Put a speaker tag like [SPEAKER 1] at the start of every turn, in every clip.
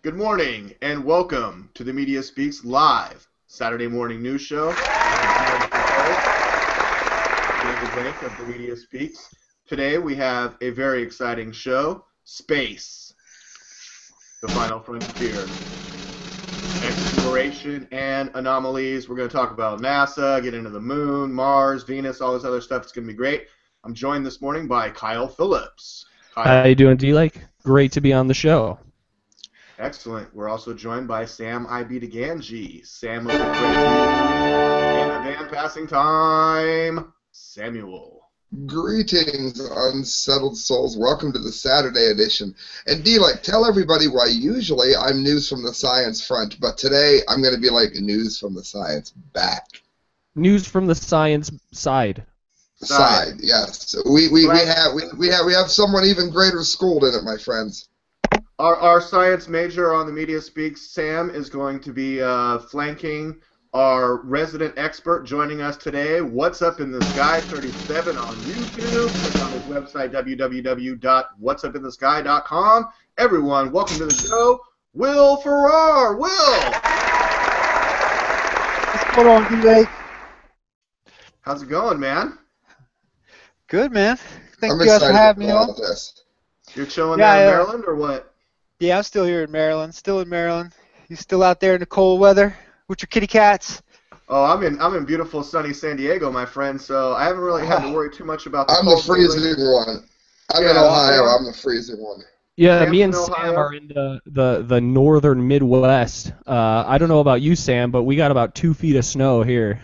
[SPEAKER 1] Good morning and welcome to the Media Speaks Live Saturday morning news show. David Lake of the Media Speaks. Today we have a very exciting show, Space, the Final Frontier. Exploration and anomalies. We're going to talk about NASA, get into the moon, Mars, Venus, all this other stuff. It's going to be great. I'm joined this morning by Kyle Phillips. Kyle.
[SPEAKER 2] How you doing, D-Lake? Great to be on the show.
[SPEAKER 1] Excellent. We're also joined by Sam Ibitaganji. Sam with the great in the van passing time, Samuel.
[SPEAKER 3] Greetings, unsettled souls. Welcome to the Saturday edition. And D-Like, tell everybody why usually I'm news from the science front, but today I'm going to be like news from the science back.
[SPEAKER 2] News from the science side.
[SPEAKER 3] Side, yes. We have someone even greater schooled in it, my friends.
[SPEAKER 1] Our science major on the Media Speaks, Sam, is going to be flanking our resident expert joining us today. What's Up in the Sky 37 on YouTube. Click on his website, www.whatsupinthesky.com. Everyone, welcome to the show, Will Farrar. Will!
[SPEAKER 4] What's going on, D-Lake?
[SPEAKER 1] How's it going, man?
[SPEAKER 4] Good, man. Thank
[SPEAKER 3] I'm
[SPEAKER 4] you guys for
[SPEAKER 3] excited
[SPEAKER 4] having me
[SPEAKER 3] about
[SPEAKER 4] on.
[SPEAKER 3] this.
[SPEAKER 1] You're chilling there in Maryland, or what?
[SPEAKER 4] Yeah, I'm still here in Maryland. Still in Maryland. You still out there in the cold weather with your kitty cats?
[SPEAKER 1] Oh, I'm in beautiful sunny San Diego, my friend. So I haven't really had to worry too much about the
[SPEAKER 3] I'm
[SPEAKER 1] cold
[SPEAKER 3] the freezing
[SPEAKER 1] lately.
[SPEAKER 3] one. I'm in Ohio. I'm the freezing one.
[SPEAKER 2] Yeah,
[SPEAKER 1] Sam's
[SPEAKER 2] me and
[SPEAKER 1] in
[SPEAKER 2] Sam
[SPEAKER 1] Ohio?
[SPEAKER 2] are in the northern Midwest. I don't know about you, Sam, but we got about 2 feet of snow here.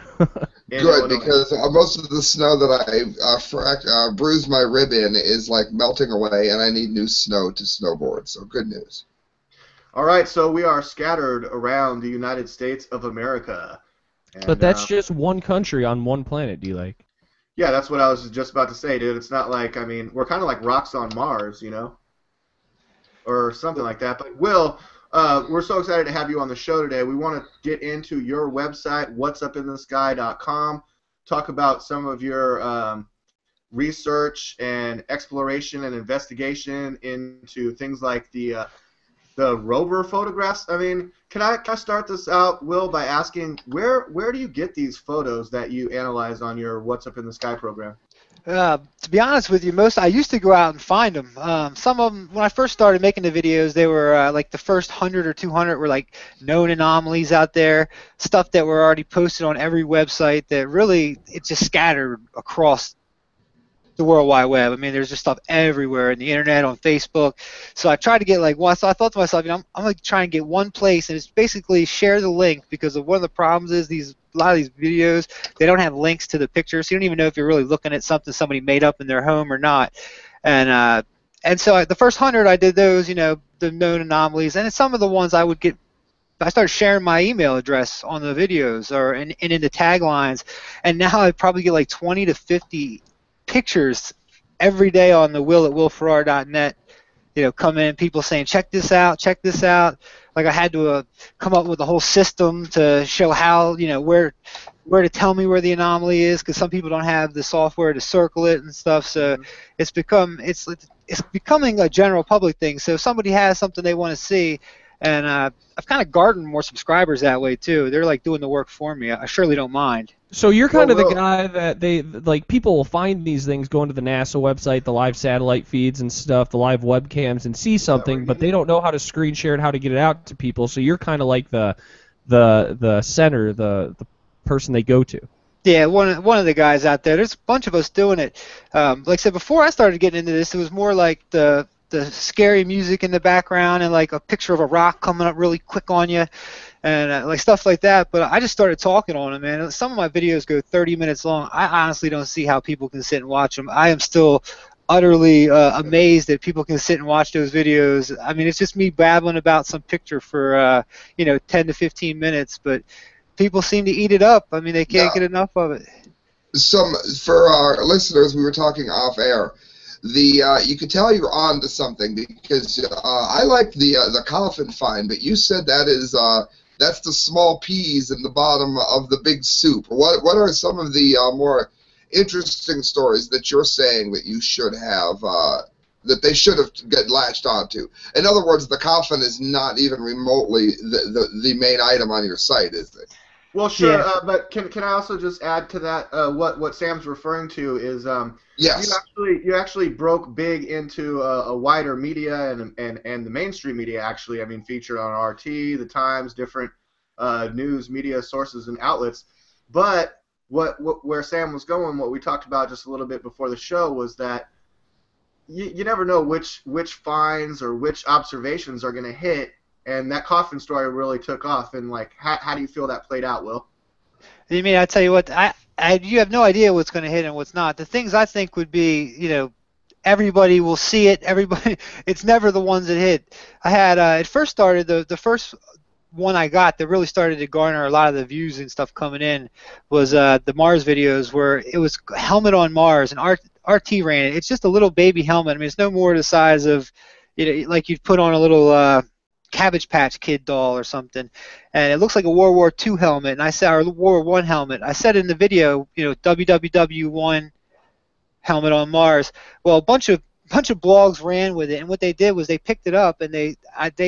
[SPEAKER 1] In
[SPEAKER 3] Good,
[SPEAKER 1] Illinois.
[SPEAKER 3] because most of the snow that I bruised my rib in is like melting away, and I need new snow to snowboard. So good news.
[SPEAKER 1] All right, so we are scattered around the United States of America. And,
[SPEAKER 2] But that's just one country on one planet, D-Lake.
[SPEAKER 1] yeah, that's what I was just about to say, dude. It's not like, I mean, we're kind of like rocks on Mars, you know, or something like that. But Will, we're so excited to have you on the show today. We want to get into your website, whatsupinthesky.com, talk about some of your research and exploration and investigation into things like the rover photographs. I mean, can I start this out, Will, by asking where do you get these photos that you analyze on your What's Up in the Sky program?
[SPEAKER 4] To be honest with you, I used to go out and find them. Some of them, when I first started making the videos, they were like the first 100 or 200 were like known anomalies out there, stuff that were already posted on every website that really, it just scattered across the World Wide Web. I mean, there's just stuff everywhere in the internet, on Facebook. So I tried to get like one. So I thought to myself, you know, I'm going to try and get one place, and it's basically share the link, because one of the problems is a lot of these videos, they don't have links to the pictures. So you don't even know if you're really looking at something somebody made up in their home or not. And so the first 100 I did those, you know, the known anomalies, and some of the ones I started sharing my email address on the videos and in the taglines, and now I probably get like 20 to 50 pictures every day on the will@willfarrar.net, you know, come in, people saying, check this out, check this out. Like I had to come up with a whole system to show how, you know, where to tell me where the anomaly is, because some people don't have the software to circle it and stuff. So it's becoming a general public thing. So if somebody has something they want to see, and I've kind of garnered more subscribers that way too. They're like doing the work for me. I surely don't mind.
[SPEAKER 2] So you're kind of the guy that people will find these things going to the NASA website, the live satellite feeds and stuff, the live webcams, and see something, but they don't know how to screen share and how to get it out to people. So you're kind of like the center, the person they go to.
[SPEAKER 4] Yeah, one of the guys out there. There's a bunch of us doing it. Like I said, before I started getting into this, it was more like the scary music in the background and like a picture of a rock coming up really quick on you, and like stuff like that. But I just started talking on it, man. Some of my videos go 30 minutes long. I honestly don't see how people can sit and watch them. I am still utterly amazed that people can sit and watch those videos. I mean, it's just me babbling about some picture for 10 to 15 minutes, but people seem to eat it up. I mean, they can't get enough of it.
[SPEAKER 3] For our listeners, we were talking off air. You could tell you're on to something, because I like the coffin find, but you said that's the small peas in the bottom of the big soup. What are some of the more interesting stories that you're saying that you should have that they should have get latched onto. In other words, the coffin is not even remotely the main item on your site, is it?
[SPEAKER 1] Well, sure,
[SPEAKER 4] Yeah.
[SPEAKER 1] but can I also just add to that? What Sam's referring to is
[SPEAKER 3] Yes.
[SPEAKER 1] you actually broke big into a wider media and the mainstream media actually. I mean, featured on RT, the Times, different news media sources and outlets. But where Sam was going, what we talked about just a little bit before the show was that you never know which finds or which observations are going to hit. And that coffin story really took off. And like, how do you feel that played out, Will?
[SPEAKER 4] You mean I tell you what, you have no idea what's going to hit and what's not. The things I think would be, everybody will see it. Everybody, it's never the ones that hit. I had it first started the first one I got that really started to garner a lot of the views and stuff coming in was the Mars videos where it was helmet on Mars and RT ran it. It's just a little baby helmet. I mean, it's no more the size of, like you'd put on a little Cabbage Patch Kid doll or something, and it looks like a World War II helmet. And I said, or World War I helmet. I said in the video, WWW1 helmet on Mars. Well, a bunch of blogs ran with it, and what they did was they picked it up and they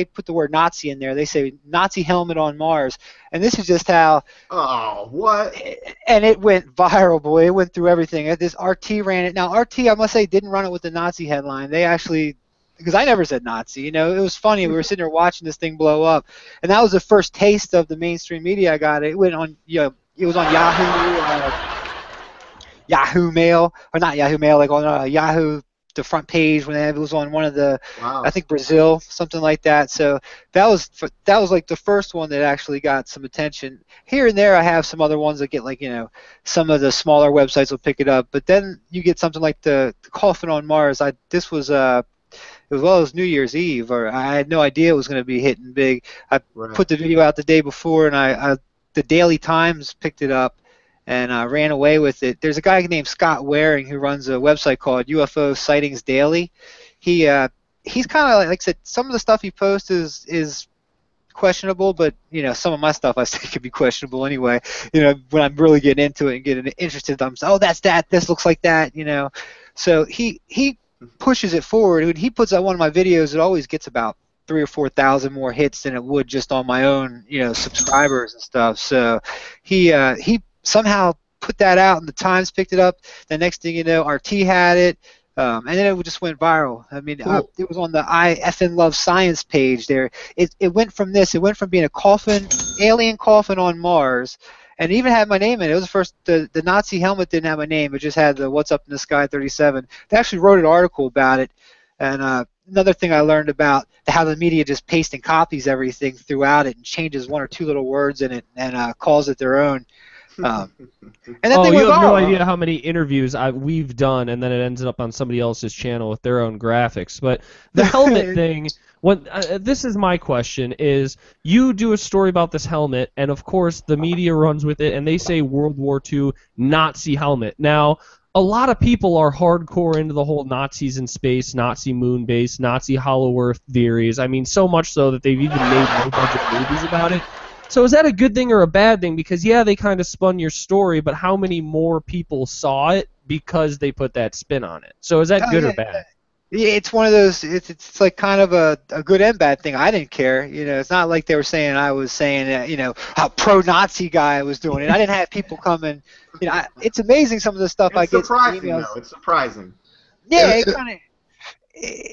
[SPEAKER 4] put the word Nazi in there. They say Nazi helmet on Mars, and this is just how.
[SPEAKER 1] Oh, what?
[SPEAKER 4] And it went viral, boy. It went through everything. This RT ran it. Now RT, I must say, didn't run it with the Nazi headline. They actually. Because I never said Nazi, it was funny. We were sitting there watching this thing blow up, and that was the first taste of the mainstream media I got. It went on, it was on Yahoo Mail, or not Yahoo Mail, like on Yahoo, the front page when it was on one of the,
[SPEAKER 1] Wow.
[SPEAKER 4] I think Brazil, something like that. So that was like the first one that actually got some attention. Here and there, I have some other ones that get like some of the smaller websites will pick it up, but then you get something like the coffin on Mars. It was New Year's Eve, or I had no idea it was going to be hitting big. I put the video out the day before, and the Daily Times picked it up and ran away with it. There's a guy named Scott Waring who runs a website called UFO Sightings Daily. He's kind of like I said, some of the stuff he posts is questionable, but some of my stuff I think could be questionable anyway. When I'm really getting into it and getting interested, I'm saying, oh, that's that. This looks like that. So he pushes it forward. When he puts out one of my videos, it always gets about 3,000 or 4,000 more hits than it would just on my own, subscribers and stuff. So he somehow put that out, and the Times picked it up. The next thing you know, RT had it, and then it just went viral. I mean,
[SPEAKER 1] Cool.
[SPEAKER 4] It was on the I Effin' Love Science page there. It went from this. It went from being a coffin, alien coffin on Mars. And it even had my name in it. It was the first. The Nazi helmet didn't have my name. It just had the "What's Up in the Sky 37." They actually wrote an article about it. And another thing I learned about how the media just pastes and copies everything throughout it and changes one or two little words in it and calls it their own. And then
[SPEAKER 2] You have no
[SPEAKER 4] viral.
[SPEAKER 2] idea how many interviews we've done, and then it ends up on somebody else's channel with their own graphics. But the helmet thing, this is my question, is you do a story about this helmet, and of course the media runs with it, and they say World War II Nazi helmet. Now, a lot of people are hardcore into the whole Nazis in space, Nazi moon base, Nazi Hollow Earth theories. I mean, so much so that they've even made low-budget movies about it. So is that a good thing or a bad thing? Because, yeah, they kind of spun your story, but how many more people saw it because they put that spin on it? So is that good or bad?
[SPEAKER 4] It's one of those. It's like kind of a good and bad thing. I didn't care. It's not like they were saying I was saying how pro-Nazi guy I was doing it. I didn't have people coming. It's amazing some of the stuff I get.
[SPEAKER 1] It's surprising, though. It's surprising.
[SPEAKER 4] Yeah, it kind of.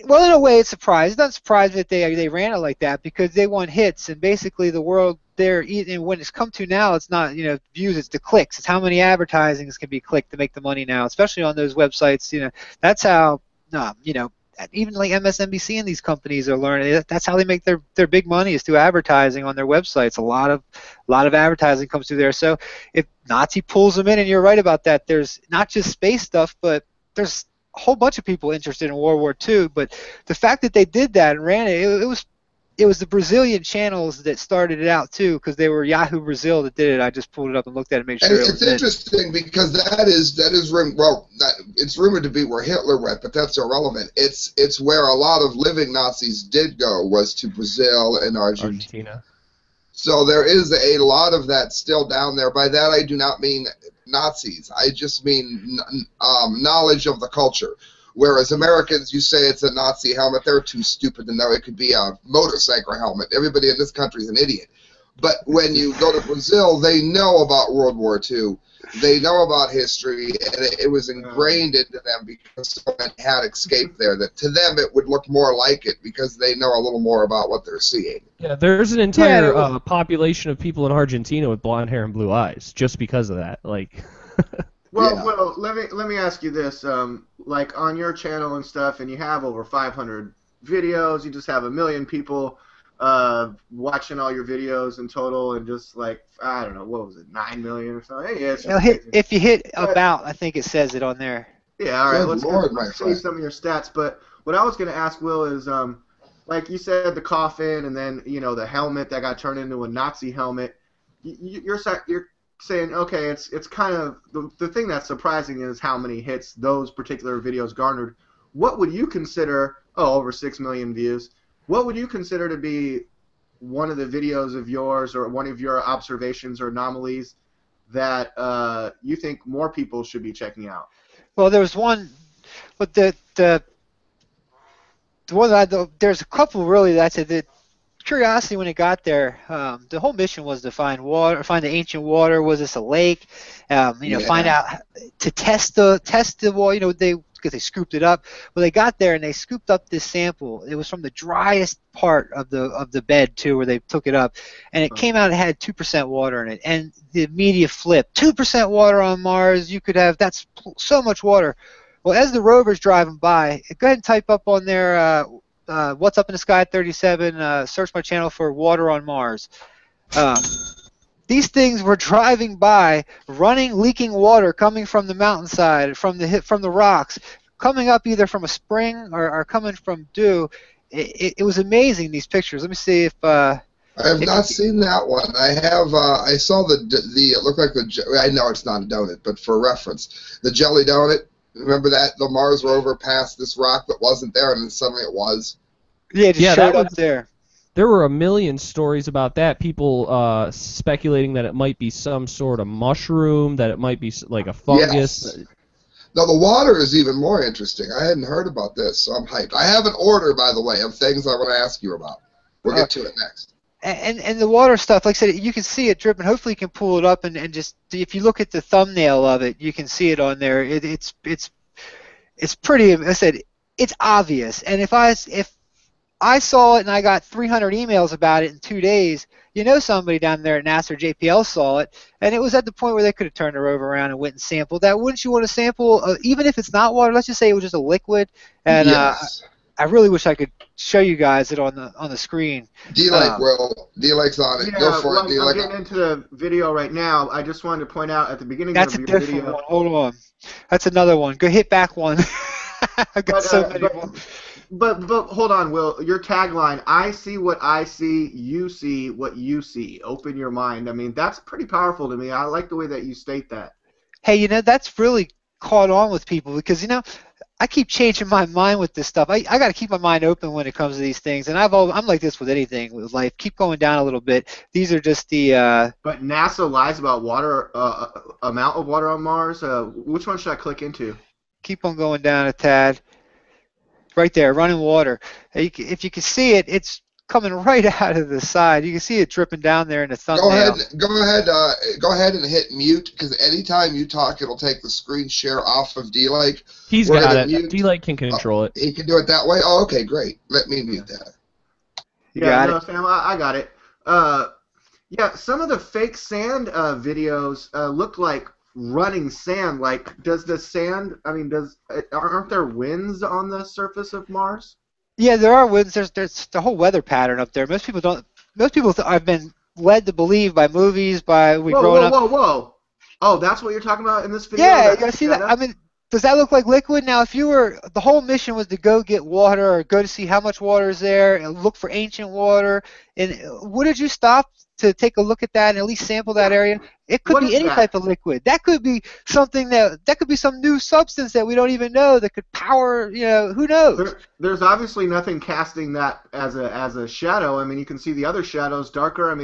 [SPEAKER 4] Well, in a way, it's surprising. It doesn't surprise me that they ran it like that because they want hits, and basically the world there. And when it's come to now, it's not views, it's the clicks. It's how many advertisings can be clicked to make the money now, especially on those websites. That's how. Even like MSNBC and these companies are learning. That's how they make their big money is through advertising on their websites. A lot of advertising comes through there. So if Nazi pulls them in, and you're right about that, there's not just space stuff, but there's a whole bunch of people interested in World War II. But the fact that they did that and ran it, it was the Brazilian channels that started it out too, because they were Yahoo Brazil that did it. I just pulled it up and looked at it and made sure.
[SPEAKER 3] And it's interesting because it's rumored to be where Hitler went, but that's irrelevant. It's where a lot of living Nazis did go, was to Brazil and Argentina. So there is a lot of that still down there. By that I do not mean Nazis. I just mean knowledge of the culture. Whereas Americans, you say it's a Nazi helmet, they're too stupid to know it could be a motorcycle helmet. Everybody in this country is an idiot. But when you go to Brazil, they know about World War II. They know about history, and it was ingrained into them because someone had escaped there. That to them it would look more like it because they know a little more about what they're seeing.
[SPEAKER 2] Yeah, there's an entire population of people in Argentina with blonde hair and blue eyes just because of that. Like,
[SPEAKER 1] well, let me ask you this: like on your channel and stuff, and you have over 500 videos, you just have 1 million people watching all your videos in total, and just like, I don't know, what was it, 9 million or something? Yeah, it's just
[SPEAKER 4] if you hit about, I think it says it on there.
[SPEAKER 1] Yeah, all right,
[SPEAKER 3] Good
[SPEAKER 1] let's see some of your stats. But what I was going to ask Will is, like you said, the coffin, and then the helmet that got turned into a Nazi helmet. You're saying, okay, it's kind of the thing that's surprising is how many hits those particular videos garnered. What would you consider? Over 6 million views. What would you consider to be one of the videos of yours or one of your observations or anomalies that you think more people should be checking out?
[SPEAKER 4] Well, there was one, but the one that there's a couple really that I said that curiosity when it got there. The whole mission was to find water, find the ancient water. Was this a lake? Find out to test the water. Because they scooped it up. Well, they got there and they scooped up this sample. It was from the driest part of the bed too, where they took it up, and it came out. It had 2% water in it, and the media flipped. 2% water on Mars. You could have that's so much water. Well, as the rover's driving by, go ahead and type up on there. What's up in the sky at 37? Search my channel for water on Mars. These things were driving by, leaking water coming from the mountainside, from the rocks, coming up either from a spring or coming from dew. It was amazing, these pictures. Let me see if
[SPEAKER 3] I have not seen that one. I have. I saw the. It looked like I know it's not a donut, but for reference, the jelly donut. Remember that the Mars rover passed this rock that wasn't there, and then suddenly it was.
[SPEAKER 4] Yeah, it just showed up there.
[SPEAKER 2] There were a million stories about that. People speculating that it might be some sort of mushroom, that it might be like a fungus.
[SPEAKER 3] Yes. Now, the water is even more interesting. I hadn't heard about this, so I'm hyped. I have an order, by the way, of things I want to ask you about. We'll get to it next.
[SPEAKER 4] And the water stuff, like I said, you can see it dripping. Hopefully you can pull it up and just, if you look at the thumbnail of it, you can see it on there. It's pretty, I said, it's obvious. And if I saw it and I got 300 emails about it in 2 days, somebody down there at NASA or JPL saw it, and it was at the point where they could have turned the rover around and went and sampled that. Wouldn't you want to sample, even if it's not water, let's just say it was just a liquid, and
[SPEAKER 3] yes.
[SPEAKER 4] I really wish I could show you guys it on the screen.
[SPEAKER 3] D-Lake's on it. Go for it, D-Lake.
[SPEAKER 1] I'm getting into the video right now. I just wanted to point out at the beginning
[SPEAKER 4] That's
[SPEAKER 1] of
[SPEAKER 4] a
[SPEAKER 1] your
[SPEAKER 4] different
[SPEAKER 1] video.
[SPEAKER 4] one. Hold on. That's another one. Go hit back one. I've got so many more.
[SPEAKER 1] But hold on, Will. Your tagline, I see what I see, you see what you see. Open your mind. I mean, that's pretty powerful to me. I like the way that you state that.
[SPEAKER 4] Hey, that's really caught on with people because, I keep changing my mind with this stuff. I got to keep my mind open when it comes to these things, and I'm like this with anything with life. Keep going down a little bit. These are just the.
[SPEAKER 1] But NASA lies about water, amount of water on Mars. Which one should I click into?
[SPEAKER 4] Keep on going down a tad. Right there, running water. If you can see it, it's coming right out of the side. You can see it dripping down there in the thumbnail.
[SPEAKER 3] Go ahead and hit mute, because anytime you talk, it'll take the screen share off of D-Lake.
[SPEAKER 2] He's got it. D-Lake can control it.
[SPEAKER 3] He can do it that way? Oh, okay, great. Let me mute that.
[SPEAKER 1] Sam, I got it. Yeah, some of the fake sand videos look like running sand. Like, does the sand, aren't there winds on the surface of Mars?
[SPEAKER 4] Yeah, there are winds. There's the whole weather pattern up there. Most people I've been led to believe by movies, growing up.
[SPEAKER 1] Whoa. Oh, that's what you're talking about in this video?
[SPEAKER 4] Yeah, you see that? Does that look like liquid? Now, if the whole mission was to go get water or go to see how much water is there and look for ancient water, and wouldn't you stop to take a look at that and at least sample that area? It could be any type of liquid. That could be something that could be some new substance that we don't even know that could power, who knows?
[SPEAKER 1] There's obviously nothing casting that as a shadow. You can see the other shadows darker.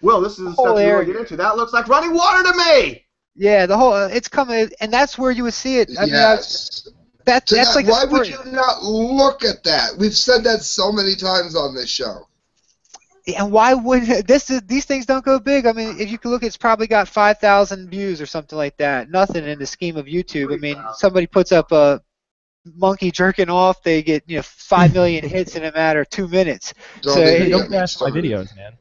[SPEAKER 1] Will, this is the stuff you want to get into. That looks like running water to me!
[SPEAKER 4] Yeah, the whole it's coming, and that's where you would see it.
[SPEAKER 3] Yes.
[SPEAKER 4] that's like
[SPEAKER 3] why would you not look at that? We've said that so many times on this show.
[SPEAKER 4] And why would these things don't go big? I mean, if you can look, it's probably got 5,000 views or something like that. Nothing in the scheme of YouTube. I mean, somebody puts up a monkey jerking off, they get 5 million hits in a matter of 2 minutes.
[SPEAKER 2] Don't bash my videos, man.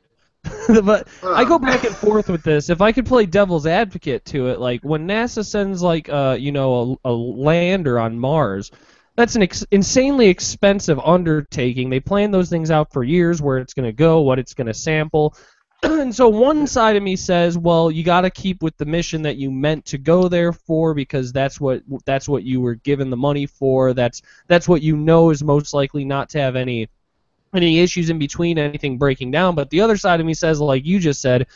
[SPEAKER 2] But I go back and forth with this. If I could play devil's advocate to it, like when NASA sends like a lander on Mars, that's an insanely expensive undertaking. They plan those things out for years, where it's going to go, what it's going to sample. And so one side of me says, well, you got to keep with the mission that you meant to go there for, because that's what you were given the money for. That's what you know is most likely not to have any issues in between, anything breaking down. But the other side of me says, like you just said,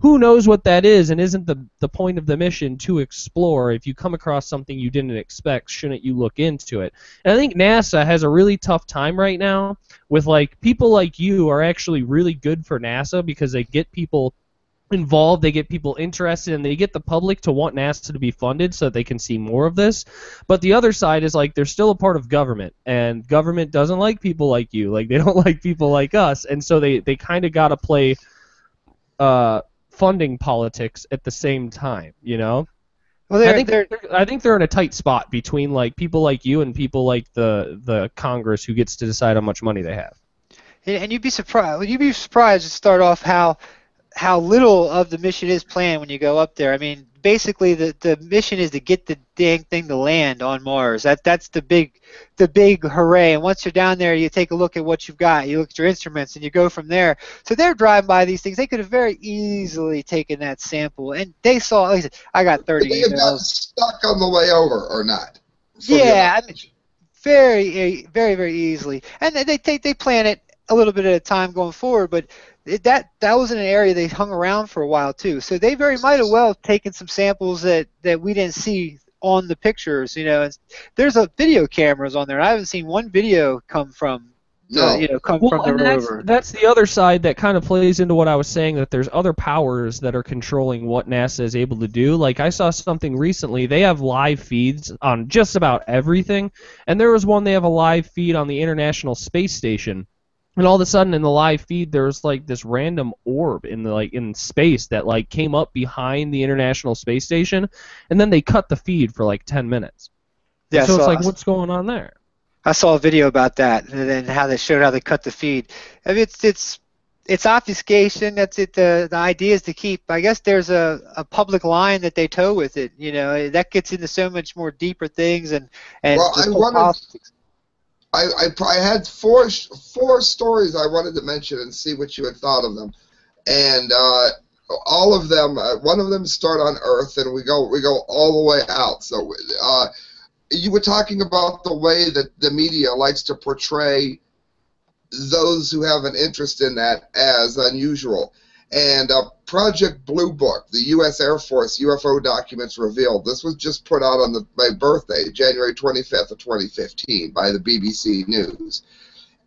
[SPEAKER 2] who knows what that is, and isn't the point of the mission to explore? If you come across something you didn't expect, shouldn't you look into it? And I think NASA has a really tough time right now with, like, people like you are actually really good for NASA, because they get people involved, they get people interested, and they get the public to want NASA to be funded so that they can see more of this. But the other side is, like, they're still a part of government, and government doesn't like people like you. Like, they don't like people like us, and so they kind of got to play funding politics at the same time, Well, I think they're in a tight spot between, like, people like you and people like the Congress, who gets to decide how much money they have.
[SPEAKER 4] And you'd be surprised to start off how little of the mission is planned when you go up there. I mean, basically the mission is to get the dang thing to land on Mars. That's the big hooray. And once you're down there, you take a look at what you've got. You look at your instruments, and you go from there. So they're driving by these things. They could have very easily taken that sample, and they saw. Like I said, I got 30
[SPEAKER 3] emails. They got stuck on the way over, or not?
[SPEAKER 4] Yeah, I mean, very, very, very easily. And they plan it a little bit at a time going forward, but that was in an area they hung around for a while too. So they very might have well taken some samples that we didn't see on the pictures. There's video cameras on there. I haven't seen one video come from from the rover.
[SPEAKER 2] That's the other side that kind of plays into what I was saying, that there's other powers that are controlling what NASA is able to do. Like, I saw something recently. They have live feeds on just about everything, and there was one, they have a live feed on the International Space Station. And all of a sudden, in the live feed, there was like this random orb in space that like came up behind the International Space Station, and then they cut the feed for like 10 minutes. Yeah, so it's like, what's going on there?
[SPEAKER 4] I saw a video about that, and then how they showed how they cut the feed. I mean, it's obfuscation. That's it. The idea is to keep. I guess there's a public line that they tow with it. That gets into so much more deeper things and politics.
[SPEAKER 3] I had four stories I wanted to mention and see what you had thought of them, and all of them. One of them start on Earth, and we go all the way out. So you were talking about the way that the media likes to portray those who have an interest in that as unusual. And Project Blue Book, the U.S. Air Force UFO documents revealed. This was just put out on my birthday, January 25th of 2015, by the BBC News.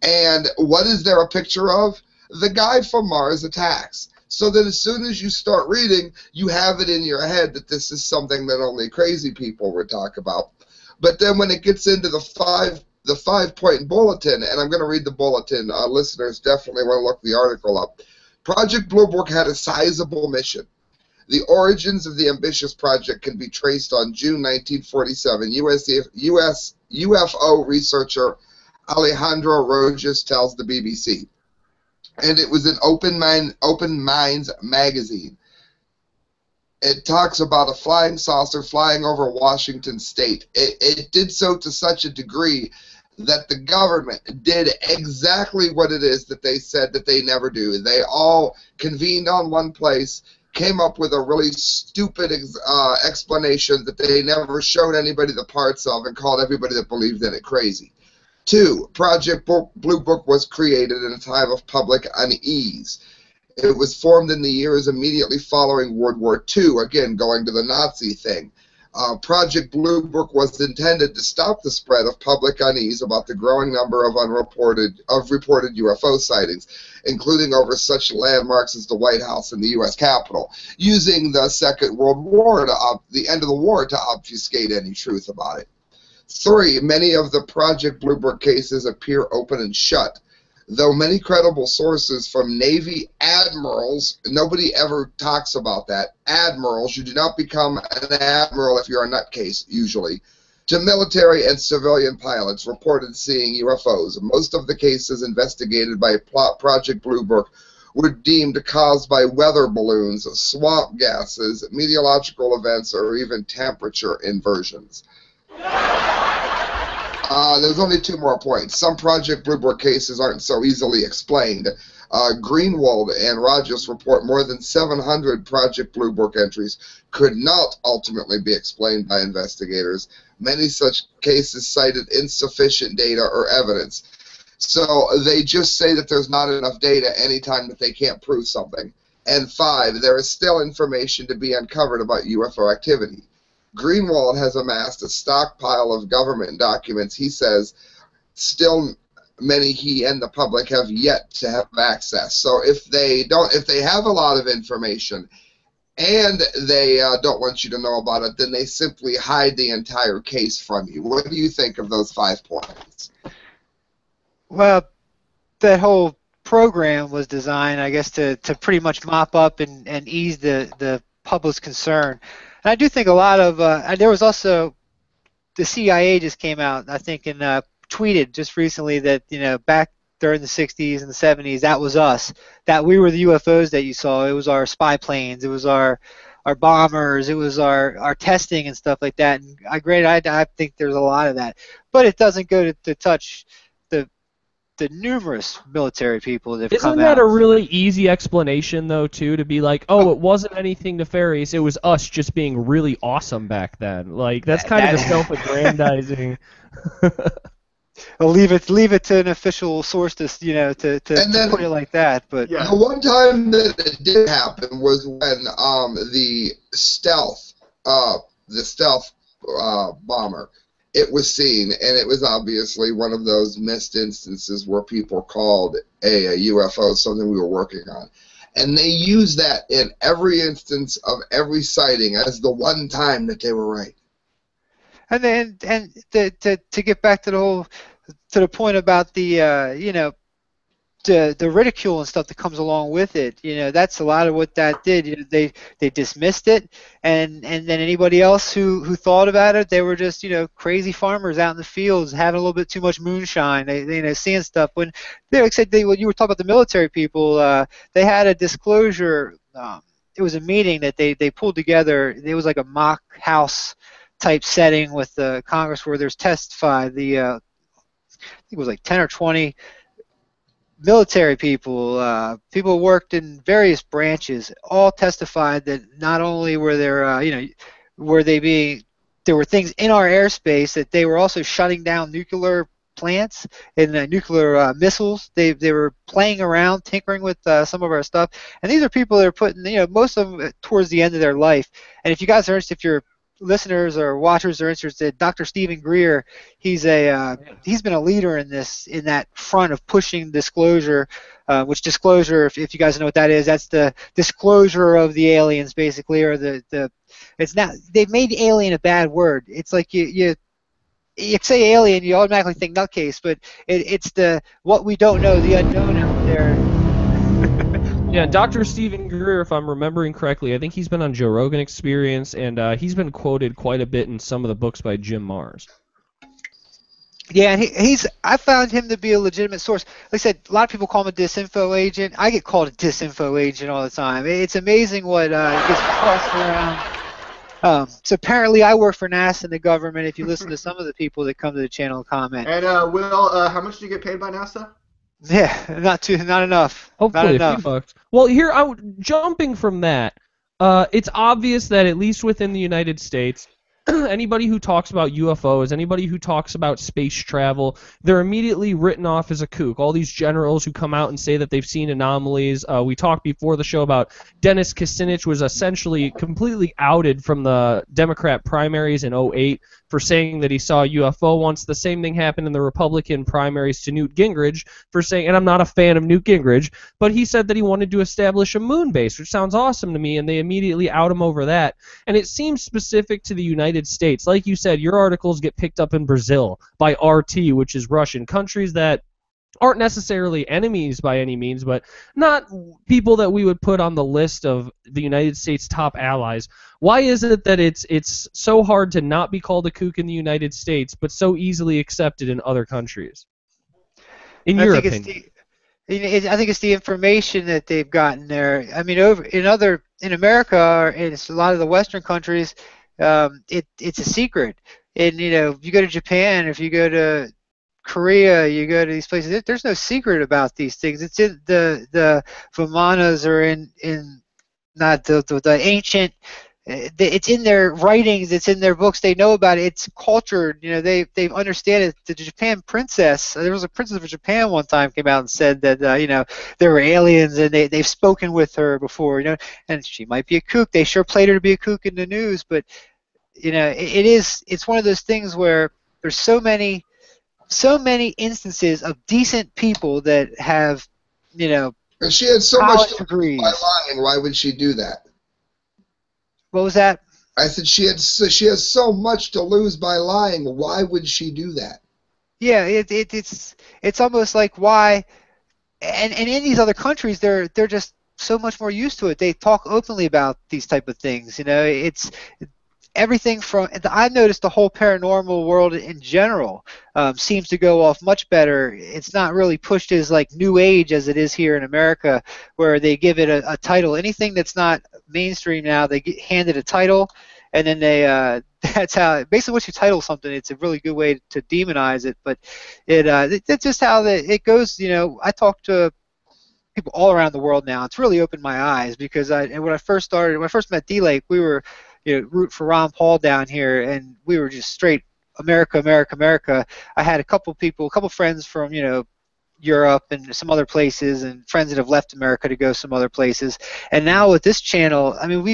[SPEAKER 3] And what is there a picture of? The guy from Mars Attacks. So that as soon as you start reading, you have it in your head that this is something that only crazy people would talk about. But then when it gets into the 5-point bulletin, and I'm going to read the bulletin, listeners definitely want to look the article up. Project Blue Book had a sizable mission. The origins of the ambitious project can be traced on June 1947. U.S. UFO researcher Alejandro Rojas tells the BBC. And it was in Open Minds magazine. It talks about a flying saucer flying over Washington State. It did so to such a degree that the government did exactly what it is that they said that they never do. They all convened on one place, came up with a really stupid explanation that they never showed anybody the parts of, and called everybody that believed in it crazy. 2, Project Blue Book was created in a time of public unease. It was formed in the years immediately following World War II, again going to the Nazi thing. Project Blue Book was intended to stop the spread of public unease about the growing number of reported UFO sightings, including over such landmarks as the White House and the U.S. Capitol, using the Second World War, the end of the war, to obfuscate any truth about it. 3. Many of the Project Blue Book cases appear open and shut. Though many credible sources from Navy admirals, nobody ever talks about that, admirals, you do not become an admiral if you're a nutcase, usually, to military and civilian pilots reported seeing UFOs. Most of the cases investigated by Project Blue Book were deemed caused by weather balloons, swamp gases, meteorological events, or even temperature inversions. There's only 2 more points. Some Project Blue Book cases aren't so easily explained. Greenwald and Rogers report more than 700 Project Blue Book entries could not ultimately be explained by investigators. Many such cases cited insufficient data or evidence. So they just say that there's not enough data anytime that they can't prove something. And 5, there is still information to be uncovered about UFO activity. Greenwald has amassed a stockpile of government documents, he says, still many he and the public have yet to have access. So if they have a lot of information and they don't want you to know about it, then they simply hide the entire case from you. What do you think of those 5 points?
[SPEAKER 4] Well, that whole program was designed, I guess, to pretty much mop up and ease the public's concern. And I do think a lot of there was also the CIA just came out, I think, and tweeted just recently that, you know, back during the 60s and the 70s, that was us, that we were the UFOs that you saw. It was our spy planes, it was our bombers, it was our testing and stuff like that. And I think there's a lot of that, but it doesn't go to touch the numerous military people that have come out.
[SPEAKER 2] Isn't that a really easy explanation, though, too, to be like, oh, it wasn't anything nefarious, it was us just being really awesome back then? Like, that's kind of the self-aggrandizing.
[SPEAKER 4] Well, leave it to an official source to put it like that. But
[SPEAKER 3] yeah. The one time that it did happen was when the stealth bomber, it was seen, and it was obviously one of those missed instances where people called a UFO something we were working on. And they used that in every instance of every sighting as the one time that they were right.
[SPEAKER 4] And then to get back to the point about the the ridicule and stuff that comes along with it, that's a lot of what that did. They dismissed it, and then anybody else who thought about it, they were just crazy farmers out in the fields having a little bit too much moonshine. They seeing stuff. When they said when you were talking about the military people, they had a disclosure. It was a meeting that they pulled together. It was like a mock house type setting with the Congress where there's testified. I think it was like 10 or 20 military people, people who worked in various branches, all testified that not only were there, there were things in our airspace, that they were also shutting down nuclear plants and nuclear missiles. They were playing around, tinkering with some of our stuff. And these are people that are putting, most of them towards the end of their life. And if you guys are interested, if you're listeners or watchers are interested, Dr. Stephen Greer, he's been a leader in that front of pushing disclosure, which disclosure, if you guys know what that is, that's the disclosure of the aliens, basically, or it's not, they've made alien a bad word. It's like you say alien, you automatically think nutcase, but it's what we don't know, the unknown out there.
[SPEAKER 2] Yeah, Dr. Stephen Greer, if I'm remembering correctly, I think he's been on Joe Rogan Experience, and he's been quoted quite a bit in some of the books by Jim Marrs.
[SPEAKER 4] Yeah, and I found him to be a legitimate source. Like I said, a lot of people call him a disinfo agent. I get called a disinfo agent all the time. It's amazing what gets tossed around. So apparently I work for NASA and the government, if you listen to some of the people that come to the channel and comment.
[SPEAKER 1] And Will, how much do you get paid by NASA?
[SPEAKER 4] Yeah, not enough.
[SPEAKER 2] Hopefully
[SPEAKER 4] not
[SPEAKER 2] a few bucks. Well, here, jumping from that, it's obvious that at least within the United States, anybody who talks about UFOs, anybody who talks about space travel, they're immediately written off as a kook. All these generals who come out and say that they've seen anomalies. We talked before the show about Dennis Kucinich was essentially completely outed from the Democrat primaries in 2008 for saying that he saw a UFO once. The same thing happened in the Republican primaries to Newt Gingrich for saying, and I'm not a fan of Newt Gingrich, but he said that he wanted to establish a moon base, which sounds awesome to me, and they immediately out him over that. And it seems specific to the United United States. Like you said, your articles get picked up in Brazil by RT, which is Russian. Countries that aren't necessarily enemies by any means, but not people that we would put on the list of the United States' top allies. Why is it that it's so hard to not be called a kook in the United States, but so easily accepted in other countries? In your opinion?
[SPEAKER 4] I think it's the information that they've gotten there. I mean, in America, or in a lot of the Western countries, it's a secret. And if you go to Japan, if you go to Korea, you go to these places, there's no secret about these things. It's in the Vimanas, or in not the ancient. It's in their writings. It's in their books. They know about it. It's cultured. They understand it. The Japan princess. There was a princess of Japan one time came out and said that there were aliens, and they've spoken with her before. And she might be a kook. They sure played her to be a kook in the news, but it's one of those things where there's so many instances of decent people that have
[SPEAKER 3] And she had so much to
[SPEAKER 4] degrees.
[SPEAKER 3] By lying, why would she do that?
[SPEAKER 4] What was that?
[SPEAKER 3] I said she has so much to lose by lying. Why would she do that?
[SPEAKER 4] Yeah, it's almost like why, and in these other countries they're just so much more used to it. They talk openly about these type of things. It's everything from, I've noticed the whole paranormal world in general seems to go off much better. It's not really pushed as like new age as it is here in America, where they give it a title. Anything that's not mainstream now, they hand it a title, and then they that's how basically once you title something, it's a really good way to demonize it. But it's just how it goes. I talk to people all around the world now. It's really opened my eyes, because when I first met D-Lake, we were root for Ron Paul down here, and we were just straight America, America, America. I had a couple friends from Europe and some other places, and friends that have left America to go some other places. And now with this channel, I mean,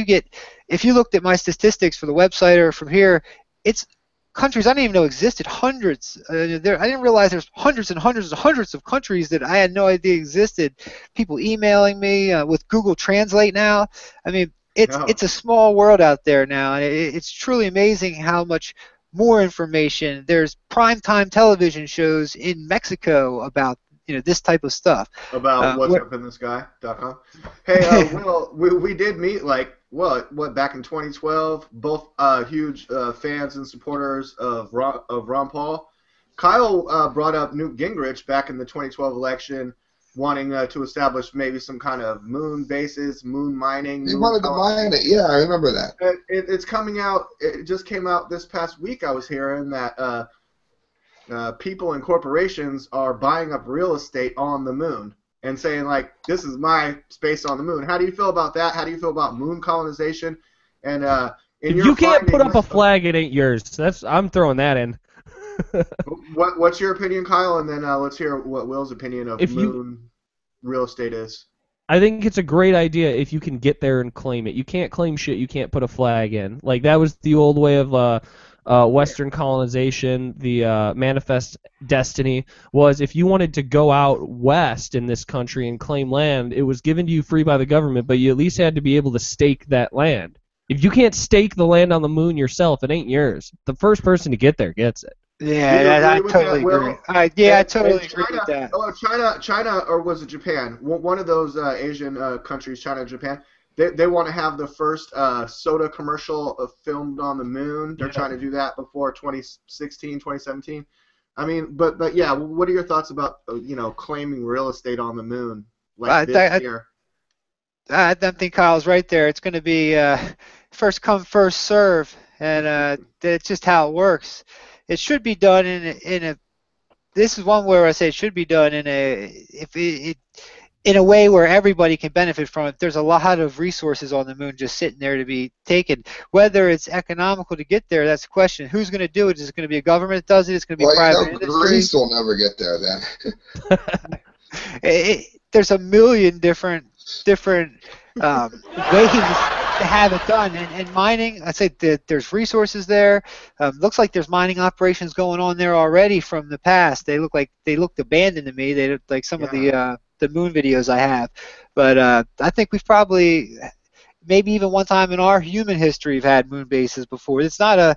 [SPEAKER 4] if you looked at my statistics for the website or from here, it's countries I didn't even know existed, hundreds. I didn't realize there's hundreds and hundreds and hundreds of countries that I had no idea existed. People emailing me with Google Translate now. I mean, it's a small world out there now, and it's truly amazing how much more information. There's primetime television shows in Mexico about this type of stuff.
[SPEAKER 1] About what's up in the sky.com. Hey, Will, we did meet what back in 2012. Both huge fans and supporters of Ron Paul. Kyle brought up Newt Gingrich back in the 2012 election, wanting to establish maybe some kind of moon bases, moon mining.
[SPEAKER 3] He wanted to mine it. Yeah, I remember that.
[SPEAKER 1] It's coming out. It just came out this past week. I was hearing that people and corporations are buying up real estate on the moon and saying, like, this is my space on the moon. How do you feel about that? How do you feel about moon colonization? And
[SPEAKER 2] if you can't put up a flag, it ain't yours. I'm throwing that in.
[SPEAKER 1] What's your opinion, Kyle? And then let's hear what Will's opinion of moon real estate is.
[SPEAKER 2] I think it's a great idea if you can get there and claim it. You can't claim shit you can't put a flag in. Like, that was the old way of Western colonization. The Manifest Destiny was, if you wanted to go out west in this country and claim land, it was given to you free by the government, but you at least had to be able to stake that land. If you can't stake the land on the moon yourself, it ain't yours. The first person to get there gets it.
[SPEAKER 4] Yeah, I totally agree. I totally agree with that.
[SPEAKER 1] China, or was it Japan? One of those Asian countries, China and Japan, they want to have the first soda commercial filmed on the moon. They're trying to do that before 2016, 2017. I mean, but yeah, what are your thoughts about claiming real estate on the moon this year?
[SPEAKER 4] I think Kyle's right there. It's going to be first come, first serve, and that's just how it works. It should be done in a. This is one where I say it should be done in a way where everybody can benefit from it. There's a lot of resources on the moon just sitting there to be taken. Whether it's economical to get there, that's the question. Who's going to do it? Is it going to be a government that does it? It's going to be private industry.
[SPEAKER 3] Greece will never get there then.
[SPEAKER 4] There's a million different ways to have it done, and mining. I say that there's resources there. Looks like there's mining operations going on there already from the past. They looked abandoned to me. They look like some of the moon videos I have, but I think we've probably maybe even one time in our human history we've had moon bases before. It's not a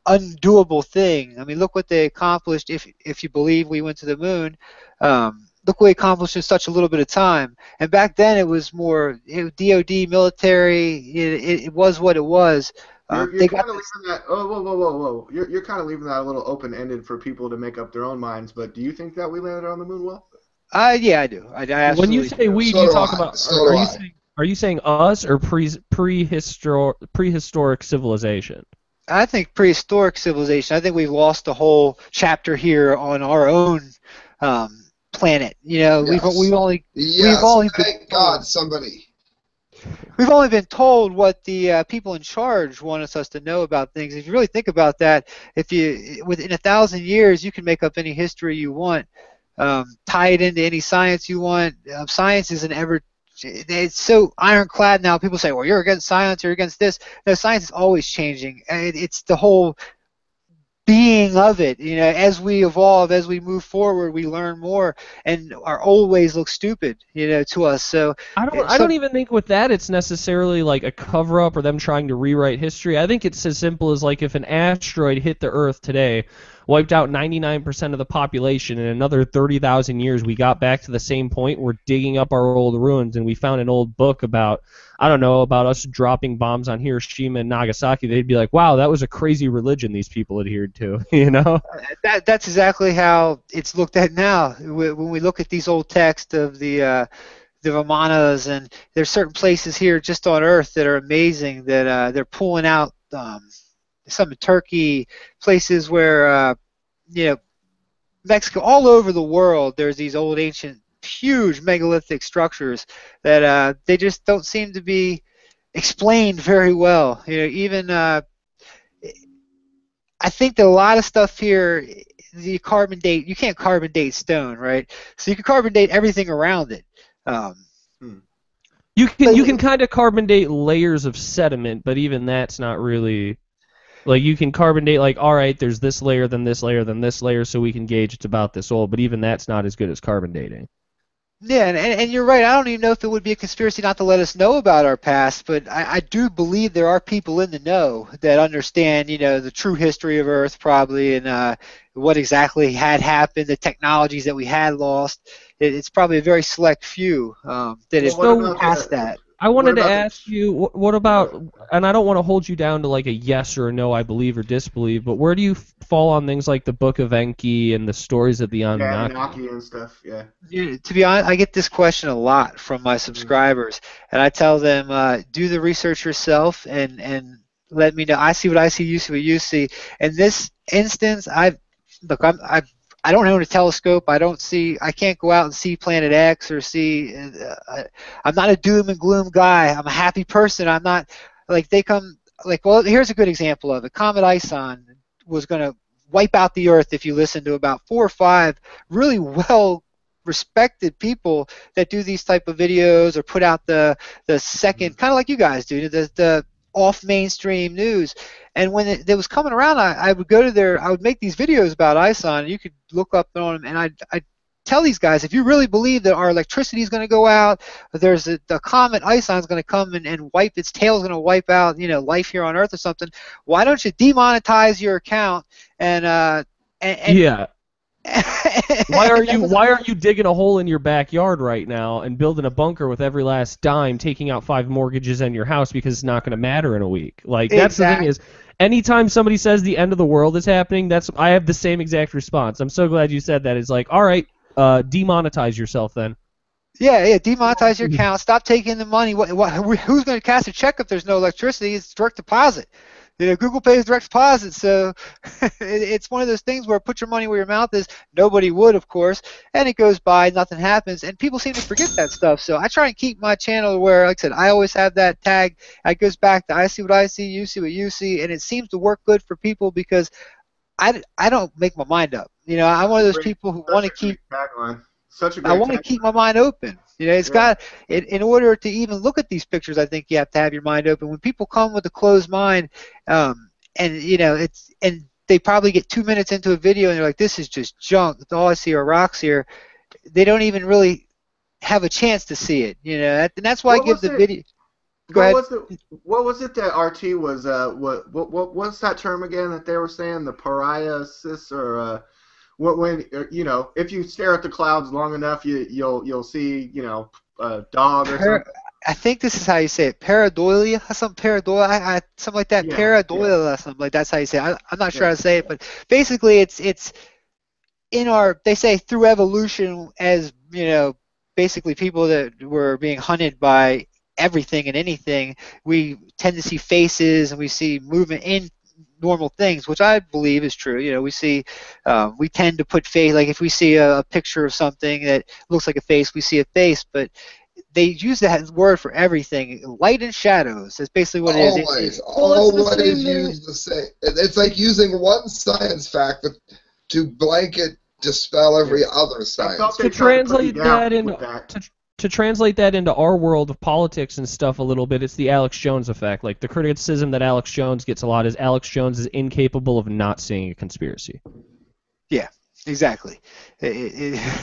[SPEAKER 4] undoable thing. I mean, look what they accomplished. If you believe we went to the moon, look what they accomplished in such a little bit of time. And back then it was more DoD military. It was what it was.
[SPEAKER 1] You're kind of leaving that. Oh, whoa! You're kind of leaving that a little open-ended for people to make up their own minds. But do you think that we landed on the moon, Will?
[SPEAKER 4] Yeah, I do. I
[SPEAKER 2] when you say we, do you talk about? Are you saying us or prehistoric civilization?
[SPEAKER 4] I think prehistoric civilization. I think we've lost a whole chapter here on our own planet. You know,
[SPEAKER 3] Yes.
[SPEAKER 4] we've only
[SPEAKER 3] Thank God somebody.
[SPEAKER 4] We've only been told what the people in charge want us to know about things. If you really think about that, within 1,000 years, you can make up any history you want, tie it into any science you want. Science isn't ever. It's so ironclad now. People say, "Well, you're against science. You're against this." No, science is always changing. It's the whole being of it. You know, as we evolve, as we move forward, we learn more, and our old ways look stupid, you know, to us. So
[SPEAKER 2] I don't even think with that it's necessarily like a cover up or them trying to rewrite history. I think it's as simple as like if an asteroid hit the Earth today, wiped out 99% of the population, in another 30,000 years we got back to the same point. We're digging up our old ruins and we found an old book about, I don't know, about us dropping bombs on Hiroshima and Nagasaki. They'd be like, wow, that was a crazy religion these people adhered to, you know?
[SPEAKER 4] That's exactly how it's looked at now. When we look at these old texts of the Vimanas, and there's certain places here just on Earth that are amazing that they're pulling out. Some in Turkey, places where, you know, Mexico, all over the world, there's these old ancient, huge megalithic structures that they just don't seem to be explained very well. You know, even I think that a lot of stuff here, you can't carbon date stone, right? So you can carbon date everything around it.
[SPEAKER 2] You can kind of carbon date layers of sediment, but even that's not really. Like, you can carbon date, like, all right, there's this layer, then this layer, then this layer, so we can gauge it's about this old, but even that's not as good as carbon dating.
[SPEAKER 4] Yeah, and you're right. I don't even know if it would be a conspiracy not to let us know about our past, but I do believe there are people in the know that understand, you know, the true history of Earth probably, and what exactly had happened, the technologies that we had lost. It's probably a very select few that have gone past that.
[SPEAKER 2] I wanted to ask you, what about, and I don't want to hold you down to like a yes or a no, I believe or disbelieve, but where do you fall on things like the Book of Enki and the stories of the Anunnaki?
[SPEAKER 1] Yeah, Anunnaki and stuff, yeah.
[SPEAKER 4] To be honest, I get this question a lot from my subscribers, and I tell them, do the research yourself and let me know. I see what I see, you see what you see. In this instance, I don't own a telescope. I can't go out and see Planet X or see. I'm not a doom and gloom guy. I'm a happy person. I'm not like they come. Like, well, here's a good example of it. Comet Ison was going to wipe out the Earth if you listen to about 4 or 5 really well-respected people that do these type of videos or put out the second, kind of like you guys do, the off mainstream news. And when it was coming around, I would go to I would make these videos about ISON, and you could look up on them, and I'd tell these guys, if you really believe that our electricity is going to go out, there's the comet ISON is going to come and wipe, its tail is going to wipe out, you know, life here on Earth or something, why don't you demonetize your account and
[SPEAKER 2] yeah. Why are you digging a hole in your backyard right now and building a bunker with every last dime, taking out 5 mortgages on your house because it's not going to matter in a week? Like, that's the thing is, anytime somebody says the end of the world is happening, I have the same exact response. I'm so glad you said that. It's like, all right, demonetize yourself then.
[SPEAKER 4] Yeah, demonetize your account. Stop taking the money. Who's going to cast a check if there's no electricity? It's direct deposit. You know, Google pays direct deposit, so it's one of those things where put your money where your mouth is. Nobody would, of course, and it goes by, nothing happens, and people seem to forget that stuff. So I try and keep my channel where, like I said, I always have that tag. It goes back to I see what I see, you see what you see, and it seems to work good for people because I don't make my mind up. You know, I'm one of those people who want to keep. I want to keep my mind open. You know, it's got in order to even look at these pictures, I think you have to have your mind open. When people come with a closed mind, and you know, and they probably get 2 minutes into a video and they're like, "This is just junk. All I see are rocks here." They don't even really have a chance to see it. You know, and that's why I give the video. Go ahead.
[SPEAKER 1] What was it that RT was? What's that term again that they were saying? The pariasis, or when if you stare at the clouds long enough, you'll see a dog or something.
[SPEAKER 4] I think this is how you say it. Pareidolia, something like that.
[SPEAKER 1] Yeah,
[SPEAKER 4] Pareidolia, something like that's how you say it. I'm not sure how to say it, but basically it's in our. They say through evolution, as basically people that were being hunted by everything and anything, we tend to see faces and we see movement in normal things, which I believe is true. We tend to put face, like if we see a picture of something that looks like a face, we see a face, but they use that word for everything. Light and shadows. That's basically what it is.
[SPEAKER 3] Always use the same. It's like using one science fact to blanket dispel every other science.
[SPEAKER 2] To translate that into our world of politics and stuff a little bit, it's the Alex Jones effect. Like, the criticism that Alex Jones gets a lot is Alex Jones is incapable of not seeing a conspiracy.
[SPEAKER 4] Yeah, exactly.
[SPEAKER 1] Yeah.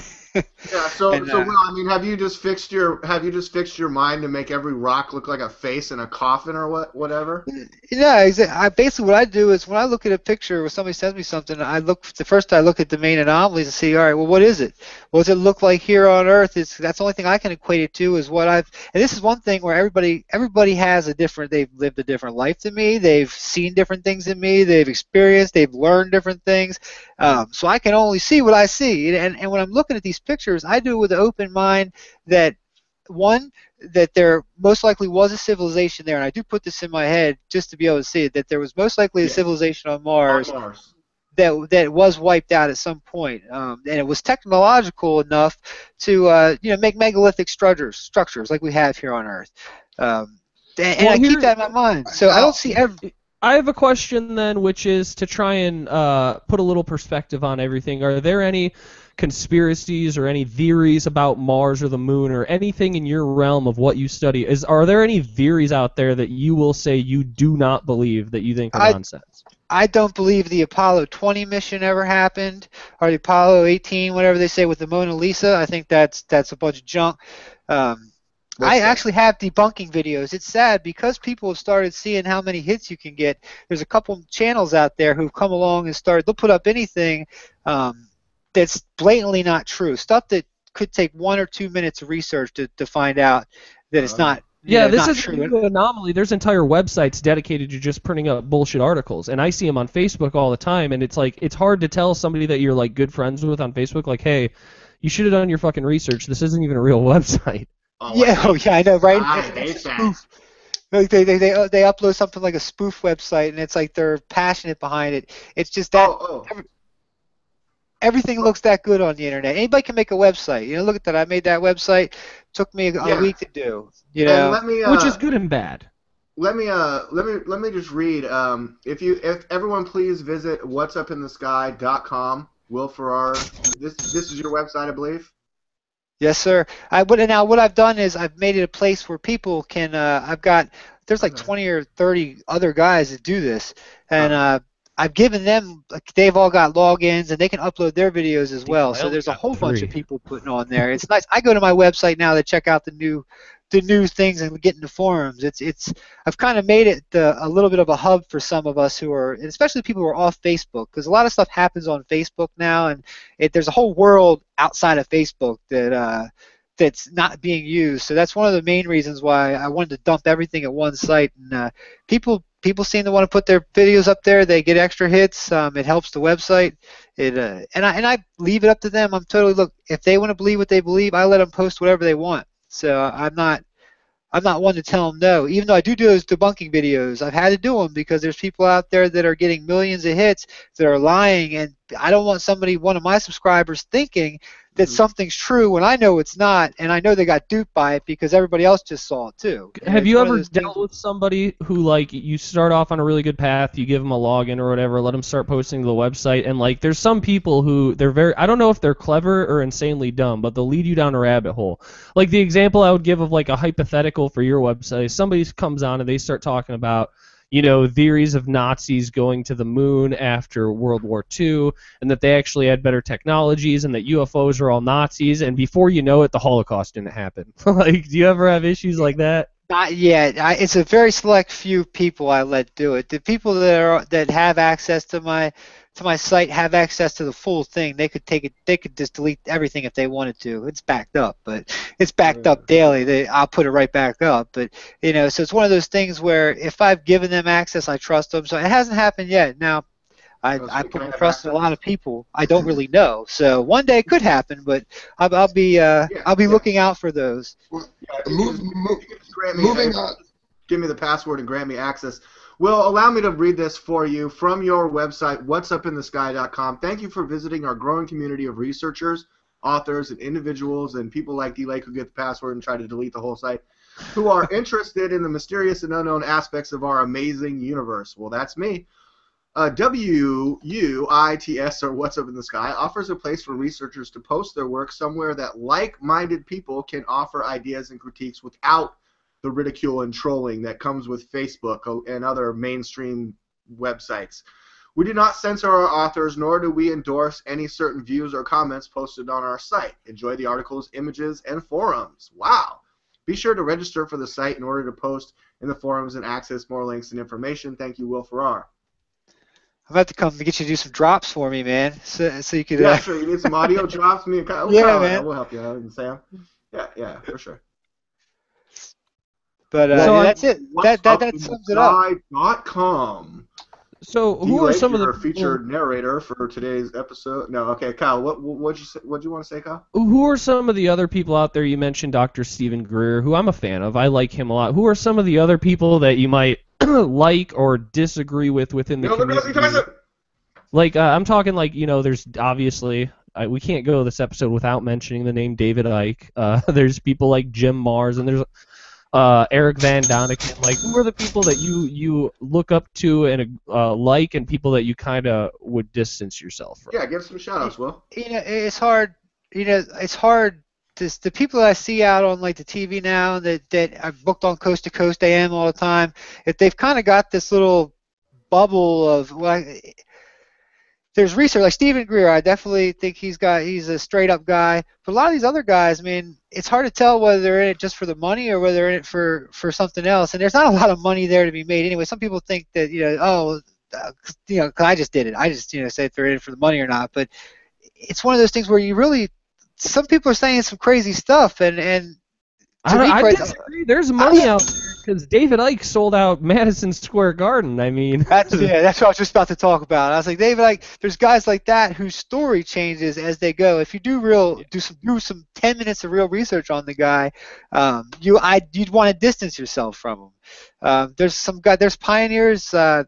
[SPEAKER 1] So Will, I mean, have you just fixed your mind to make every rock look like a face in a coffin or whatever?
[SPEAKER 4] Yeah, basically what I do is when I look at a picture or somebody sends me something, I look at the main anomalies and see, all right, well, what is it? What does it look like here on Earth? That's the only thing I can equate it to is what I've. And this is one thing where everybody has they've lived a different life than me. They've seen different things than me. They've experienced. They've learned different things. So I can only see what I see. And when I'm looking at these pictures, I do it with an open mind that that there most likely was a civilization there, and I do put this in my head just to be able to see it, that there was most likely a civilization on Mars. That was wiped out at some point, and it was technological enough to make megalithic structures like we have here on Earth. I keep that in my mind. So I don't see
[SPEAKER 2] I have a question then, which is to try and put a little perspective on everything. Are there any conspiracies or any theories about Mars or the Moon or anything in your realm of what you study? Are there any theories out there that you will say you do not believe, that you think are nonsense?
[SPEAKER 4] I don't believe the Apollo 20 mission ever happened, or the Apollo 18, whatever they say with the Mona Lisa. I think that's a bunch of junk. I actually have debunking videos. It's sad because people have started seeing how many hits you can get. There's a couple channels out there who've come along and they'll put up anything that's blatantly not true. Stuff that could take 1 or 2 minutes of research to find out that it's not.
[SPEAKER 2] Yeah, this is
[SPEAKER 4] true.
[SPEAKER 2] an anomaly. There's entire websites dedicated to just printing up bullshit articles, and I see them on Facebook all the time, and it's like, it's hard to tell somebody that you're like good friends with on Facebook, like, hey, you should have done your fucking research. This isn't even a real website.
[SPEAKER 4] Yeah, I know, right?
[SPEAKER 1] I hate that.
[SPEAKER 4] Like they upload something like a spoof website, and it's like they're passionate behind it. It's just that everything looks that good on the internet. Anybody can make a website. Look at that. I made that website. Took me a week to do.
[SPEAKER 2] Which is good and bad.
[SPEAKER 1] Let me just read. If everyone please visit whatsupinthesky.com. Will Ferrara. This is your website, I believe.
[SPEAKER 4] Yes, sir. Now what I've done is I've made it a place where people can. There's like 20 or 30 other guys that do this, and I've given them. They've all got logins, and they can upload their videos as well. So there's a whole bunch of people putting on there. It's nice. I go to my website now to check out the new things and get into forums. I've kind of made it a little bit of a hub for some of us who are, and especially people who are off Facebook, because a lot of stuff happens on Facebook now, and there's a whole world outside of Facebook that's not being used. So that's one of the main reasons why I wanted to dump everything at one site. And people seem to want to put their videos up there. They get extra hits. It helps the website. And I leave it up to them. Look, if they want to believe what they believe, I let them post whatever they want. So I'm not one to tell them no. Even though I do those debunking videos, I've had to do them because there's people out there that are getting millions of hits that are lying, and I don't want one of my subscribers thinking that something's true when I know it's not, and I know they got duped by it because everybody else just saw it too.
[SPEAKER 2] Have you ever dealt with somebody who, like, you start off on a really good path, you give them a login or whatever, let them start posting to the website, and like there's some people who I don't know if they're clever or insanely dumb, but they'll lead you down a rabbit hole. Like the example I would give of like a hypothetical for your website, somebody comes on and they start talking about theories of Nazis going to the moon after World War II, and that they actually had better technologies, and that UFOs are all Nazis, and before you know it, the Holocaust didn't happen. Like, do you ever have issues like that?
[SPEAKER 4] Not yet. It's a very select few people I let do it. The people that have access to my site have access to the full thing. They could take it. They could just delete everything if they wanted to. It's backed up, but it's backed up daily. I'll put it right back up. But so it's one of those things where if I've given them access, I trust them. So it hasn't happened yet. Now, I put my trust in a lot of people. I don't really know. So one day it could happen, but I'll be looking out for those.
[SPEAKER 3] Well,
[SPEAKER 1] Yeah,
[SPEAKER 3] moving on.
[SPEAKER 1] Give me the password and grant me access. Will, allow me to read this for you from your website, whatsupinthesky.com. Thank you for visiting our growing community of researchers, authors, and individuals, and people like D-Lake who get the password and try to delete the whole site, who are interested in the mysterious and unknown aspects of our amazing universe. Well, that's me. WUITS, or What's Up in the Sky, offers a place for researchers to post their work somewhere that like-minded people can offer ideas and critiques without the ridicule and trolling that comes with Facebook and other mainstream websites. We do not censor our authors, nor do we endorse any certain views or comments posted on our site. Enjoy the articles, images, and forums. Wow! Be sure to register for the site in order to post in the forums and access more links and information. Thank you, Will Farrar.
[SPEAKER 4] I'm about to come to get you to do some drops for me, man. So you could.
[SPEAKER 1] Yeah, sure. You need some audio drops. Me and Kyle.
[SPEAKER 4] Yeah,
[SPEAKER 1] Kyle,
[SPEAKER 4] man.
[SPEAKER 1] We'll help you out, and Sam. Yeah, for sure.
[SPEAKER 4] But that's it. That sums it up.
[SPEAKER 1] .com.
[SPEAKER 2] So who are some of the
[SPEAKER 1] featured narrator for today's episode? No, okay, Kyle. What'd you want to say, Kyle?
[SPEAKER 2] Who are some of the other people out there? You mentioned Dr. Stephen Greer, who I'm a fan of. I like him a lot. Who are some of the other people that you might like or disagree with within the community? Like I'm talking like there's obviously we can't go this episode without mentioning the name David Icke. There's people like Jim Mars and there's Eric Van Doniken. Like, who are the people that you look up to and like, and people that you kind of would distance yourself from?
[SPEAKER 1] Yeah, give some shout-outs, Will.
[SPEAKER 4] It's hard. It's hard. The people that I see out on like the TV now that are booked on Coast to Coast AM all the time, if they've kind of got this little bubble of there's research like Stephen Greer. I definitely think he's a straight up guy. But a lot of these other guys, I mean, it's hard to tell whether they're in it just for the money or whether they're in it for something else. And there's not a lot of money there to be made anyway. Some people think that cause I just did it. I just say if they're in it for the money or not. But it's one of those things where some people are saying some crazy stuff and.
[SPEAKER 2] I disagree. There's money out there because David Icke sold out Madison Square Garden. I mean,
[SPEAKER 4] that's what I was just about to talk about. I was like, David Icke. There's guys like that whose story changes as they go. If you do some 10 minutes of real research on the guy, you'd want to distance yourself from him. There's pioneers that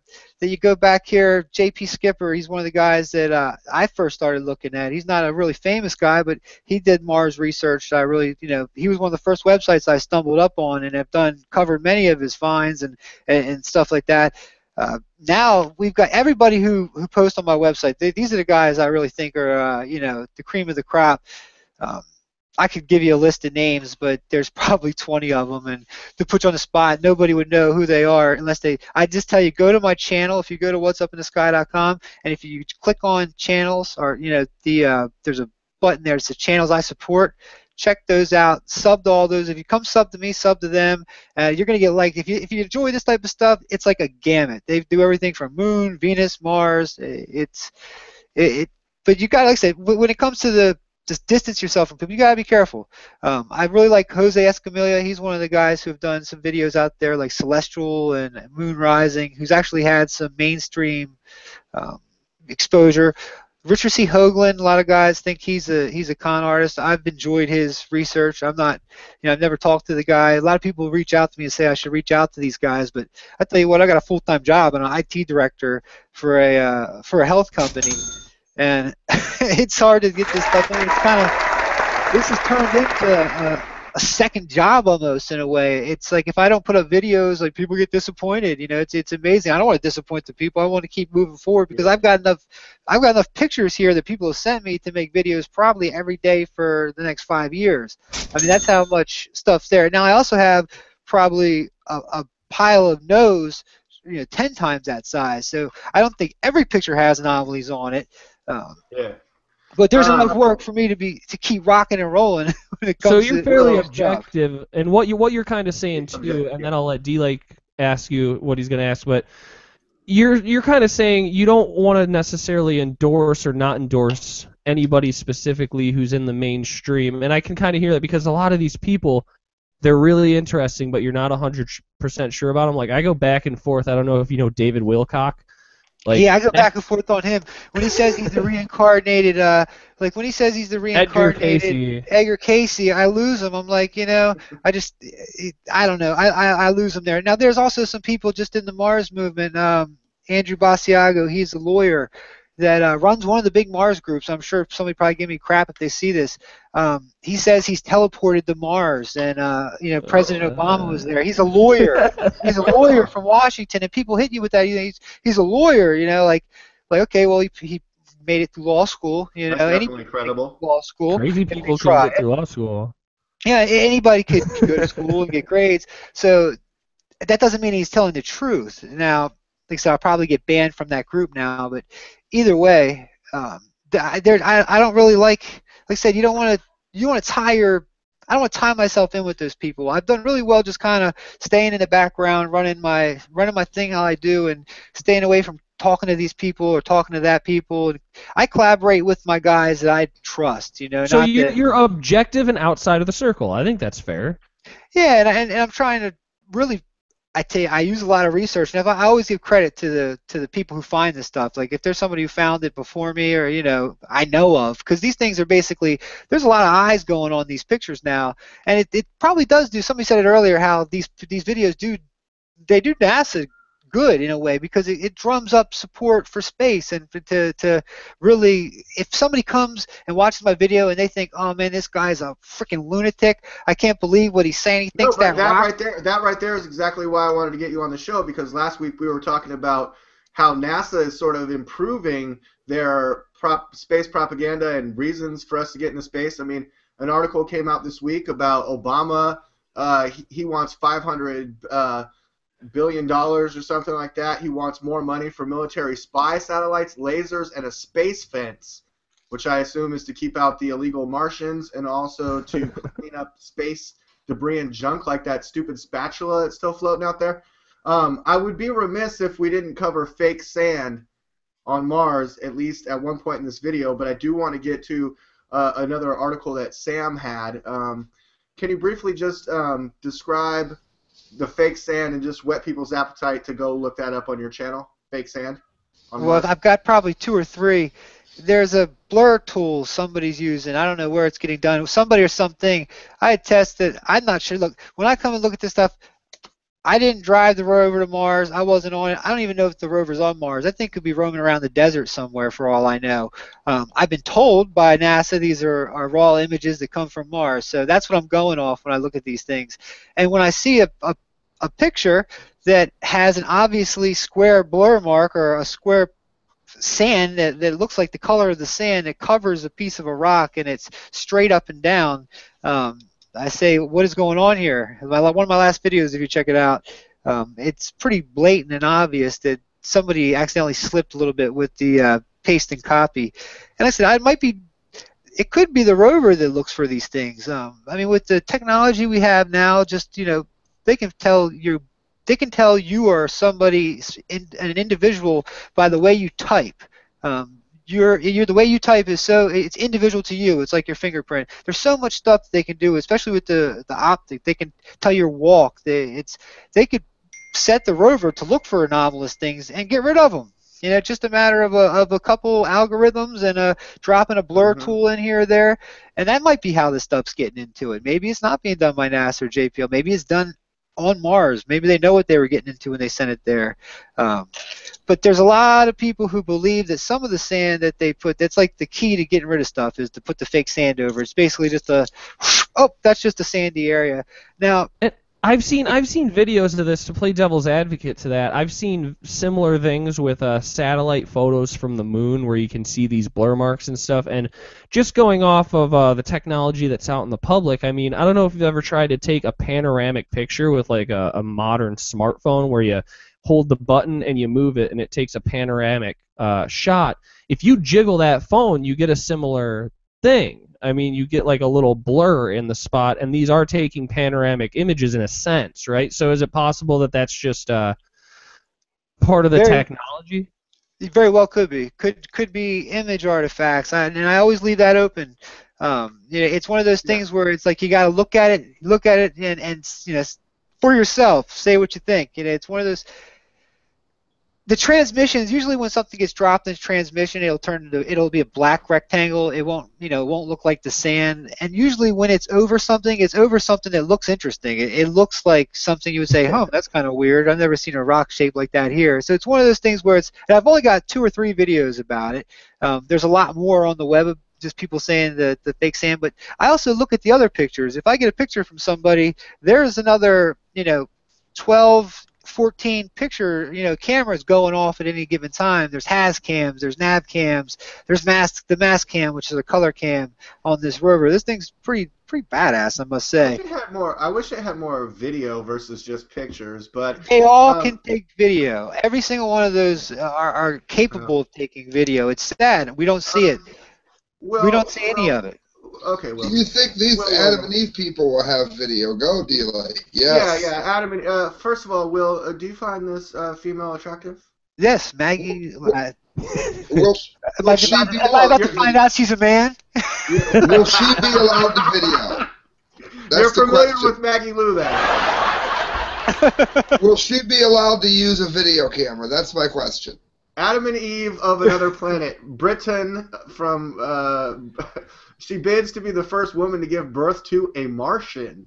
[SPEAKER 4] you go back here. J.P. Skipper, he's one of the guys that I first started looking at. He's not a really famous guy, but he did Mars research. He was one of the first websites I stumbled up on and have covered many of his finds and stuff like that. Now we've got everybody who posts on my website. These are the guys I really think are the cream of the crop. I could give you a list of names, but there's probably 20 of them, and to put you on the spot, nobody would know who they are unless I just tell you, go to my channel. If you go to whatsupinthesky.com, and if you click on channels, or there's a button there that says channels I support. Check those out. Sub to all those. If you come sub to me, sub to them. You're gonna get if you enjoy this type of stuff, it's like a gamut. They do everything from Moon, Venus, Mars. But you gotta, like I said, when it comes to just distance yourself from people. You gotta be careful. I really like Jose Escamilla. He's one of the guys who have done some videos out there like Celestial and Moon Rising, who's actually had some mainstream exposure. Richard C. Hoagland, a lot of guys think he's a con artist. I've enjoyed his research. I've never talked to the guy. A lot of people reach out to me and say I should reach out to these guys, but I tell you what, I got a full-time job. I'm an IT director for a health company. And it's hard to get this stuff. This has turned into a second job almost in a way. It's like if I don't put up videos, like people get disappointed. It's amazing. I don't want to disappoint the people. I want to keep moving forward because I've got enough pictures here that people have sent me to make videos probably every day for the next 5 years. I mean, that's how much stuff's there. Now I also have probably a pile of no's, 10 times that size. So I don't think every picture has anomalies on it.
[SPEAKER 1] Yeah.
[SPEAKER 4] But there's enough work for me to keep rocking and rolling when it comes
[SPEAKER 2] So
[SPEAKER 4] to
[SPEAKER 2] you're fairly
[SPEAKER 4] stuff.
[SPEAKER 2] objective, and what you're kind of saying too, and then I'll let D-Lake ask you what he's going to ask, but you're kind of saying you don't want to necessarily endorse or not endorse anybody specifically who's in the mainstream, and I can kind of hear that because a lot of these people, they're really interesting, but you're not 100% sure about them. Like, I go back and forth. I don't know if you know David Wilcock. Like,
[SPEAKER 4] yeah, I go back and forth on him when he says he's the reincarnated. Like when he says he's the reincarnated Edgar Casey, I lose him. I'm like, I don't know. I lose him there. Now there's also some people just in the Mars movement. Andrew Basiago, he's a lawyer that runs one of the big Mars groups. I'm sure somebody probably give me crap if they see this. He says he's teleported to Mars, and President Obama was there. He's a lawyer. He's a lawyer from Washington, and people hit you with that. He's a lawyer. Like okay, well he made it through law school.
[SPEAKER 1] That's definitely credible.
[SPEAKER 4] Law school.
[SPEAKER 2] Crazy people can get through law school.
[SPEAKER 4] Yeah, anybody could go to school and get grades. So that doesn't mean he's telling the truth. Now, like I said, I'll probably get banned from that group now, but either way, I don't really like I said, you don't want to tie I don't want to tie myself in with those people. I've done really well just kind of staying in the background, running my thing how I do, and staying away from talking to these people or talking to that people. I collaborate with my guys that I trust,
[SPEAKER 2] So you're objective and outside of the circle. I think that's fair.
[SPEAKER 4] Yeah, and I'm trying to really. I tell you, I use a lot of research, and I always give credit to the people who find this stuff. Like if there's somebody who found it before me, or I know of, because these things are basically there's a lot of eyes going on these pictures now, and it probably does do. Somebody said it earlier how these videos do NASA good in a way because it drums up support for space and to really if somebody comes and watches my video and they think, oh man, this guy's a freaking lunatic, I can't believe what he's saying, he thinks that
[SPEAKER 1] right there is exactly why I wanted to get you on the show, because last week we were talking about how NASA is sort of improving their space propaganda and reasons for us to get into space. I mean, an article came out this week about Obama. He wants $500 billion or something like that. He wants more money for military spy satellites, lasers, and a space fence, which I assume is to keep out the illegal Martians and also to clean up space debris and junk like that stupid spatula that's still floating out there. I would be remiss if we didn't cover fake sand on Mars, at least at one point in this video, but I do want to get to another article that Sam had. Can you briefly just describe the fake sand and just whet people's appetite to go look that up on your channel, fake sand?
[SPEAKER 4] Well, I've got probably 2 or 3. There's a blur tool somebody's using. I don't know where it's getting done. Somebody or something. I had tested. I'm not sure. Look, when I come and look at this stuff, I didn't drive the rover to Mars. I wasn't on it. I don't even know if the rover's on Mars. I think it could be roaming around the desert somewhere for all I know. I've been told by NASA these are raw images that come from Mars. So that's what I'm going off when I look at these things. And when I see a picture that has an obviously square blur mark or a square sand that looks like the color of the sand that covers a piece of a rock and it's straight up and down, I say, what is going on here? One of my last videos, if you check it out, it's pretty blatant and obvious that somebody accidentally slipped a little bit with the paste and copy. And I said, it could be the rover that looks for these things. I mean, with the technology we have now, just they can tell you are somebody, an individual, by the way you type. The way you type is it's individual to you. It's like your fingerprint. There's so much stuff they can do, especially with the optic. They can tell your walk. They could set the rover to look for anomalous things and get rid of them. Just a matter of a couple algorithms and dropping a blur tool in here or there, and that might be how this stuff's getting into it. Maybe it's not being done by NASA or JPL. Maybe it's done on Mars. Maybe they know what they were getting into when they sent it there. But there's a lot of people who believe that some of the sand that they put, that's like the key to getting rid of stuff, is to put the fake sand over. It's basically just that's just a sandy area. Now,
[SPEAKER 2] I've seen videos of this to play devil's advocate to that. I've seen similar things with satellite photos from the moon where you can see these blur marks and stuff. And just going off of the technology that's out in the public, I mean, I don't know if you've ever tried to take a panoramic picture with like a modern smartphone where you hold the button and you move it and it takes a panoramic shot. if you jiggle that phone, you get a similar thing. I mean, you get like a little blur in the spot, and these are taking panoramic images in a sense, right? So is it possible that that's just part of the technology?
[SPEAKER 4] It very well could be. Could be image artifacts, and I always leave that open. It's one of those things where it's like you got to look at it, and for yourself, say what you think. It's one of those. The transmissions, usually when something gets dropped in transmission, it'll be a black rectangle. It won't look like the sand. And usually when it's over something that looks interesting. It looks like something you would say, "Oh, that's kind of weird. I've never seen a rock shaped like that here." So it's one of those things where and I've only got 2 or 3 videos about it. There's a lot more on the web, just people saying the fake sand. But I also look at the other pictures. If I get a picture from somebody, there's another 12, 14 picture cameras going off at any given time. There's has cams, there's nav cams, there's the mask cam, which is a color cam on this rover. This thing's pretty badass, I must say.
[SPEAKER 1] I wish it had more video versus just pictures, but
[SPEAKER 4] they all can take video. Every single one of those are capable of taking video. It's sad we don't see it. We don't see any of it.
[SPEAKER 1] Okay, well.
[SPEAKER 3] Do you think these Adam and Eve people will have video? Go, Delay. Yes.
[SPEAKER 1] Yeah, Adam and first of all, Will, do you find this female attractive?
[SPEAKER 4] Yes, Maggie.
[SPEAKER 3] Will
[SPEAKER 4] am I about to find out she's a man?
[SPEAKER 3] Will she be allowed to video?
[SPEAKER 1] You're familiar with Maggie Lou, then.
[SPEAKER 3] Will she be allowed to use a video camera? That's my question.
[SPEAKER 1] Adam and Eve of another planet. Britain from she bids to be the first woman to give birth to a Martian.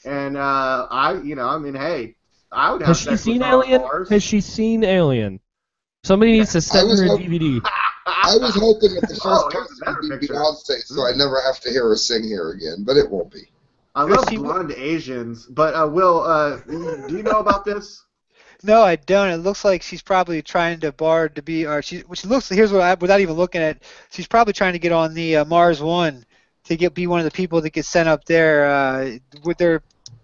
[SPEAKER 1] And hey, I would have
[SPEAKER 2] Has she seen Alien? Has she seen Alien? Somebody needs to send her a DVD.
[SPEAKER 3] I was hoping that the first person would be Beyonce, so I never have to hear her sing here again, but it won't be.
[SPEAKER 1] I love blonde Asians, but Will, do you know about this?
[SPEAKER 4] No, I don't. It looks like she's probably trying to without even looking at, she's probably trying to get on the Mars One to be one of the people that gets sent up there.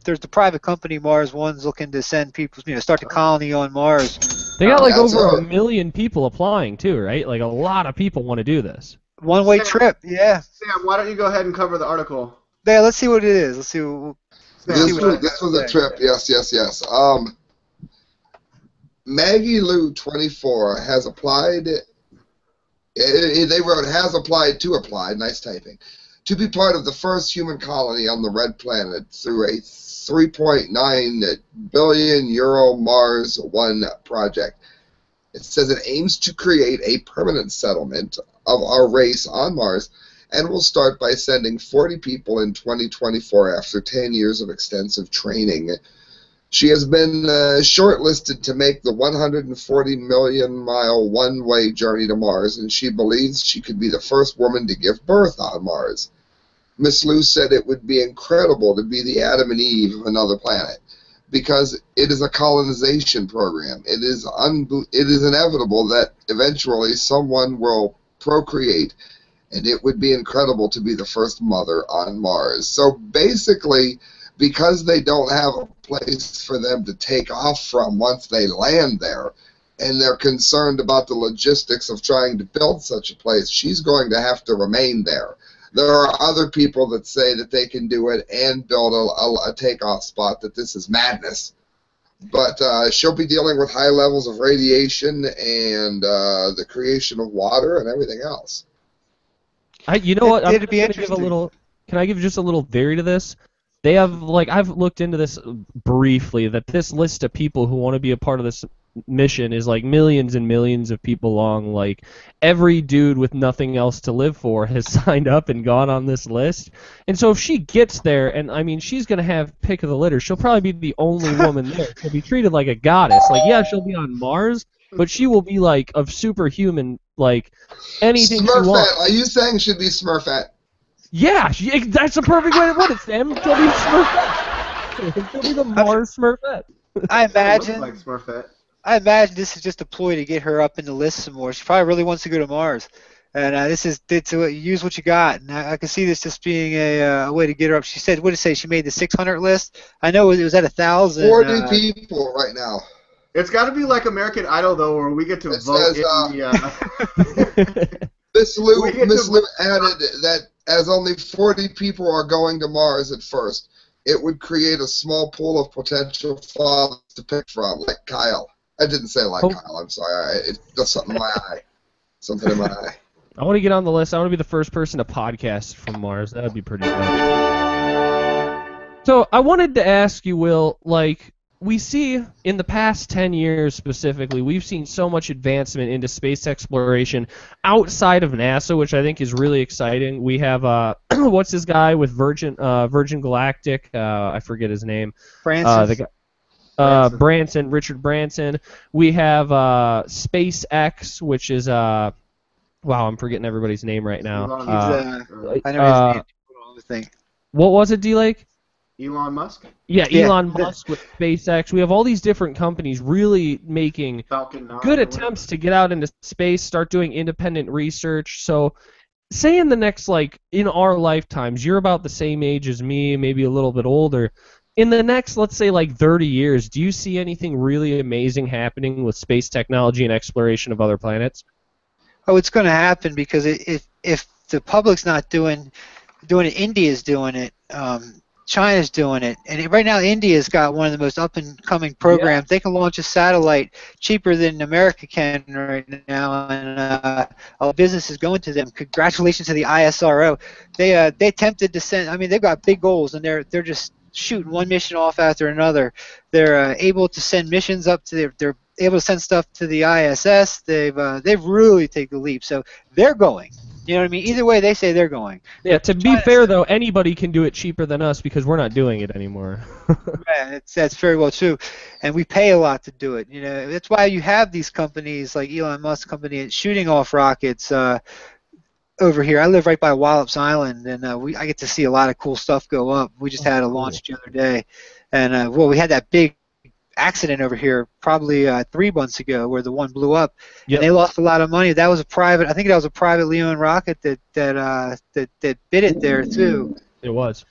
[SPEAKER 4] There's the private company Mars One's looking to send people, start the colony on Mars.
[SPEAKER 2] They got like over 1 million people applying too, right? Like a lot of people want to do this.
[SPEAKER 4] One-way trip, yeah.
[SPEAKER 1] Sam, why don't you go ahead and cover the article?
[SPEAKER 4] Yeah, let's see what it is. Let's see.
[SPEAKER 3] This was a trip. Yes. Maggie Lou 24 has applied. They wrote has applied to apply. Nice typing. To be part of the first human colony on the Red Planet through a 3.9 billion euro Mars One project. It says it aims to create a permanent settlement of our race on Mars, and will start by sending 40 people in 2024 after 10 years of extensive training. She has been shortlisted to make the 140 million mile one-way journey to Mars, and she believes she could be the first woman to give birth on Mars. Miss Lou said it would be incredible to be the Adam and Eve of another planet, because it is a colonization program. It is inevitable that eventually someone will procreate, and it would be incredible to be the first mother on Mars. So basically, because they don't have a place for them to take off from once they land there, and they're concerned about the logistics of trying to build such a place, she's going to have to remain there. There are other people that say that they can do it and build a takeoff spot, that this is madness. But she'll be dealing with high levels of radiation and the creation of water and everything else.
[SPEAKER 2] You know what?
[SPEAKER 4] It'd be interesting.
[SPEAKER 2] Can I give just a little theory to this? They have, I've looked into this briefly, that this list of people who want to be a part of this mission is millions and millions of people long. Every dude with nothing else to live for has signed up and gone on this list. And so if she gets there, and she's going to have pick of the litter, she'll probably be the only woman there. She'll be treated like a goddess. Yeah, she'll be on Mars, but she will be of superhuman, anything
[SPEAKER 3] Smurfette.
[SPEAKER 2] she wants.
[SPEAKER 3] Are you saying she'd be Smurfette?
[SPEAKER 2] Yeah, that's the perfect way to put it, Sam. She'll be Smurfette. She'll be the Mars Smurfette.
[SPEAKER 4] I imagine.
[SPEAKER 1] Like Smurfette.
[SPEAKER 4] I imagine this is just a ploy to get her up in the list some more. She probably really wants to go to Mars, and this is to use what you got. And I can see this just being a way to get her up. She said, what did it say? She made the 600 list. I know it was at 1,000.
[SPEAKER 3] 40 people right now.
[SPEAKER 1] It's got to be like American Idol, though, where we get to
[SPEAKER 3] It
[SPEAKER 1] vote
[SPEAKER 3] says,
[SPEAKER 1] in the...
[SPEAKER 3] Miss Lou
[SPEAKER 1] We get to-
[SPEAKER 3] added that as only 40 people are going to Mars at first, it would create a small pool of potential fathers to pick from, like Kyle. I didn't say like Kyle, I'm sorry. It does something in my eye. Something in my eye.
[SPEAKER 2] I want to get on the list. I want to be the first person to podcast from Mars. That would be pretty good. So I wanted to ask you, Will, like, we see in the past 10 years specifically, we've seen so much advancement into space exploration outside of NASA, which I think is really exciting. We have, what's his guy with Virgin Galactic? I forget his name.
[SPEAKER 4] Francis.
[SPEAKER 2] Branson, Richard Branson. We have SpaceX, which is, wow, I'm forgetting everybody's name right now.
[SPEAKER 4] I know his name. Hold on, let me think.
[SPEAKER 2] What was it, D-Lake?
[SPEAKER 1] Elon Musk?
[SPEAKER 2] Yeah, Elon Musk with SpaceX. We have all these different companies really making
[SPEAKER 1] Falcon 9
[SPEAKER 2] good attempts to get out into space, start doing independent research. So, say in the next, like, in our lifetimes, you're about the same age as me, maybe a little bit older. In the next, let's say, like 30 years, do you see anything really amazing happening with space technology and exploration of other planets?
[SPEAKER 4] Oh, it's going to happen because if the public's not doing it, India's doing it. China's doing it, and right now India's got one of the most up-and-coming programs. Yeah. They can launch a satellite cheaper than America can right now, and all business is going to them. Congratulations to the ISRO. They attempted to send. I mean, they've got big goals, and they're just shooting one mission off after another. They're able to send missions up to they're able to send stuff to the ISS. They've really taken the leap, so they're going. You know what I mean? Either way, they say they're going.
[SPEAKER 2] Yeah, to be fair, though, anybody can do it cheaper than us because we're not doing it anymore.
[SPEAKER 4] Yeah, that's very well true. And we pay a lot to do it. You know, that's why you have these companies like Elon Musk's company shooting off rockets over here. I live right by Wallops Island, and I get to see a lot of cool stuff go up. We just had a launch the other day. And, we had that big accident over here probably 3 months ago where the one blew up.
[SPEAKER 2] Yep.
[SPEAKER 4] And they lost a lot of money. That was a private. I think that was a private Leon rocket that bid it there too.
[SPEAKER 2] It was.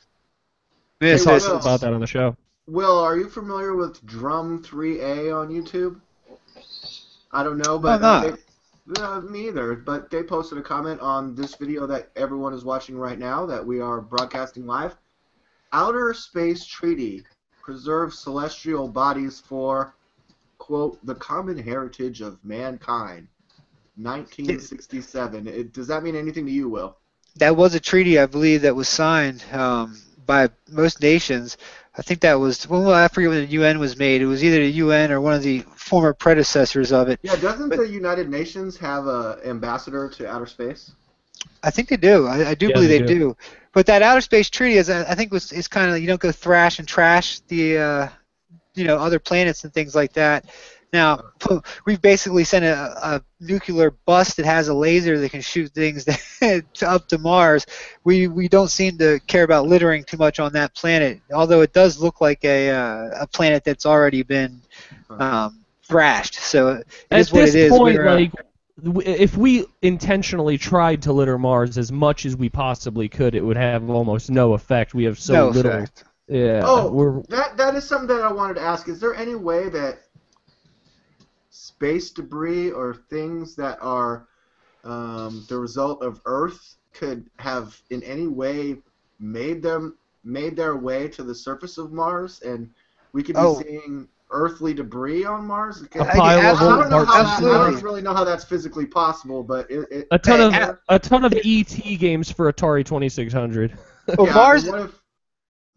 [SPEAKER 4] Yeah,
[SPEAKER 2] I saw something about that on the show.
[SPEAKER 1] Will, are you familiar with Drum 3A on YouTube? I don't know, but me either. But they posted a comment on this video that everyone is watching right now that we are broadcasting live. Outer Space Treaty preserves celestial bodies for, quote, the common heritage of mankind. 1967. Does that mean anything to you, Will?
[SPEAKER 4] That was a treaty, I believe, that was signed by most nations. I think that was, well, I forget when the UN was made. It was either the UN or one of the former predecessors of it.
[SPEAKER 1] Yeah, doesn't the United Nations have an ambassador to outer space?
[SPEAKER 4] I think they do. I do believe they do. But that outer space treaty is, I think, is kind of, you don't go thrash and trash the, other planets and things like that. Now, we've basically sent a nuclear bus that has a laser that can shoot things up to Mars. We don't seem to care about littering too much on that planet, although it does look like a planet that's already been thrashed. So it is what it is.
[SPEAKER 2] At this point, like, if we intentionally tried to litter Mars as much as we possibly could, it would have almost no effect. We have so little.
[SPEAKER 4] Effect.
[SPEAKER 2] Yeah.
[SPEAKER 1] Oh, that is something that I wanted to ask. Is there any way that space debris or things that are the result of Earth could have in any way made their way to the surface of Mars, and we could be seeing earthly debris on Mars?
[SPEAKER 2] I
[SPEAKER 1] don't really know how that's physically possible, but
[SPEAKER 2] a ton of ET games for Atari 2600.
[SPEAKER 4] Well,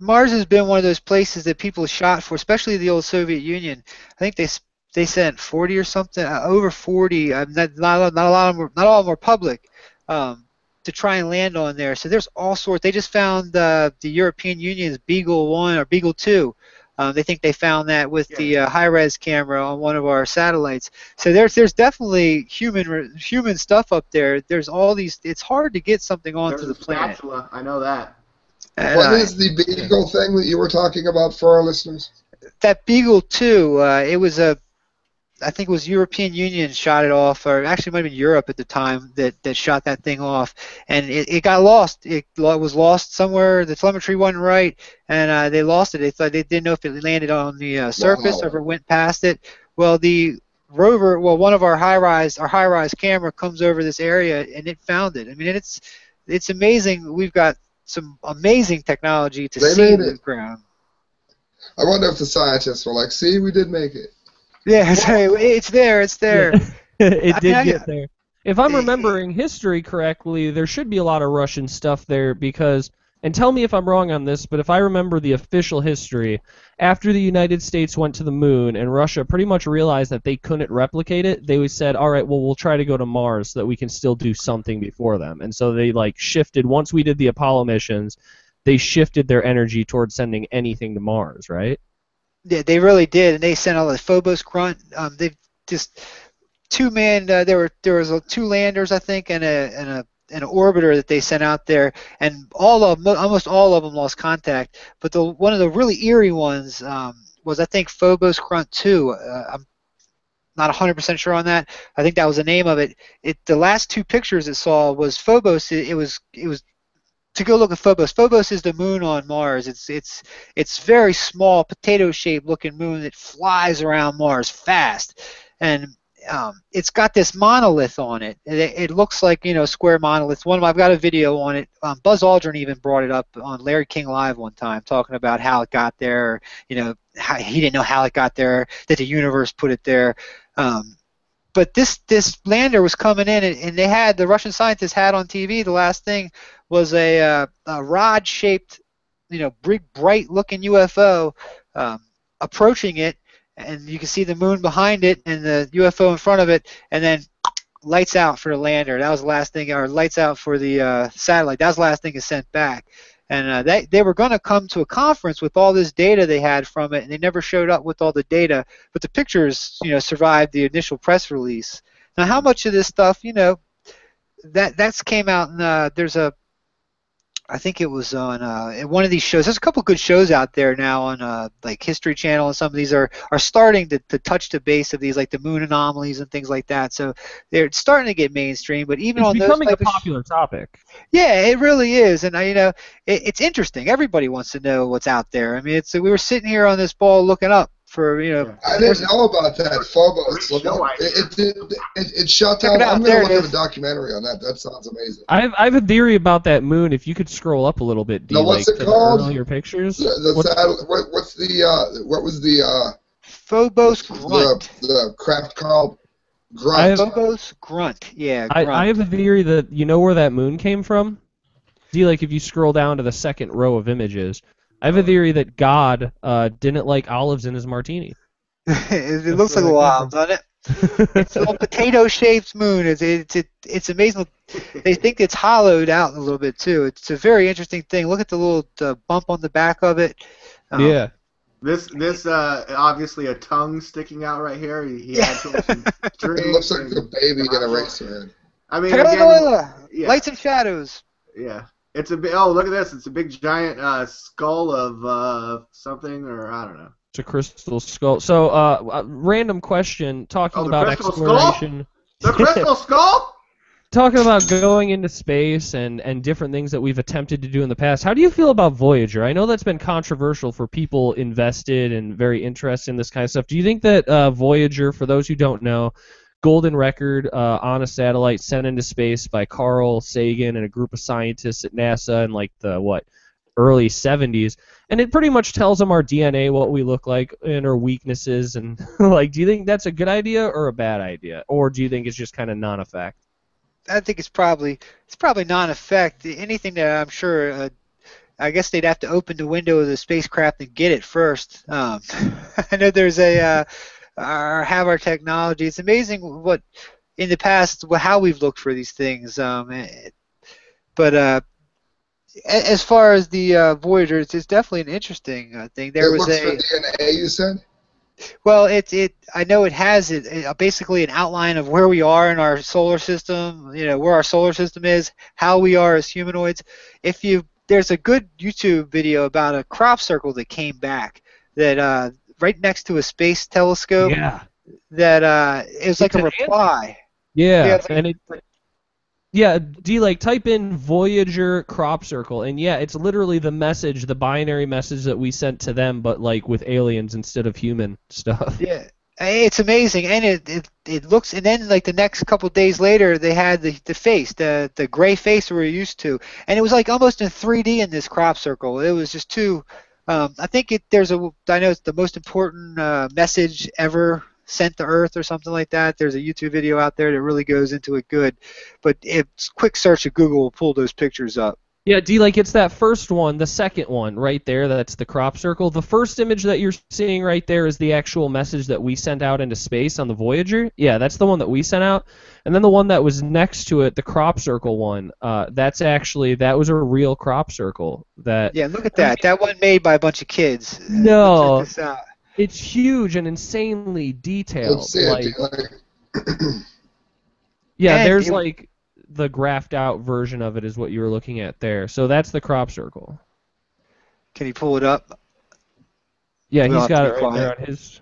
[SPEAKER 4] Mars has been one of those places that people shot for, especially the old Soviet Union. I think they sent 40 or something, over 40. Not all of them were public, to try and land on there. So there's all sorts. They just found the European Union's Beagle 1 or Beagle 2. They think they found that with the high-res camera on one of our satellites. So there's definitely human stuff up there. There's all these. It's hard to get something onto the planet.
[SPEAKER 1] Spatula. I know that.
[SPEAKER 3] What is the Beagle thing that you were talking about for our listeners?
[SPEAKER 4] That Beagle 2, it was I think it was European Union shot it off, or actually it might have been Europe at the time that shot that thing off, and it got lost. It was lost somewhere. The telemetry wasn't right, and they lost it. They thought they didn't know if it landed on the surface or if it went past it. Well, the rover, one of our high-rise camera comes over this area and it found it. I mean, it's amazing. We've got some amazing technology to see the ground.
[SPEAKER 3] I wonder if the scientists were like, "See, we did make it."
[SPEAKER 4] Yeah, it's there. It's there.
[SPEAKER 2] It did get there. If I'm remembering history correctly, there should be a lot of Russian stuff there because, and tell me if I'm wrong on this, but if I remember the official history, after the United States went to the moon and Russia pretty much realized that they couldn't replicate it, they said, all right, well, we'll try to go to Mars so that we can still do something before them. And so they shifted, once we did the Apollo missions, they shifted their energy towards sending anything to Mars, right?
[SPEAKER 4] Yeah, they really did, and they sent all the Phobos Grunt. They just two-man. There was 2 landers, I think, and an orbiter that they sent out there, and almost all of them lost contact. But one of the really eerie ones was, I think, Phobos Grunt 2. I'm not 100% sure on that. I think that was the name of it. The last 2 pictures it saw was Phobos. It was to go look at Phobos. Phobos is the moon on Mars. It's very small, potato-shaped looking moon that flies around Mars fast, and it's got this monolith on it. It looks like square monoliths. I've got a video on it. Buzz Aldrin even brought it up on Larry King Live one time, talking about how it got there. How he didn't know how it got there, that the universe put it there. But this lander was coming in, and the Russian scientists had on TV, the last thing was a rod-shaped, big, bright-looking UFO approaching it, and you can see the moon behind it and the UFO in front of it, and then lights out for the lander. That was the last thing, or lights out for the satellite. That was the last thing is sent back. And they were going to come to a conference with all this data they had from it, and they never showed up with all the data. But the pictures, survived the initial press release. Now, how much of this stuff, that's came out, and there's I think it was on one of these shows. There's a couple good shows out there now on like History Channel, and some of these are starting to touch the base of these, like the moon anomalies and things like that. So they're starting to get mainstream. But even
[SPEAKER 2] it's
[SPEAKER 4] on
[SPEAKER 2] becoming
[SPEAKER 4] those
[SPEAKER 2] a popular topic.
[SPEAKER 4] Yeah, it really is, and it's interesting. Everybody wants to know what's out there. I mean, we were sitting here on this ball looking up for
[SPEAKER 3] I didn't know about that Phobos. It shut down. I'm going to look at a documentary on that. That sounds amazing.
[SPEAKER 2] I have a theory about that moon. If you could scroll up a little bit, D,
[SPEAKER 3] what's it called?
[SPEAKER 2] Earlier pictures.
[SPEAKER 3] What was the
[SPEAKER 4] Phobos Grunt?
[SPEAKER 3] The craft called Grunt.
[SPEAKER 4] Phobos Grunt. Yeah. Grunt.
[SPEAKER 2] I have a theory that where that moon came from. D, if you scroll down to the second row of images. I have a theory that God didn't like olives in his martini.
[SPEAKER 4] It looks like a olive, doesn't it? It's a potato-shaped moon. It's amazing. They think it's hollowed out a little bit too. It's a very interesting thing. Look at the little bump on the back of it.
[SPEAKER 2] Yeah.
[SPEAKER 1] This obviously a tongue sticking out right here. He had some
[SPEAKER 3] It looks like a baby in a racer.
[SPEAKER 1] I mean,
[SPEAKER 4] Lights and shadows.
[SPEAKER 1] Yeah. It's a big. Oh, look at this! It's a big giant skull of something, or I don't know.
[SPEAKER 2] It's a crystal skull. So, random question. Talking about exploration.
[SPEAKER 1] Skull? The crystal skull.
[SPEAKER 2] Talking about going into space and different things that we've attempted to do in the past. How do you feel about Voyager? I know that's been controversial for people invested and very interested in this kind of stuff. Do you think that Voyager, for those who don't know, golden record on a satellite sent into space by Carl Sagan and a group of scientists at NASA in the early 70s, and it pretty much tells them our DNA, what we look like, and our weaknesses, and do you think that's a good idea or a bad idea, or do you think it's just kind of non-effect?
[SPEAKER 4] I think it's probably non-effect. Anything that I'm sure, I guess they'd have to open the window of the spacecraft and get it first. I know there's have our technology. It's amazing what in the past how we've looked for these things. But as far as the Voyager, it's definitely an interesting thing. There was
[SPEAKER 3] looks for DNA, you said?
[SPEAKER 4] Well, I know it has basically an outline of where we are in our solar system. Where our solar system is, how we are as humanoids. There's a good YouTube video about a crop circle that came back that. Right next to a space telescope.
[SPEAKER 2] Yeah.
[SPEAKER 4] That it was like a reply.
[SPEAKER 2] Yeah. Type in Voyager crop circle, and it's literally the message, the binary message that we sent to them, but with aliens instead of human stuff.
[SPEAKER 4] Yeah. It's amazing, and it looks. And then like the next couple days later, they had the face, the gray face we're used to, and it was like almost in 3D in this crop circle. It was just too. I think I know it's the most important message ever sent to Earth or something like that. There's a YouTube video out there that really goes into it good, but it's quick search of Google will pull those pictures up.
[SPEAKER 2] Yeah, like it's that first one, the second one right there, that's the crop circle. The first image that you're seeing right there is the actual message that we sent out into space on the Voyager. Yeah, that's the one that we sent out. And then the one that was next to it, the crop circle one, that was a real crop circle.
[SPEAKER 4] Yeah, look at that. That one made by a bunch of kids.
[SPEAKER 2] No,
[SPEAKER 4] check this out.
[SPEAKER 2] It's huge and insanely detailed.
[SPEAKER 3] Let's see it.
[SPEAKER 2] Yeah,
[SPEAKER 4] And
[SPEAKER 2] there's like the graphed out version of it is what you were looking at there. So that's the crop circle.
[SPEAKER 4] Can you pull it up?
[SPEAKER 2] Yeah,
[SPEAKER 4] We'll
[SPEAKER 2] he's got it right there on his.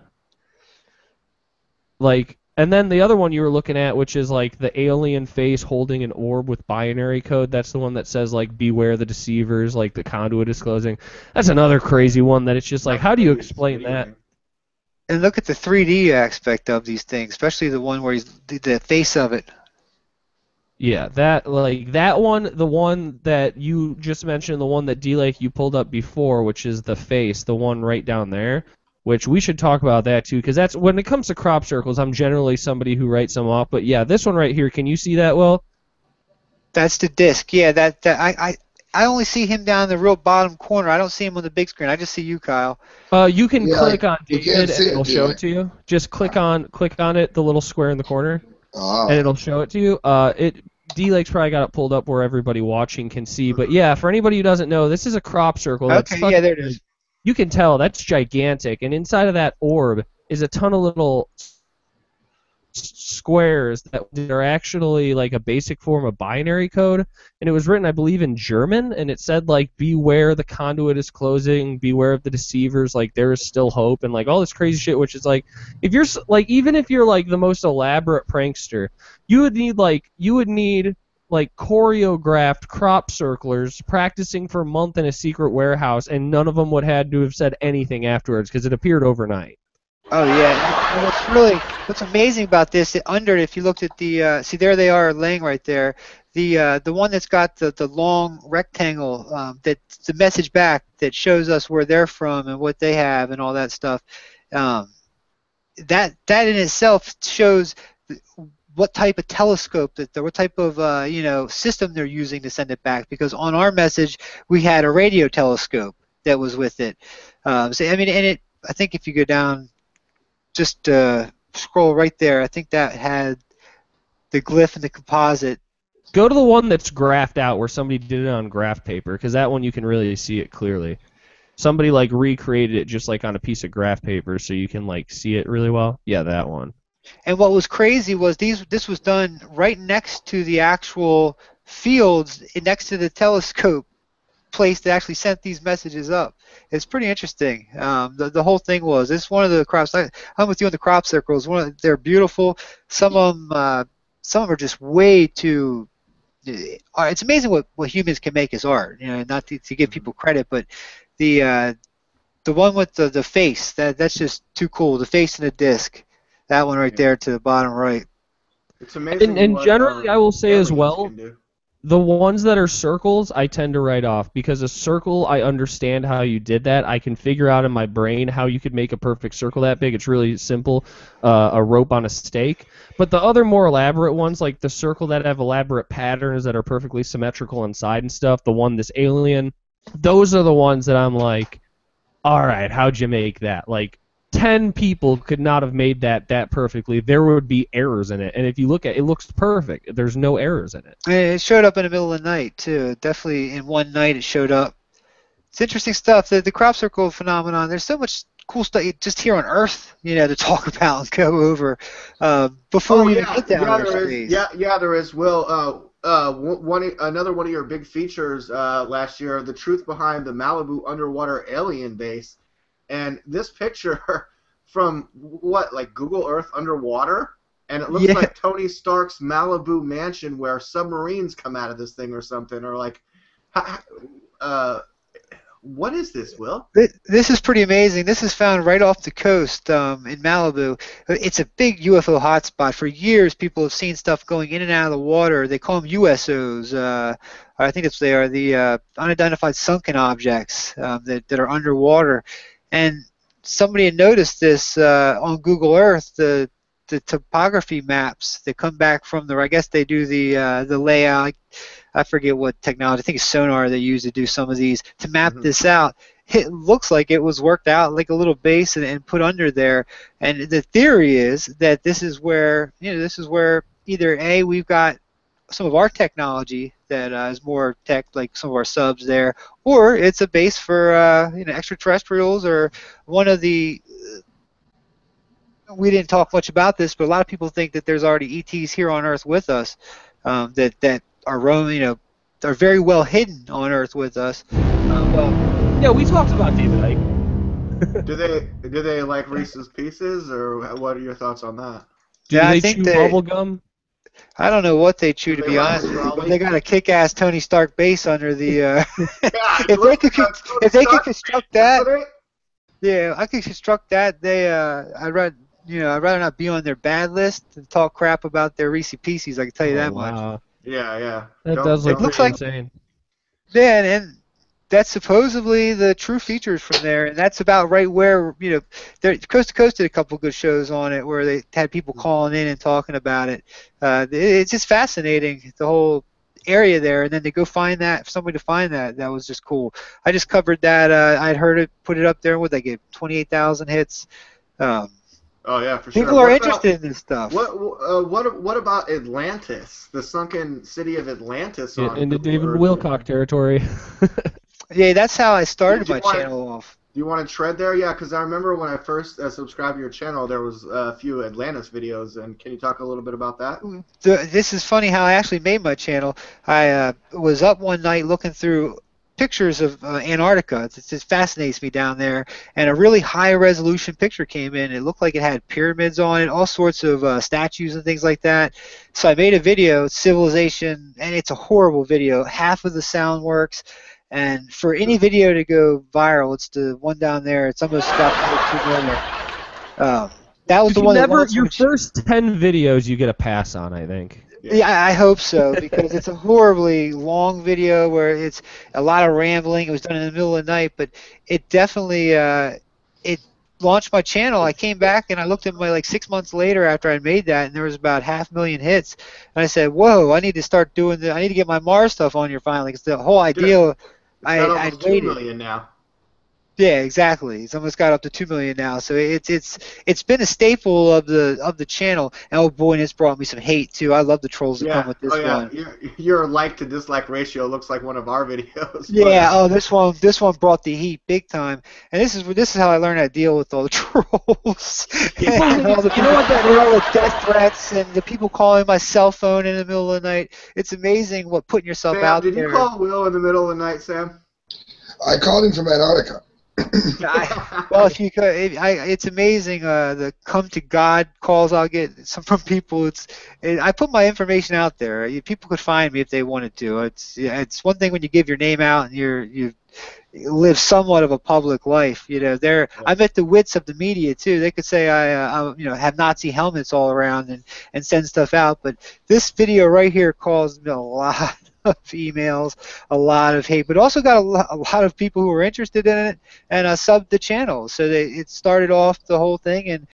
[SPEAKER 2] And then the other one you were looking at, which is like the alien face holding an orb with binary code. That's the one that says like "Beware the deceivers," like the conduit is closing. That's another crazy one that it's just like, how do you explain that?
[SPEAKER 4] And look at the 3D aspect of these things, especially the one where he's the face of it.
[SPEAKER 2] Yeah, that one, the one that you just mentioned, the one that D-Lake you pulled up before, which is the face, the one right down there, which we should talk about that too, because that's when it comes to crop circles, I'm generally somebody who writes them off. But yeah, this one right here, can you see that, Will?
[SPEAKER 4] That's the disc. Yeah, I only see him down in the real bottom corner. I don't see him on the big screen. I just see you, Kyle.
[SPEAKER 2] You can click on David and it'll show it to you. Just click on it, the little square in the corner. And it'll show it to you. D-Lake's probably got it pulled up where everybody watching can see. But yeah, for anybody who doesn't know, this is a crop circle.
[SPEAKER 4] Okay, yeah, there it is.
[SPEAKER 2] You can tell that's gigantic. And inside of that orb is a ton of little squares that are actually like a basic form of binary code. And it was written, I believe, in German. And it said, like, beware the conduit is closing, beware of the deceivers, like, there is still hope, and like all this crazy shit, which is like, if you're like, even if you're like the most elaborate prankster, you would need choreographed crop circlers practicing for a month in a secret warehouse, and none of them would have to have said anything afterwards because it appeared overnight.
[SPEAKER 4] Oh yeah, and what's amazing about this? If you looked at the see, there they are laying right there. The one that's got the long rectangle that's the message back that shows us where they're from and what they have and all that stuff. That in itself shows what type of telescope what type of system they're using to send it back. Because on our message we had a radio telescope that was with it. I think if you go down. Just scroll right there. I think that had the glyph and the composite.
[SPEAKER 2] Go to the one that's graphed out where somebody did it on graph paper, because that one you can really see it clearly. Somebody like recreated it just like on a piece of graph paper so you can like see it really well. Yeah, that one.
[SPEAKER 4] And what was crazy was this was done right next to the actual fields, next to the telescope place that actually sent these messages up. It's pretty interesting. The whole thing was, it's one of the crops. I'm with you on the crop circles. They're beautiful. Some of them are just way too. It's amazing what humans can make as art. Not to give people credit, but the one with the face, that's just too cool. The face and the disc, that one right there to the bottom right.
[SPEAKER 1] It's amazing.
[SPEAKER 2] And generally, I will say as well, the ones that are circles, I tend to write off, because a circle, I understand how you did that. I can figure out in my brain how you could make a perfect circle that big. It's really simple, a rope on a stake. But the other more elaborate ones, like the circle that have elaborate patterns that are perfectly symmetrical inside and stuff, the one, this alien, those are the ones that I'm like, all right, how'd you make that? Like, 10 people could not have made that perfectly. There would be errors in it. And if you look at it, it looks perfect. There's no errors in it.
[SPEAKER 4] It showed up in the middle of the night, too. Definitely in one night it showed up. It's interesting stuff. The crop circle phenomenon, there's so much cool stuff just here on Earth, to talk about and go over before we even get down to space.
[SPEAKER 1] Yeah, there is. Will, another one of your big features last year, the truth behind the Malibu underwater alien base. And this picture from like Google Earth underwater, and it looks like Tony Stark's Malibu mansion where submarines come out of this thing or something, or like, What is this, Will?
[SPEAKER 4] This is pretty amazing. This is found right off the coast in Malibu. It's a big UFO hotspot. For years, people have seen stuff going in and out of the water. They call them USOs. I think they are the unidentified sunken objects that are underwater. And somebody had noticed this on Google Earth. The topography maps that come back from I guess they do the layout. I forget what technology. I think it's sonar they use to do some of these to map this out. It looks like it was worked out like a little base and put under there. And the theory is that this is where either A, we've got some of our technology that is more tech, like some of our subs there, or it's a base for extraterrestrials, or one of the. We didn't talk much about this, but a lot of people think that there's already ETs here on Earth with us that are roaming, are very well hidden on Earth with us.
[SPEAKER 2] Yeah, we talked about David Icke.
[SPEAKER 1] Do they like Reese's Pieces, or what are your thoughts on that?
[SPEAKER 2] Do they chew bubble gum?
[SPEAKER 4] I don't know what they chew, to be honest, but they got a kick-ass Tony Stark base under the. If they could construct that, yeah, I could construct that. I'd rather not be on their bad list and talk crap about their Reese's Pieces. I can tell you that much.
[SPEAKER 1] Yeah.
[SPEAKER 2] That does look pretty insane.
[SPEAKER 4] Yeah, and that's supposedly the true features from there, and that's about right where Coast to Coast did a couple good shows on it where they had people calling in and talking about it. It's just fascinating, the whole area there, and then to go find that, for somebody to find that was just cool. I just covered that. I'd heard it, put it up there. What they get 28,000 hits.
[SPEAKER 1] Oh yeah, for sure.
[SPEAKER 4] People are interested in this stuff.
[SPEAKER 1] What about Atlantis, the sunken city of Atlantis?
[SPEAKER 2] In the David Wilcock territory.
[SPEAKER 4] Yeah, that's how I started my channel off.
[SPEAKER 1] Do you want to tread there? Yeah, because I remember when I first subscribed to your channel, there was a few Atlantis videos, and can you talk a little bit about that?
[SPEAKER 4] This is funny how I actually made my channel. I was up one night looking through pictures of Antarctica. It just fascinates me down there, and a really high-resolution picture came in. It looked like it had pyramids on it, all sorts of statues and things like that. So I made a video, Civilization, and it's a horrible video. Half of the sound works. And for any video to go viral, it's the one down there. It's almost got 2 million. That was the one that
[SPEAKER 2] your first 10 videos you get a pass on, I think.
[SPEAKER 4] Yeah, I hope so, because it's a horribly long video where it's a lot of rambling. It was done in the middle of the night, but it definitely it launched my channel. I came back and I looked at my 6 months later after I made that, and there was about 500,000 hits. And I said, "Whoa, I need to start doing I need to get my Mars stuff on here finally." Because the whole idea.
[SPEAKER 1] I'd 2 million now.
[SPEAKER 4] Yeah, exactly. It's almost got up to 2 million now. So it's been a staple of the channel. And oh boy, and it's brought me some hate too. I love the trolls that come with this one.
[SPEAKER 1] Your like to dislike ratio looks like one of our videos.
[SPEAKER 4] Yeah. Oh, this one brought the heat big time. And this is how I learned how to deal with all the trolls. And all the, all the death threats and the people calling my cell phone in the middle of the night. It's amazing what putting yourself out there.
[SPEAKER 1] Did you call Will in the middle of the night, Sam?
[SPEAKER 3] I called him from Antarctica.
[SPEAKER 4] Well, if you could, it's amazing the come to God calls I'll get from people. I put my information out there. People could find me if they wanted to. It's one thing when you give your name out and you live somewhat of a public life. I'm at the wits of the media too. They could say I have Nazi helmets all around and send stuff out, but this video right here caused me a lot of emails, a lot of hate, but also got a lot of people who were interested in it and subbed the channel. So it started off the whole thing, and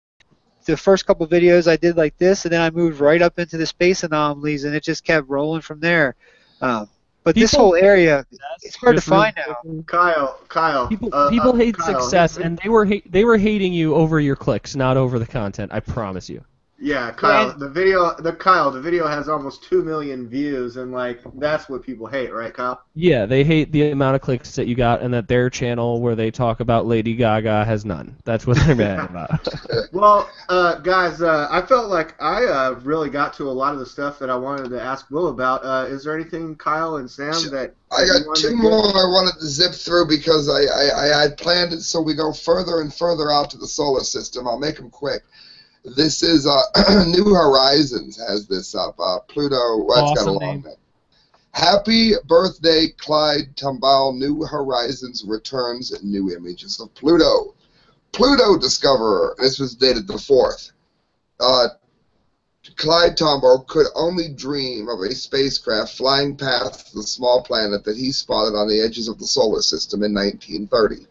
[SPEAKER 4] the first couple videos I did like this, and then I moved right up into the space anomalies, and it just kept rolling from there. But this whole area, it's hard to find now.
[SPEAKER 1] Kyle.
[SPEAKER 2] People hate success, and they were hating you over your clicks, not over the content. I promise you.
[SPEAKER 1] Yeah, Kyle. The video has almost 2 million views, and that's what people hate, right, Kyle?
[SPEAKER 2] Yeah, they hate the amount of clicks that you got, and that their channel where they talk about Lady Gaga has none. That's what they're mad about.
[SPEAKER 1] Well, guys, I felt like I really got to a lot of the stuff that I wanted to ask Will about. Is there anything, Kyle and Sam, that
[SPEAKER 3] I got 2 more I wanted to zip through because I had planned it so we go further and further out to the solar system. I'll make them quick. This is New Horizons has this up. Pluto. Well, it's got a long name. Happy birthday, Clyde Tombaugh. New Horizons returns new images of Pluto. Pluto discoverer. This was dated the 4th. Clyde Tombaugh could only dream of a spacecraft flying past the small planet that he spotted on the edges of the solar system in 1930.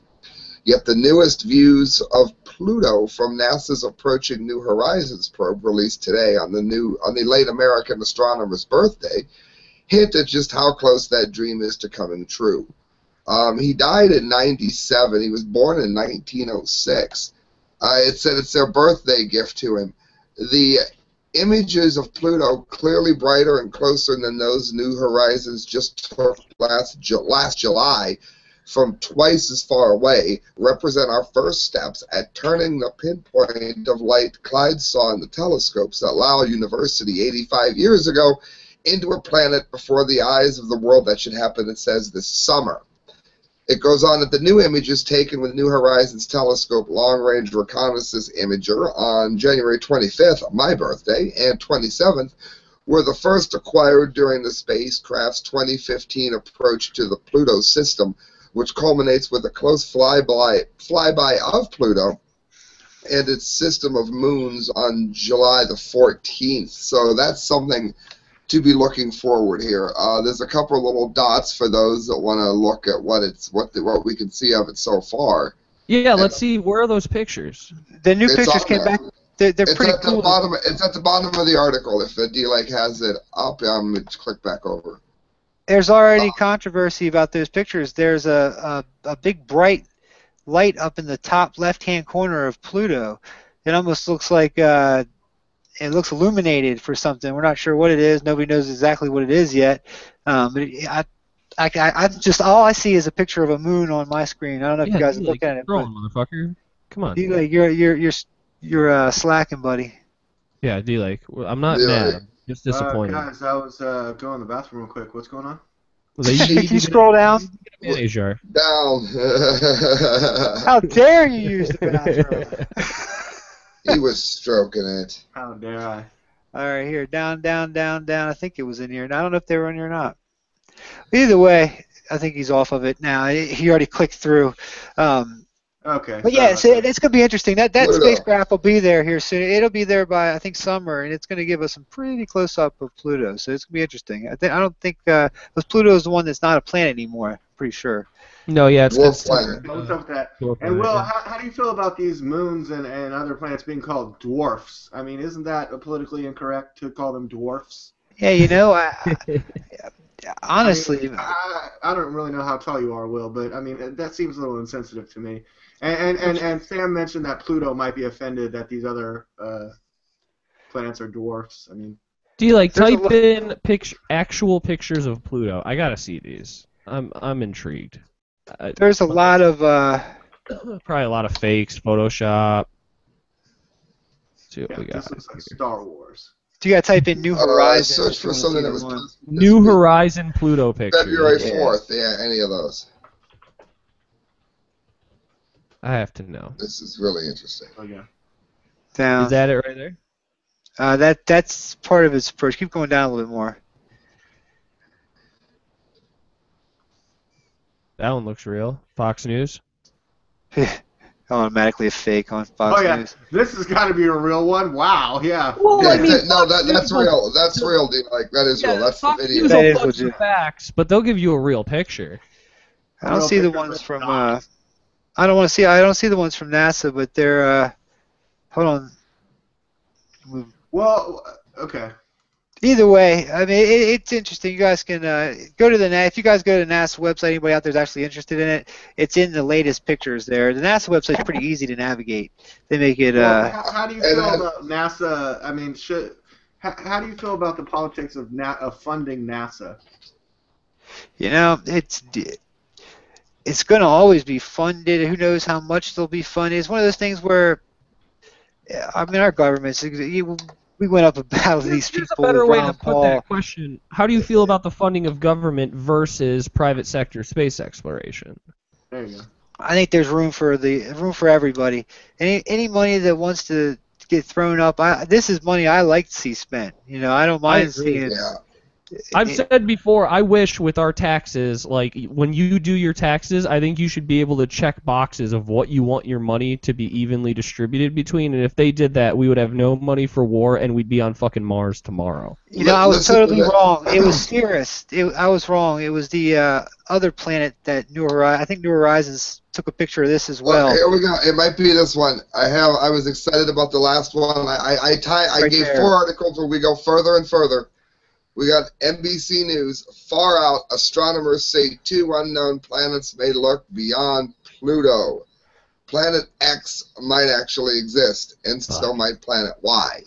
[SPEAKER 3] Yet the newest views of Pluto from NASA's Approaching New Horizons probe, released today on the late American astronomer's birthday, hint at just how close that dream is to coming true. He died in 97. He was born in 1906. It said it's their birthday gift to him. The images of Pluto, clearly brighter and closer than those New Horizons just took last July, from twice as far away, represent our first steps at turning the pinpoint of light Clyde saw in the telescopes at Lowell University 85 years ago into a planet before the eyes of the world. That should happen, it says, this summer. It goes on that the new images taken with New Horizons Telescope Long-Range Reconnaissance Imager on January 25th, my birthday, and 27th, were the first acquired during the spacecraft's 2015 approach to the Pluto system, which culminates with a close flyby of Pluto and its system of moons on July the 14th. So that's something to be looking forward here. There's a couple of little dots for those that want to look at what we can see of it so far.
[SPEAKER 2] Yeah, let's see. Where are those pictures?
[SPEAKER 4] The new pictures came back. They're pretty cool.
[SPEAKER 3] It's at the bottom of the article. If the D-Lake has it up, click back over.
[SPEAKER 4] There's already controversy about those pictures. There's a big bright light up in the top left-hand corner of Pluto. It almost looks like it looks illuminated for something. We're not sure what it is. Nobody knows exactly what it is yet. But I just all I see is a picture of a moon on my screen. I don't know if you guys are looking at it.
[SPEAKER 2] Motherfucker. Come on.
[SPEAKER 4] D-Lake, you're slacking, buddy.
[SPEAKER 2] Yeah, D-Lake. I'm not mad. I'm just disappointed.
[SPEAKER 1] Guys, I was going to the bathroom real quick. What's going on?
[SPEAKER 2] Well,
[SPEAKER 4] Can you scroll down?
[SPEAKER 3] Down.
[SPEAKER 4] How dare you use the bathroom?
[SPEAKER 3] He was stroking it.
[SPEAKER 1] How dare I?
[SPEAKER 4] All right, here, down. I think it was in here. And I don't know if they were in here or not. Either way, I think he's off of it now. He already clicked through.
[SPEAKER 1] Okay.
[SPEAKER 4] But yeah, it's going to be interesting. That spacecraft will be there here soon. It'll be there by, I think, summer, and it's going to give us some pretty close-up of Pluto. So it's going to be interesting. I don't think because Pluto is the one that's not a planet anymore. I'm pretty sure.
[SPEAKER 2] No, yeah, it's
[SPEAKER 3] Dwarf planet.
[SPEAKER 1] What's up with that? And Will, how do you feel about these moons and other planets being called dwarfs? I mean, isn't that politically incorrect to call them dwarfs?
[SPEAKER 4] Yeah, honestly,
[SPEAKER 1] I don't really know how tall you are, Will, but I mean that seems a little insensitive to me. And Sam mentioned that Pluto might be offended that these other planets are dwarfs. I mean,
[SPEAKER 2] type in actual pictures of Pluto. I gotta see these. I'm intrigued.
[SPEAKER 4] There's a lot of
[SPEAKER 2] probably a lot of fakes, Photoshop. Let's see what we got.
[SPEAKER 1] This looks like Star Wars.
[SPEAKER 4] You gotta type in New Horizon.
[SPEAKER 3] Search for something that was
[SPEAKER 2] New Horizon Pluto picture.
[SPEAKER 3] February 4th. Yeah, any of those.
[SPEAKER 2] I have to know.
[SPEAKER 3] This is really interesting.
[SPEAKER 1] Okay.
[SPEAKER 4] Down.
[SPEAKER 2] Is that it right there?
[SPEAKER 4] That's part of its approach. Keep going down a little bit more.
[SPEAKER 2] That one looks real. Fox News.
[SPEAKER 4] Automatically a fake on Fox News.
[SPEAKER 1] This has got to be a real one. Wow, yeah.
[SPEAKER 2] Well,
[SPEAKER 3] Yeah,
[SPEAKER 2] I mean,
[SPEAKER 3] that's real. That's real. Like that is real. That's
[SPEAKER 2] Fox
[SPEAKER 3] the video.
[SPEAKER 2] News
[SPEAKER 4] That
[SPEAKER 2] will
[SPEAKER 4] is
[SPEAKER 2] fudge the
[SPEAKER 4] legit.
[SPEAKER 2] facts, but they'll give you a real picture.
[SPEAKER 4] I don't see the ones from. I don't see the ones from NASA, but they're. Hold on.
[SPEAKER 1] Well, okay.
[SPEAKER 4] Either way, I mean, it's interesting. You guys can go to if you guys go to the NASA website, anybody out there is actually interested in it, it's in the latest pictures there. The NASA website is pretty easy to navigate. They make it.
[SPEAKER 1] How do you feel about NASA? I mean, how do you feel about the politics of funding NASA?
[SPEAKER 4] You know, it's going to always be funded. Who knows how much they'll be funded? It's one of those things where, I mean, our governments. We went up a battle to these people.
[SPEAKER 2] Here's a better way to
[SPEAKER 4] Ron
[SPEAKER 2] put
[SPEAKER 4] Paul.
[SPEAKER 2] that question. How do you feel about the funding of government versus private sector space exploration?
[SPEAKER 1] There you go.
[SPEAKER 4] I think there's room for everybody. Any money that wants to get thrown up. This is money I like to see spent. You know, I don't mind seeing it.
[SPEAKER 3] Yeah.
[SPEAKER 2] I've said before, I wish with our taxes, like when you do your taxes, I think you should be able to check boxes of what you want your money to be evenly distributed between. And if they did that, we would have no money for war, and we'd be on fucking Mars tomorrow.
[SPEAKER 4] You know, I was totally wrong. It was Cirrus. I was wrong. It was the other planet that New Horizons. I think New Horizons took a picture of this as well.
[SPEAKER 3] Here we go. It might be this one. I was excited about the last one. I gave
[SPEAKER 4] there.
[SPEAKER 3] 4 articles where we go further and further. We got NBC News. Far out, astronomers say 2 unknown planets may lurk beyond Pluto. Planet X might actually exist, and so might Planet Y.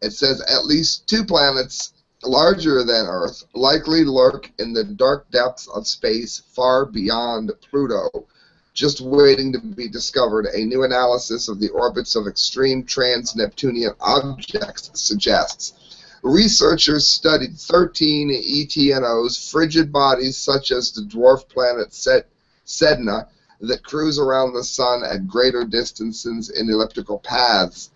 [SPEAKER 3] It says at least 2 planets larger than Earth likely lurk in the dark depths of space far beyond Pluto, just waiting to be discovered. A new analysis of the orbits of extreme trans-Neptunian objects suggests. Researchers studied 13 ETNOs, frigid bodies such as the dwarf planet Sedna that cruise around the Sun at greater distances in elliptical paths.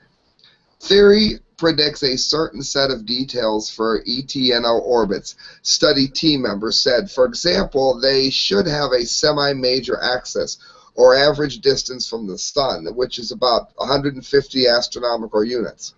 [SPEAKER 3] Theory predicts a certain set of details for ETNO orbits. Study team members said, for example, they should have a semi-major axis, or average distance from the Sun, which is about 150 astronomical units.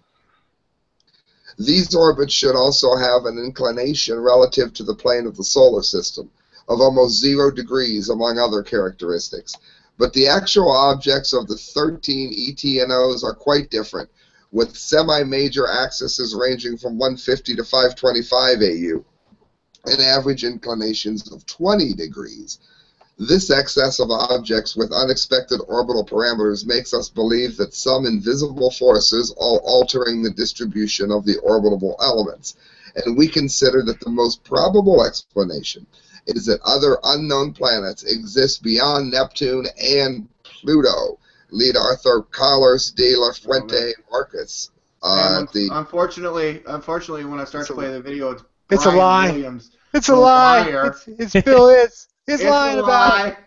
[SPEAKER 3] These orbits should also have an inclination relative to the plane of the solar system of almost 0 degrees, among other characteristics. But the actual objects of the 13 ETNOs are quite different, with semi-major axes ranging from 150 to 525 AU and average inclinations of 20 degrees. This excess of objects with unexpected orbital parameters makes us believe that some invisible forces are altering the distribution of the orbitable elements, and we consider that the most probable explanation is that other unknown planets exist beyond Neptune and Pluto. Lead Arthur Carlos de la Fuente Marcus.
[SPEAKER 1] Unfortunately, when I start to play the video,
[SPEAKER 4] It's
[SPEAKER 1] Brian
[SPEAKER 4] a lie.
[SPEAKER 1] Williams.
[SPEAKER 4] It's a lie.
[SPEAKER 1] Liar.
[SPEAKER 4] It's Bill. He's
[SPEAKER 1] It's
[SPEAKER 4] lying
[SPEAKER 1] a
[SPEAKER 4] about it.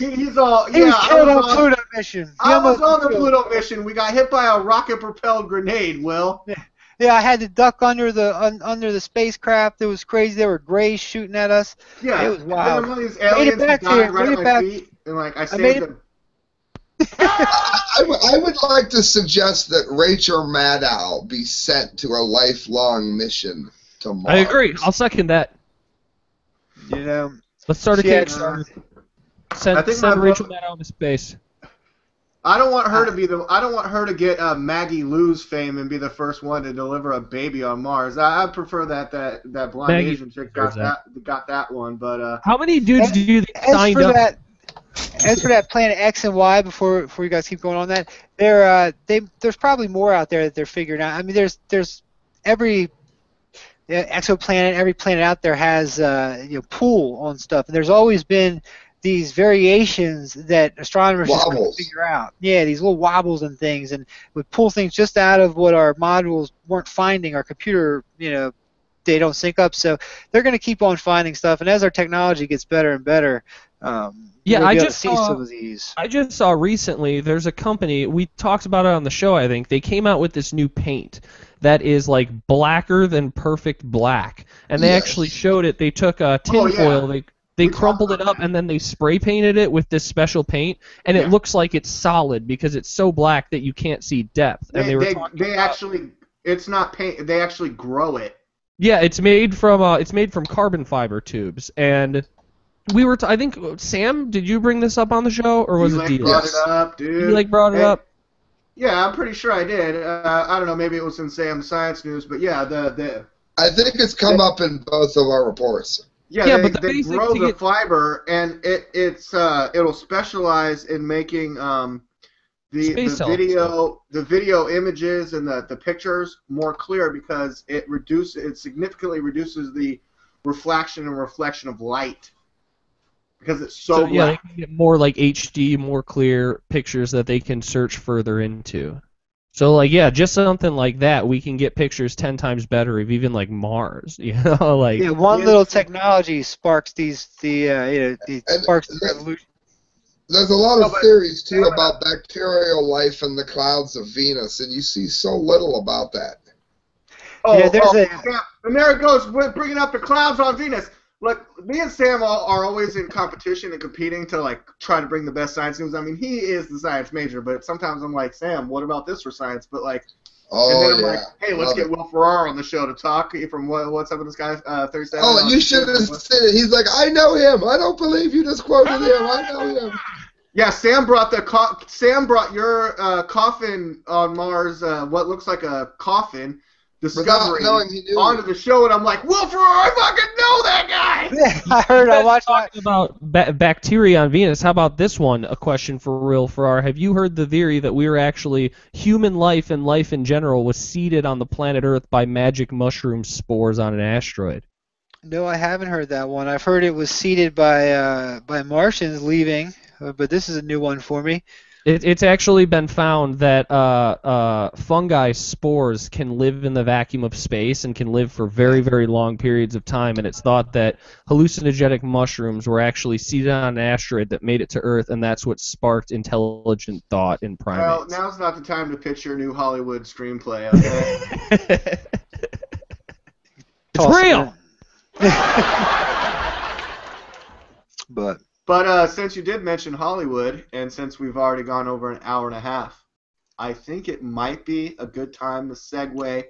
[SPEAKER 1] lie. He's all.
[SPEAKER 4] He was
[SPEAKER 1] Yeah,
[SPEAKER 4] killed on Pluto mission.
[SPEAKER 1] I was on the Pluto mission. We got hit by a rocket-propelled grenade. Will.
[SPEAKER 4] Yeah, I had to duck under the spacecraft. It was crazy. There were grays shooting at us.
[SPEAKER 1] Yeah.
[SPEAKER 4] It was wild.
[SPEAKER 1] And then one of these aliens
[SPEAKER 4] back
[SPEAKER 1] died
[SPEAKER 4] here.
[SPEAKER 1] right
[SPEAKER 4] Made
[SPEAKER 1] at
[SPEAKER 4] it
[SPEAKER 1] my
[SPEAKER 4] back.
[SPEAKER 1] feet, and like I
[SPEAKER 4] made
[SPEAKER 1] saved
[SPEAKER 4] it-
[SPEAKER 1] them.
[SPEAKER 3] I would like to suggest that Rachel Maddow be sent to a lifelong mission to Mars.
[SPEAKER 2] I agree. I'll second that.
[SPEAKER 4] You know,
[SPEAKER 2] Let's start a
[SPEAKER 4] She had,
[SPEAKER 2] Kickstarter.
[SPEAKER 1] I
[SPEAKER 2] Send
[SPEAKER 1] think my
[SPEAKER 2] Rachel
[SPEAKER 1] vote-
[SPEAKER 2] Maddow into space.
[SPEAKER 1] I don't want her to be the. I don't want her to get Maggie Lou's fame and be the first one to deliver a baby on Mars. I prefer that blind
[SPEAKER 2] Maggie
[SPEAKER 1] Asian chick got that one. But
[SPEAKER 2] How many dudes do you think signed up?
[SPEAKER 4] As for that Planet X and Y, before you guys keep going on that, there's probably more out there that they're figuring out. I mean, there's every exoplanet, every planet out there has pool on stuff, and there's always been these variations that astronomers just couldn't figure out. Yeah, these little wobbles and things, and would pull things just out of what our modules weren't finding. Our computer, they don't sync up, so they're going to keep on finding stuff. And as our technology gets better and better,
[SPEAKER 2] I just saw recently. There's a company. We talked about it on the show. I think they came out with this new paint that is like blacker than perfect black, and they actually showed it. They took tinfoil. They crumpled it up and then they spray painted it with this special paint, and it looks like it's solid because it's so black that you can't see depth. And
[SPEAKER 1] it's not paint. They actually grow it.
[SPEAKER 2] Yeah, it's made from carbon fiber tubes, and we were. I think Sam, did you bring this up on the show, or was it Deal?
[SPEAKER 1] Brought it up, dude.
[SPEAKER 2] You brought it up.
[SPEAKER 1] Yeah, I'm pretty sure I did. I don't know, maybe it was in Sam's Science News, but yeah,
[SPEAKER 3] I think it's come up in both of our reports.
[SPEAKER 1] Yeah, but they grow the fiber, and it'll specialize in making the video images and the pictures more clear because it significantly reduces the reflection of light because it's so black.
[SPEAKER 2] Yeah, they can get more like HD, more clear pictures that they can search further into. So just something like that, we can get pictures 10 times better of even like Mars.
[SPEAKER 4] One little technology sparks sparks the revolution.
[SPEAKER 3] There's a lot of theories too about bacterial life in the clouds of Venus, and you see so little about that.
[SPEAKER 4] Yeah, there's a-
[SPEAKER 1] yeah, and there it goes, bringing up the clouds on Venus. Look, me and Sam are always in competition and competing to like try to bring the best science news. I mean, he is the science major, but sometimes I'm like, Sam, what about this for science? But like, and then I'm like, hey, let's get Will Ferraro on the show to talk from What's Up in the Sky 37.
[SPEAKER 3] Oh, and you should have said it. He's like, I know him. I don't believe you just quoted him. I know him.
[SPEAKER 1] Yeah, Sam brought your coffin on Mars, what looks like a coffin, discovery onto the show, and I'm like, Will Ferraro, I fucking know that guy!
[SPEAKER 4] I heard, I watched
[SPEAKER 2] talking about bacteria on Venus. How about this one? A question for Will Ferraro. Have you heard the theory that we were actually, human life and life in general was seeded on the planet Earth by magic mushroom spores on an asteroid?
[SPEAKER 4] No, I haven't heard that one. I've heard it was seeded by Martians leaving, but this is a new one for me.
[SPEAKER 2] It's actually been found that fungi spores can live in the vacuum of space and can live for very, very long periods of time, and it's thought that hallucinogenic mushrooms were actually seeded on an asteroid that made it to Earth, and that's what sparked intelligent thought in primates.
[SPEAKER 1] Well, now's not the time to pitch your new Hollywood screenplay, okay?
[SPEAKER 2] It's real!
[SPEAKER 1] But since you did mention Hollywood, and since we've already gone over an hour and a half, I think it might be a good time to segue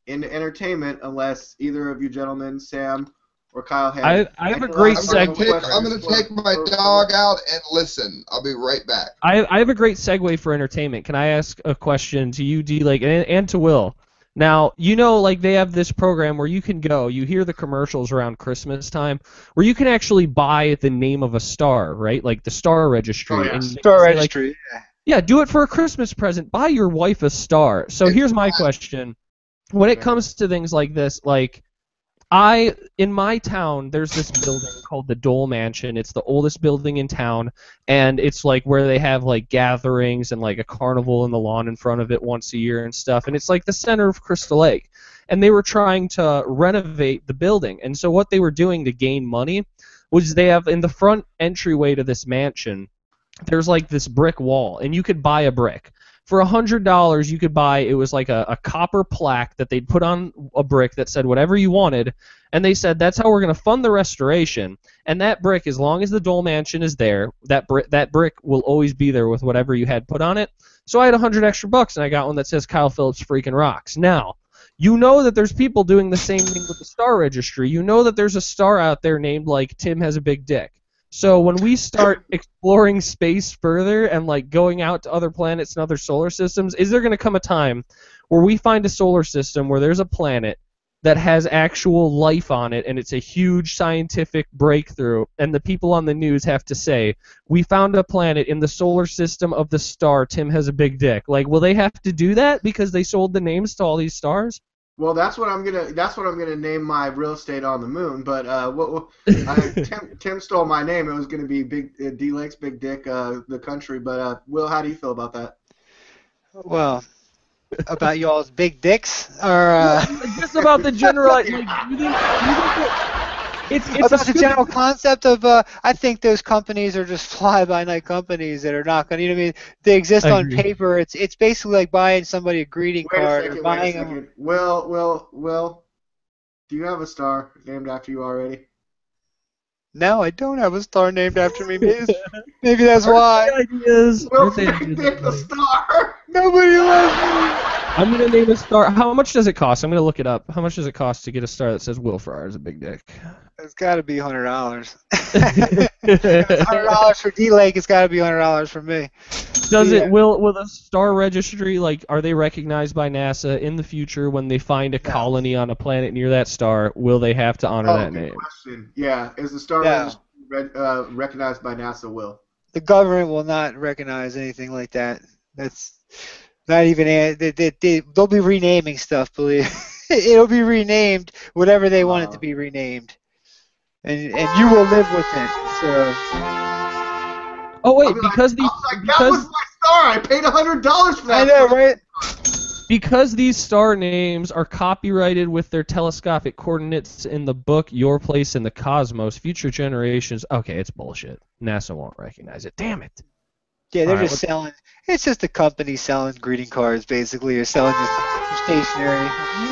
[SPEAKER 1] into entertainment, unless either of you gentlemen, Sam or Kyle,
[SPEAKER 2] I have a great segue.
[SPEAKER 3] I'm going to take my dog out and listen. I'll be right back.
[SPEAKER 2] I have a great segue for entertainment. Can I ask a question to you, D-Lake, and to Will? Now, you know, like they have this program where you can go, you hear the commercials around Christmas time, where you can actually buy the name of a star, right? Like the Star Registry.
[SPEAKER 1] Oh, yeah.
[SPEAKER 2] And
[SPEAKER 4] Star Registry.
[SPEAKER 2] Yeah, do it for a Christmas present. Buy your wife a star. So here's my question. When it comes to things like this, like, in my town, there's this building called the Dole Mansion. It's the oldest building in town, and it's like where they have like gatherings and like a carnival in the lawn in front of it once a year and stuff. And it's like the center of Crystal Lake. And they were trying to renovate the building. And so what they were doing to gain money was they have in the front entryway to this mansion, there's like this brick wall, and you could buy a brick. For $100, you could buy, it was like a copper plaque that they'd put on a brick that said whatever you wanted, and they said that's how we're going to fund the restoration, and that brick, as long as the Dole Mansion is there, that brick will always be there with whatever you had put on it. So I had $100 extra, and I got one that says Kyle Phillips freaking rocks. Now, you know that there's people doing the same thing with the Star Registry. You know that there's a star out there named, like, Tim Has a Big Dick. So when we start exploring space further and like going out to other planets and other solar systems, is there going to come a time where we find a solar system where there's a planet that has actual life on it and it's a huge scientific breakthrough, and the people on the news have to say, we found a planet in the solar system of the star Tim Has a Big Dick? Like, will they have to do that because they sold the names to all these stars?
[SPEAKER 1] Well, that's what I'm gonna name my real estate on the moon. But Tim stole my name. It was gonna be Big D Lake's Big Dick, the country. But Will, how do you feel about that?
[SPEAKER 4] Well, about y'all's big dicks, or
[SPEAKER 2] just about the general. Like, you think it's
[SPEAKER 4] about the general concept of I think those companies are just fly-by-night companies that are not going to, you know what I mean? They exist on paper. It's basically like buying somebody a greeting card or buying them.
[SPEAKER 1] Will, do you have a star named after you already?
[SPEAKER 4] No, I don't have a star named after me. Maybe that's why.
[SPEAKER 1] Will pick the star.
[SPEAKER 4] Nobody loves me.
[SPEAKER 2] I'm going to name a star. How much does it cost? I'm going to look it up. How much does it cost to get a star that says Will Ferraro is a big dick?
[SPEAKER 4] It's got to be $100. $100 for D-Lake. It's got to be $100 for me.
[SPEAKER 2] Does it? Will the Star Registry, like, are they recognized by NASA in the future when they find a colony on a planet near that star? Will they have to honor that name?
[SPEAKER 1] Question. Yeah, is the Star Registry recognized by NASA? Will
[SPEAKER 4] the government will not recognize anything like that? That's not even. They'll be renaming stuff. Believe it'll be renamed whatever they want it to be renamed, and you will live with it. So.
[SPEAKER 2] Oh wait, because
[SPEAKER 1] that was my star. I paid $100 for that.
[SPEAKER 4] I know, right?
[SPEAKER 2] Because these star names are copyrighted with their telescopic coordinates in the book Your Place in the Cosmos, future generations. Okay, it's bullshit. NASA won't recognize it. Damn it.
[SPEAKER 4] Yeah, they're
[SPEAKER 2] All right,
[SPEAKER 4] just selling. It's just a company selling greeting cards, basically, or selling your stationery,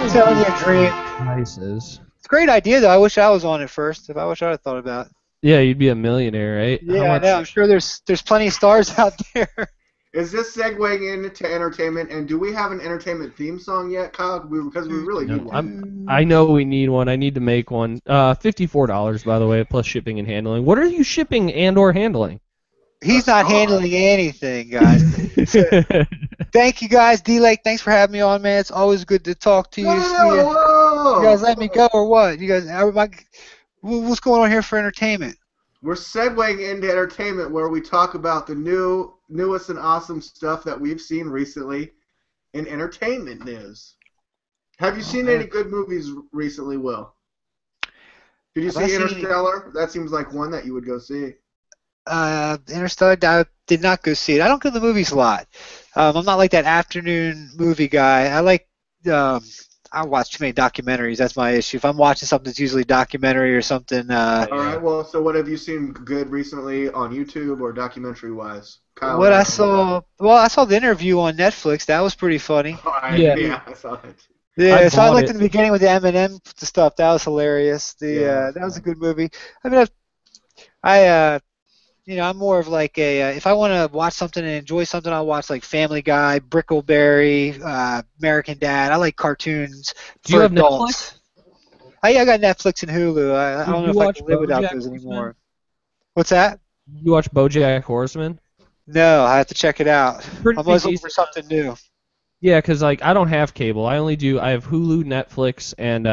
[SPEAKER 4] selling your dream.
[SPEAKER 2] prices.
[SPEAKER 4] It's a great idea, though. I wish I was on it first. If I wish I'd have thought about it.
[SPEAKER 2] Yeah, you'd be a millionaire, right? How
[SPEAKER 4] Yeah, I
[SPEAKER 2] much?
[SPEAKER 4] know. I'm sure there's plenty of stars out there.
[SPEAKER 1] Is this segueing into entertainment? And do we have an entertainment theme song yet, Kyle? Because we really need
[SPEAKER 2] No,
[SPEAKER 1] one.
[SPEAKER 2] I know we need one. I need to make one. $54, by the way, plus shipping and handling. What are you shipping and/or handling?
[SPEAKER 4] He's not handling anything, guys. Thank you, guys. D-Lake, thanks for having me on, man. It's always good to talk to you.
[SPEAKER 1] Whoa!
[SPEAKER 4] You guys let me go or what? You guys, what's going on here for entertainment?
[SPEAKER 1] We're segueing into entertainment where we talk about the newest and awesome stuff that we've seen recently in entertainment news. Have you seen any good movies recently, Will? Did you see Interstellar? That seems like one that you would go see.
[SPEAKER 4] Interstellar, I did not go see it. I don't go to the movies a lot. I'm not like that afternoon movie guy. I watch too many documentaries. That's my issue. If I'm watching something, it's usually a documentary or something.
[SPEAKER 1] All right. Well, so what have you seen good recently on YouTube or documentary-wise? Kyle,
[SPEAKER 4] I saw the interview on Netflix. That was pretty funny.
[SPEAKER 1] Yeah, I saw it.
[SPEAKER 4] Yeah, so I liked in the beginning with the Eminem stuff. That was hilarious. That was a good movie. I mean, I'm more of like if I want to watch something and enjoy something, I'll watch like Family Guy, Brickleberry, American Dad. I like cartoons
[SPEAKER 2] Do you have
[SPEAKER 4] adults.
[SPEAKER 2] Netflix?
[SPEAKER 4] I got Netflix and Hulu. I don't know if I can live without those anymore. What's that?
[SPEAKER 2] You watch BoJack Horseman?
[SPEAKER 4] No, I have to check it out.
[SPEAKER 2] Pretty
[SPEAKER 4] I'm always looking
[SPEAKER 2] decent.
[SPEAKER 4] for something new.
[SPEAKER 2] Yeah, because like I don't have cable. I have Hulu, Netflix, and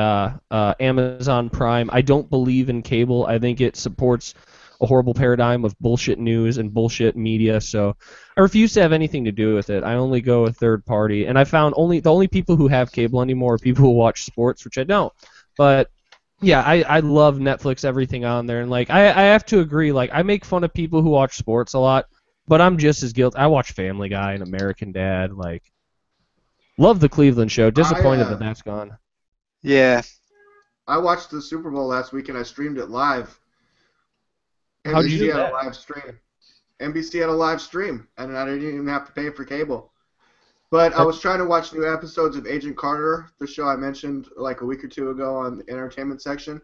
[SPEAKER 2] Amazon Prime. I don't believe in cable. I think it supports a horrible paradigm of bullshit news and bullshit media. So I refuse to have anything to do with it. I only go with third party, and I found the only people who have cable anymore are people who watch sports, which I don't. But yeah, I love Netflix, everything on there, and like I have to agree. Like I make fun of people who watch sports a lot, but I'm just as guilty. I watch Family Guy and American Dad. Like love the Cleveland Show. Disappointed that that's gone.
[SPEAKER 4] Yeah.
[SPEAKER 1] I watched the Super Bowl last week and I streamed it live.
[SPEAKER 2] How'd you do
[SPEAKER 1] NBC had
[SPEAKER 2] that?
[SPEAKER 1] a live stream. NBC had a live stream, and I didn't even have to pay for cable. But I was trying to watch new episodes of Agent Carter, the show I mentioned like a week or two ago on the entertainment section,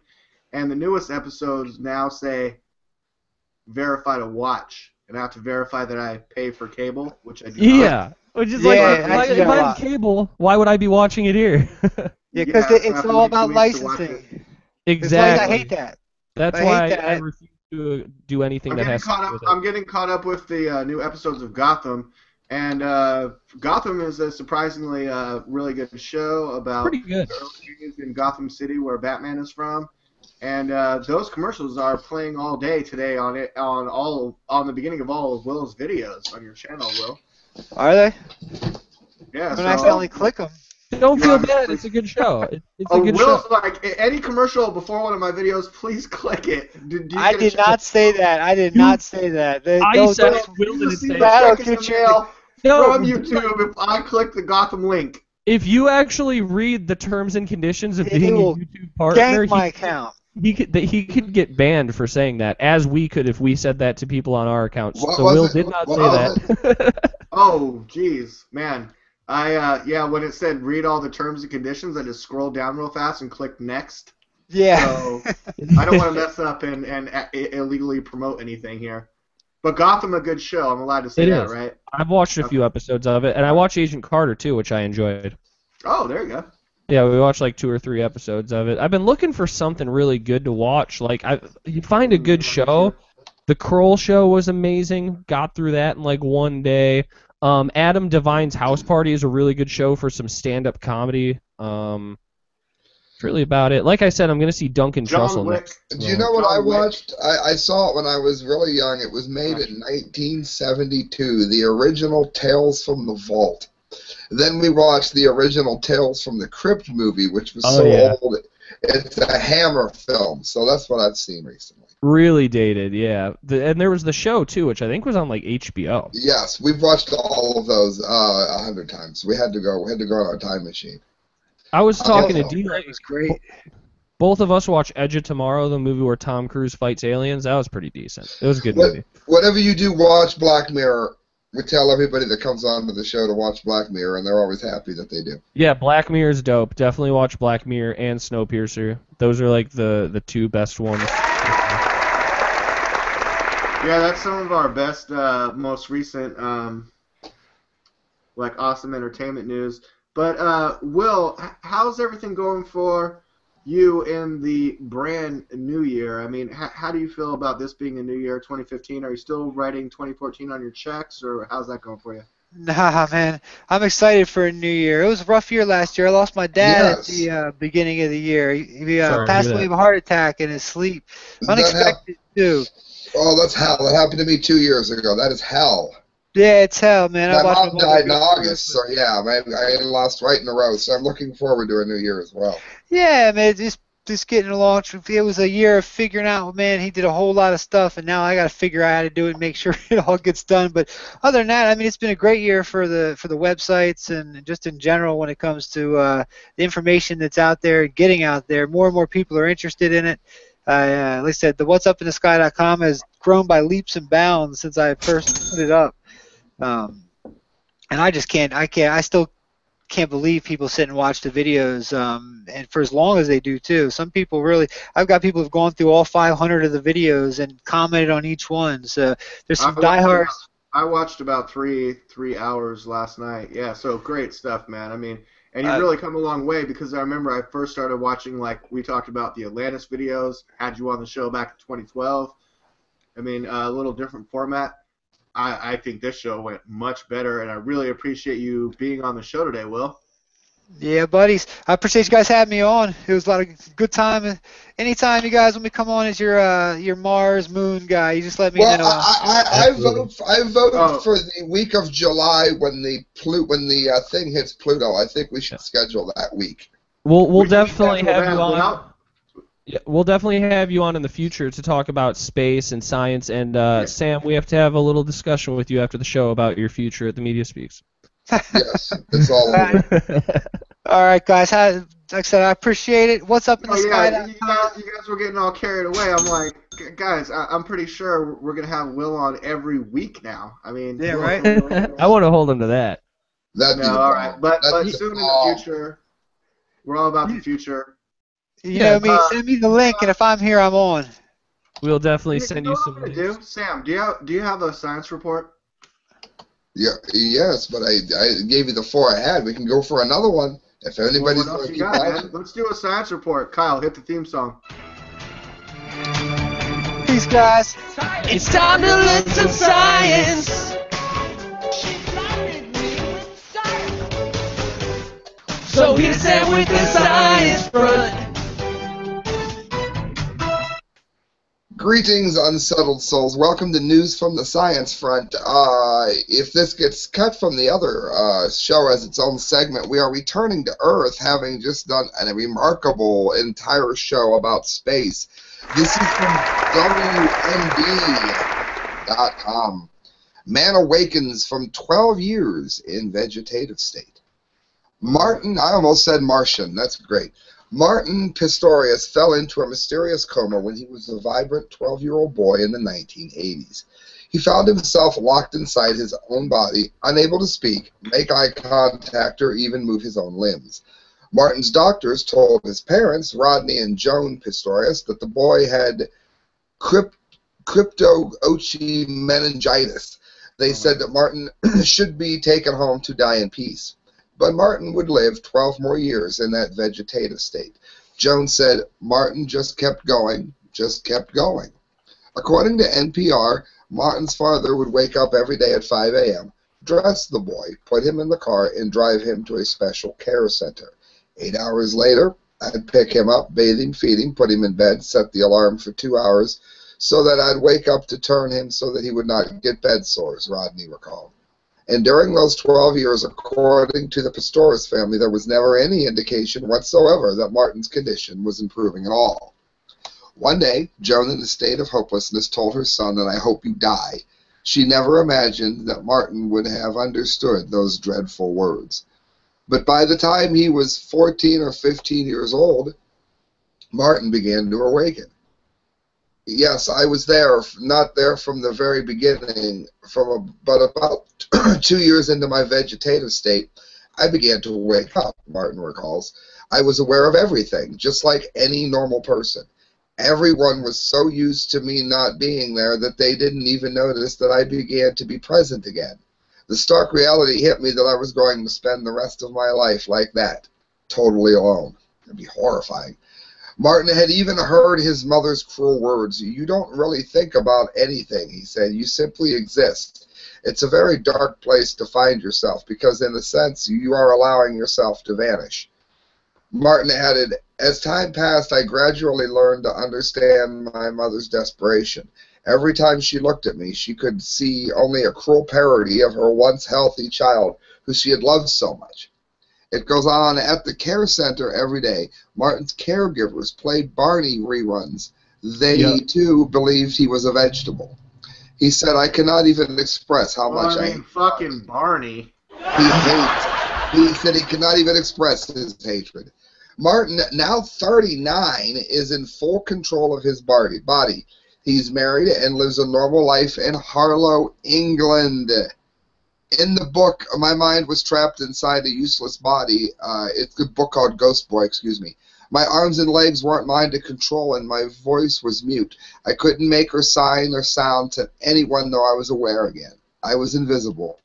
[SPEAKER 1] and the newest episodes now say verify to watch, and I have to verify that I pay for cable, which I do not.
[SPEAKER 2] Yeah, which is like if I have cable, why would I be watching it here?
[SPEAKER 4] Yeah, because it's all about licensing.
[SPEAKER 2] Exactly.
[SPEAKER 4] I hate that.
[SPEAKER 2] That's why I refuse to do anything that has to do with it.
[SPEAKER 1] I'm getting caught up with the new episodes of Gotham, and Gotham is a surprisingly really good show about
[SPEAKER 2] pretty good.
[SPEAKER 1] In Gotham City, where Batman is from, and those commercials are playing all day today on the beginning of all of Will's videos on your channel, Will.
[SPEAKER 4] Are they?
[SPEAKER 1] Yeah.
[SPEAKER 4] I don't accidentally click them.
[SPEAKER 2] Don't feel bad. It's a good show. It's a good
[SPEAKER 1] Will's
[SPEAKER 2] show.
[SPEAKER 1] like any commercial before one of my videos, please click it.
[SPEAKER 4] I did not say that. I did not say that.
[SPEAKER 2] I said Will didn't say
[SPEAKER 1] that.
[SPEAKER 2] that.
[SPEAKER 1] From YouTube if I click the Gotham link.
[SPEAKER 2] If you actually read the terms and conditions of being a YouTube partner,
[SPEAKER 4] my account.
[SPEAKER 2] He could get banned for saying that, as we could if we said that to people on our accounts.
[SPEAKER 3] What
[SPEAKER 2] so
[SPEAKER 3] was
[SPEAKER 2] Will
[SPEAKER 3] it?
[SPEAKER 2] did not
[SPEAKER 3] What
[SPEAKER 2] say
[SPEAKER 3] was
[SPEAKER 2] that.
[SPEAKER 1] Oh, jeez, man. When it said read all the terms and conditions, I just scrolled down real fast and clicked next.
[SPEAKER 4] Yeah.
[SPEAKER 1] So I don't want to mess up and illegally promote anything here. But Gotham, a good show. I'm allowed to say that, right?
[SPEAKER 2] I've watched a few episodes of it, and I watched Agent Carter too, which I enjoyed.
[SPEAKER 1] Oh, there you go.
[SPEAKER 2] Yeah, we watched like 2 or 3 episodes of it. I've been looking for something really good to watch. Like, you find a good show. The Kroll Show was amazing. Got through that in like one day. Adam Devine's House Party is a really good show for some stand-up comedy. That's really about it. Like I said, I'm going to see Duncan Trussell next.
[SPEAKER 3] Do you know what I watched? I saw it when I was really young. It was made in 1972, the original Tales from the Vault. Then we watched the original Tales from the Crypt movie, which was old. It's a Hammer film, so that's what I've seen recently.
[SPEAKER 2] Really dated, yeah. And there was the show, too, which I think was on, like, HBO.
[SPEAKER 3] Yes, we've watched all of those 100 times. We had to go on our time machine.
[SPEAKER 2] I was talking to D.
[SPEAKER 4] That was great.
[SPEAKER 2] Both of us watched Edge of Tomorrow, the movie where Tom Cruise fights aliens. That was pretty decent. It was a good movie.
[SPEAKER 3] Whatever you do, watch Black Mirror. We tell everybody that comes on to the show to watch Black Mirror, and they're always happy that they do.
[SPEAKER 2] Yeah, Black Mirror is dope. Definitely watch Black Mirror and Snowpiercer. Those are like the two best ones.
[SPEAKER 1] Yeah, that's some of our best, most recent, like awesome entertainment news. But Will, how's everything going for you in the brand new year? I mean, how do you feel about this being a new year, 2015? Are you still writing 2014 on your checks, or how's that going for you?
[SPEAKER 4] Nah, man, I'm excited for a new year. It was a rough year last year. I lost my dad at the beginning of the year. He passed away of a heart attack in his sleep. Unexpected, too.
[SPEAKER 3] Oh, that's hell. That happened to me 2 years ago. That is hell.
[SPEAKER 4] Yeah, it's hell, man.
[SPEAKER 3] My mom died in August, so yeah, I lost right in a row. So I'm looking forward to a new year as well.
[SPEAKER 4] Yeah, man, just getting along. It was a year of figuring out, man, he did a whole lot of stuff, and now I got to figure out how to do it and make sure it all gets done. But other than that, I mean, it's been a great year for the websites and just in general when it comes to the information that's out there, getting out there. More and more people are interested in it. Like I said, the what'supinthesky.com has grown by leaps and bounds since I first put it up. And I still can't believe people sit and watch the videos, and for as long as they do too. Some people really, I've got people who've gone through all 500 of the videos and commented on each one. So there's some diehards.
[SPEAKER 1] I watched about three hours last night. Yeah, so great stuff, man. I mean, and you've really come a long way, because I remember I first started watching, like we talked about, the Atlantis videos, had you on the show back in 2012. I mean, a little different format. I think this show went much better, and I really appreciate you being on the show today, Will.
[SPEAKER 4] Yeah, buddies. I appreciate you guys having me on. It was a lot of good time. Anytime you guys want me to come on as your Mars Moon guy, you just let me know.
[SPEAKER 3] I vote for the week of July when the thing hits Pluto. I think we should schedule that week.
[SPEAKER 2] We'll definitely have you on. Yeah, we'll definitely have you on in the future to talk about space and science. And Sam, we have to have a little discussion with you after the show about your future at the Media Speaks.
[SPEAKER 3] Yes, it's all over.
[SPEAKER 4] All right, guys. Like I said, I appreciate it. What's up in the sky?
[SPEAKER 1] You guys were getting all carried away. I'm like, guys, I'm pretty sure we're gonna have Will on every week now. I mean,
[SPEAKER 4] yeah, right.
[SPEAKER 2] I want to hold him to that.
[SPEAKER 1] All right, but soon in the future, we're all about the future.
[SPEAKER 4] You know me. Send me the link, and if I'm here, I'm on.
[SPEAKER 2] We'll definitely send you some links.
[SPEAKER 1] Sam, do you have a science report?
[SPEAKER 3] Yeah, yes, but I gave you the 4 I had. We can go for another one if anybody's going to keep watching.
[SPEAKER 1] Let's do a science report. Kyle, hit the theme song.
[SPEAKER 4] Peace, guys.
[SPEAKER 5] It's time to learn some science. So here's Sam with the science front.
[SPEAKER 3] Greetings, unsettled souls. Welcome to News from the Science Front. If this gets cut from the other show as its own segment, we are returning to Earth, having just done a remarkable entire show about space. This is from WND.com. Man awakens from 12 years in vegetative state. Martin, I almost said Martian. That's great. Martin Pistorius fell into a mysterious coma when he was a vibrant 12-year-old boy in the 1980s. He found himself locked inside his own body, unable to speak, make eye contact, or even move his own limbs. Martin's doctors told his parents, Rodney and Joan Pistorius, that the boy had crypto-ochi meningitis. They said that Martin should be taken home to die in peace. But Martin would live 12 more years in that vegetative state. Joan said Martin just kept going. According to NPR, Martin's father would wake up every day at 5 a.m., dress the boy, put him in the car, and drive him to a special care center. 8 hours later, I'd pick him up, bathe him, feed him, put him in bed, set the alarm for 2 hours so that I'd wake up to turn him so that he would not get bed sores, Rodney recalled. And during those 12 years, according to the Pistorius family, there was never any indication whatsoever that Martin's condition was improving at all. One day, Joan, in a state of hopelessness, told her son, "And I hope you die." She never imagined that Martin would have understood those dreadful words. But by the time he was 14 or 15 years old, Martin began to awaken. Yes, I was there, not there from the very beginning, but about 2 years into my vegetative state, I began to wake up, Martin recalls. I was aware of everything, just like any normal person. Everyone was so used to me not being there that they didn't even notice that I began to be present again. The stark reality hit me that I was going to spend the rest of my life like that, totally alone. It'd be horrifying. Martin had even heard his mother's cruel words. You don't really think about anything, he said. You simply exist. It's a very dark place to find yourself because, in a sense, you are allowing yourself to vanish. Martin added, as time passed, I gradually learned to understand my mother's desperation. Every time she looked at me, she could see only a cruel parody of her once healthy child who she had loved so much. It goes on, at the care center every day, Martin's caregivers played Barney reruns. They, too, believed he was a vegetable. He said, I cannot even express how much I hate
[SPEAKER 1] fucking Barney.
[SPEAKER 3] He said he could not even express his hatred. Martin, now 39, is in full control of his body. He's married and lives a normal life in Harlow, England. In the book, my mind was trapped inside a useless body. It's a book called Ghost Boy, excuse me. My arms and legs weren't mine to control, and my voice was mute. I couldn't make or sign or sound to anyone, though I was aware again. I was invisible.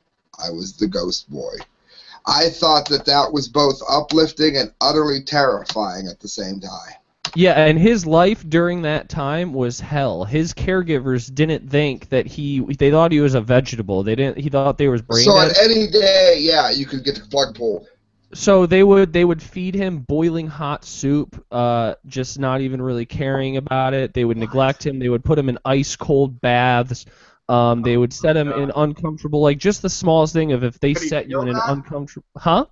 [SPEAKER 3] I was the Ghost Boy. I thought that was both uplifting and utterly terrifying at the same time.
[SPEAKER 2] Yeah, and his life during that time was hell. His caregivers didn't think that they thought he was a vegetable. He thought they was brain
[SPEAKER 3] dead.
[SPEAKER 2] dead.
[SPEAKER 3] So on any day, yeah, you could get the plug pulled.
[SPEAKER 2] So they would feed him boiling hot soup, just not even really caring about it. They would neglect him. They would put him in ice cold baths. They would set him in uncomfortable, like just the smallest thing of if they set you in an uncomfortable, huh?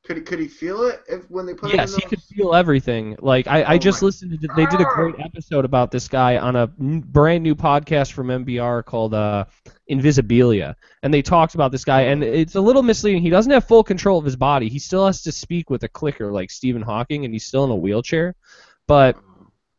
[SPEAKER 1] Could he feel it when they put him in
[SPEAKER 2] Yes, he could feel everything. Like I just listened to they did a great episode about this guy on a brand new podcast from NPR called Invisibilia, and they talked about this guy, and it's a little misleading. He doesn't have full control of his body. He still has to speak with a clicker like Stephen Hawking, and he's still in a wheelchair, but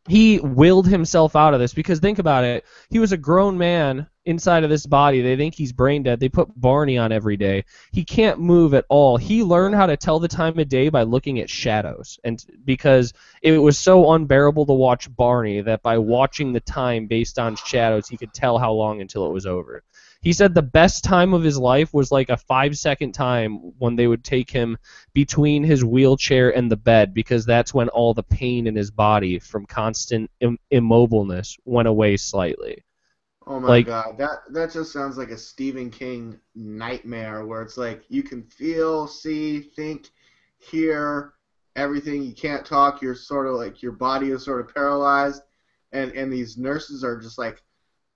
[SPEAKER 2] he willed himself out of this because think about it. He was a grown man inside of this body. They think he's brain dead. They put Barney on every day. He can't move at all. He learned how to tell the time of day by looking at shadows. And because it was so unbearable to watch Barney that by watching the time based on shadows, he could tell how long until it was over. He said the best time of his life was like a 5-second time when they would take him between his wheelchair and the bed because that's when all the pain in his body from constant immobileness went away slightly.
[SPEAKER 1] Oh my God, that just sounds like a Stephen King nightmare where it's like you can feel, see, think, hear everything. You can't talk. You're sort of like your body is sort of paralyzed, and these nurses are just like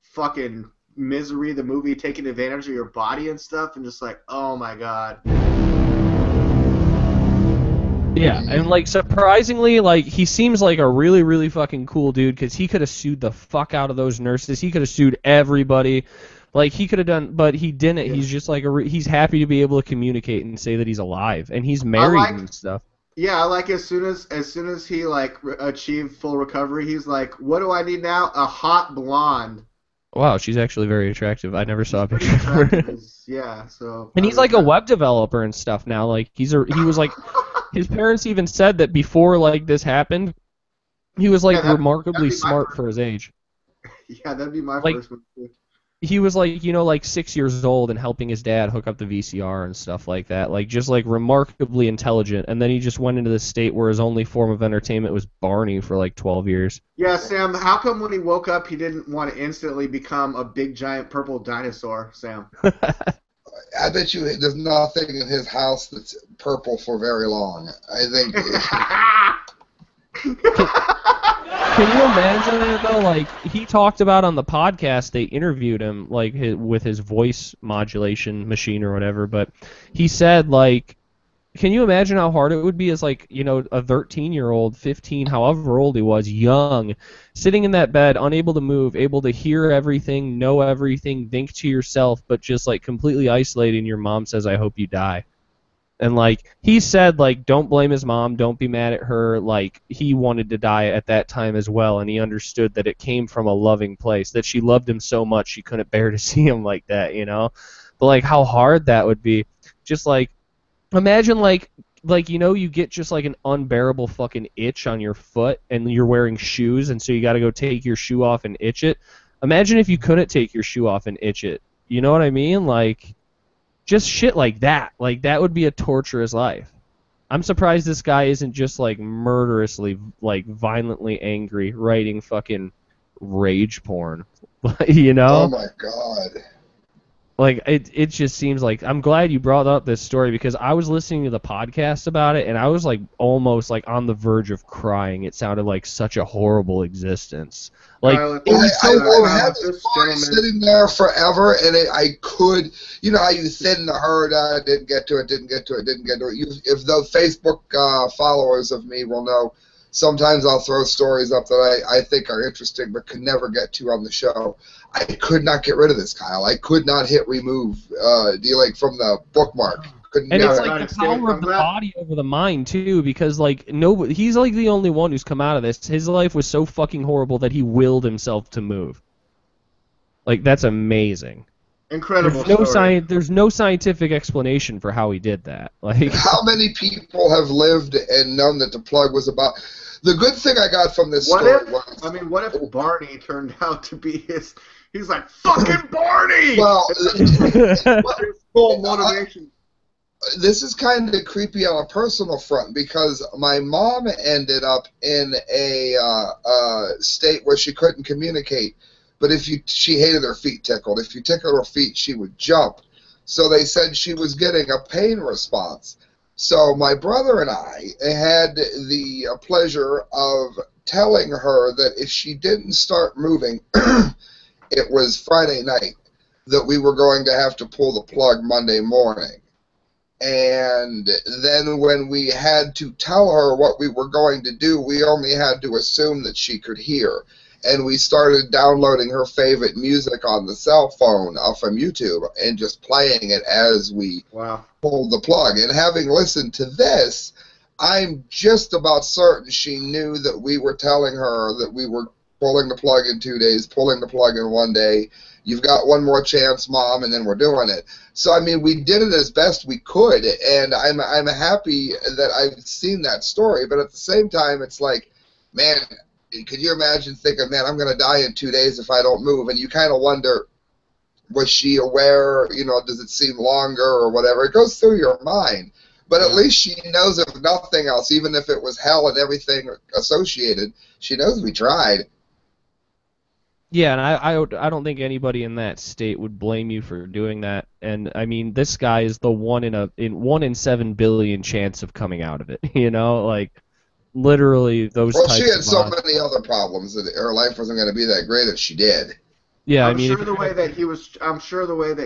[SPEAKER 1] fucking Misery, the movie, taking advantage of your body and stuff, and just like, oh my God.
[SPEAKER 2] Yeah, and like surprisingly, like he seems like a really, really fucking cool dude because he could have sued the fuck out of those nurses. He could have sued everybody. Like he could have done, but he didn't. Yeah. He's just like he's happy to be able to communicate and say that he's alive, and he's married and stuff.
[SPEAKER 1] Yeah, I like as soon as he like achieved full recovery, he's like, what do I need now? A hot blonde.
[SPEAKER 2] Wow, she's actually very attractive. I never saw a picture of her.
[SPEAKER 1] Yeah, so.
[SPEAKER 2] And he's like a web developer and stuff now. Like he was like, his parents even said that before like this happened, he was like remarkably smart for his age.
[SPEAKER 1] Yeah, that'd be my first one too.
[SPEAKER 2] He was like, like 6 years old and helping his dad hook up the VCR and stuff like that. Like just like remarkably intelligent. And then he just went into this state where his only form of entertainment was Barney for like 12 years.
[SPEAKER 1] Yeah, Sam, how come when he woke up he didn't want to instantly become a big giant purple dinosaur, Sam?
[SPEAKER 3] I bet you there's nothing in his house that's purple for very long. I think.
[SPEAKER 2] Can you imagine it though? Like he talked about on the podcast, they interviewed him like with his voice modulation machine or whatever. But he said like, can you imagine how hard it would be as like a 13-year-old, 15, however old he was, young, sitting in that bed, unable to move, able to hear everything, know everything, think to yourself, but just like completely isolated. And your mom says, "I hope you die." And like he said, like don't blame his mom, don't be mad at her. Like he wanted to die at that time as well, and he understood that it came from a loving place, that she loved him so much she couldn't bear to see him like that, you know. But like how hard that would be. Just like imagine like you know you get just like an unbearable fucking itch on your foot, and you're wearing shoes, and so you got to go take your shoe off and itch it. Imagine if you couldn't take your shoe off and itch it. You know what I mean? Like. Just shit like that. Like, that would be a torturous life. I'm surprised this guy isn't just, like, murderously, like, violently angry, writing fucking rage porn. You know?
[SPEAKER 3] Oh, my God.
[SPEAKER 2] Like, it just seems like... I'm glad you brought up this story, because I was listening to the podcast about it, and I was, like, almost, like, on the verge of crying. It sounded like such a horrible existence. Like,
[SPEAKER 3] I had this story sitting there forever, and I could, you know how you thin the herd, didn't get to it. If the Facebook followers of me will know, sometimes I'll throw stories up that I think are interesting but could never get to on the show. I could not get rid of this, Kyle. I could not hit remove from the bookmark.
[SPEAKER 2] And it's like the power of the body over the mind too, because like he's like the only one who's come out of this. His life was so fucking horrible that he willed himself to move. Like that's amazing.
[SPEAKER 1] Incredible.
[SPEAKER 2] There's no scientific explanation for how he did that. Like
[SPEAKER 3] how many people have lived and known that the plug was about? The good thing I got from this story was...
[SPEAKER 1] I mean, what if Barney turned out to be his... He's like, fucking Barney!
[SPEAKER 3] Well...
[SPEAKER 1] what is full motivation?
[SPEAKER 3] This is kind of creepy on a personal front because my mom ended up in a state where she couldn't communicate. But she hated her feet tickled. If you tickled her feet, she would jump. So they said she was getting a pain response. So my brother and I had the pleasure of telling her that if she didn't start moving, it was Friday night, that we were going to have to pull the plug Monday morning. And then when we had to tell her what we were going to do, we only had to assume that she could hear. And we started downloading her favorite music on the cell phone from YouTube and just playing it as we pulled the plug. And having listened to this, I'm just about certain she knew that we were telling her that we were pulling the plug in 2 days, pulling the plug in 1 day. You've got one more chance, Mom, and then we're doing it. So, I mean, we did it as best we could, and I'm happy that I've seen that story. But at the same time, it's like, man, could you imagine thinking, man, I'm going to die in 2 days if I don't move? And you kind of wonder, was she aware, you know, does it seem longer or whatever? It goes through your mind. But at least she knows, if nothing else, even if it was hell and everything associated, she knows we tried.
[SPEAKER 2] Yeah, and I don't think anybody in that state would blame you for doing that. And I mean, this guy is the 1 in 7 billion chance of coming out of it. You know, like literally those. Well,
[SPEAKER 3] she had so many other problems that her life wasn't going to be that great if she did.
[SPEAKER 2] Yeah,
[SPEAKER 1] I'm sure the way that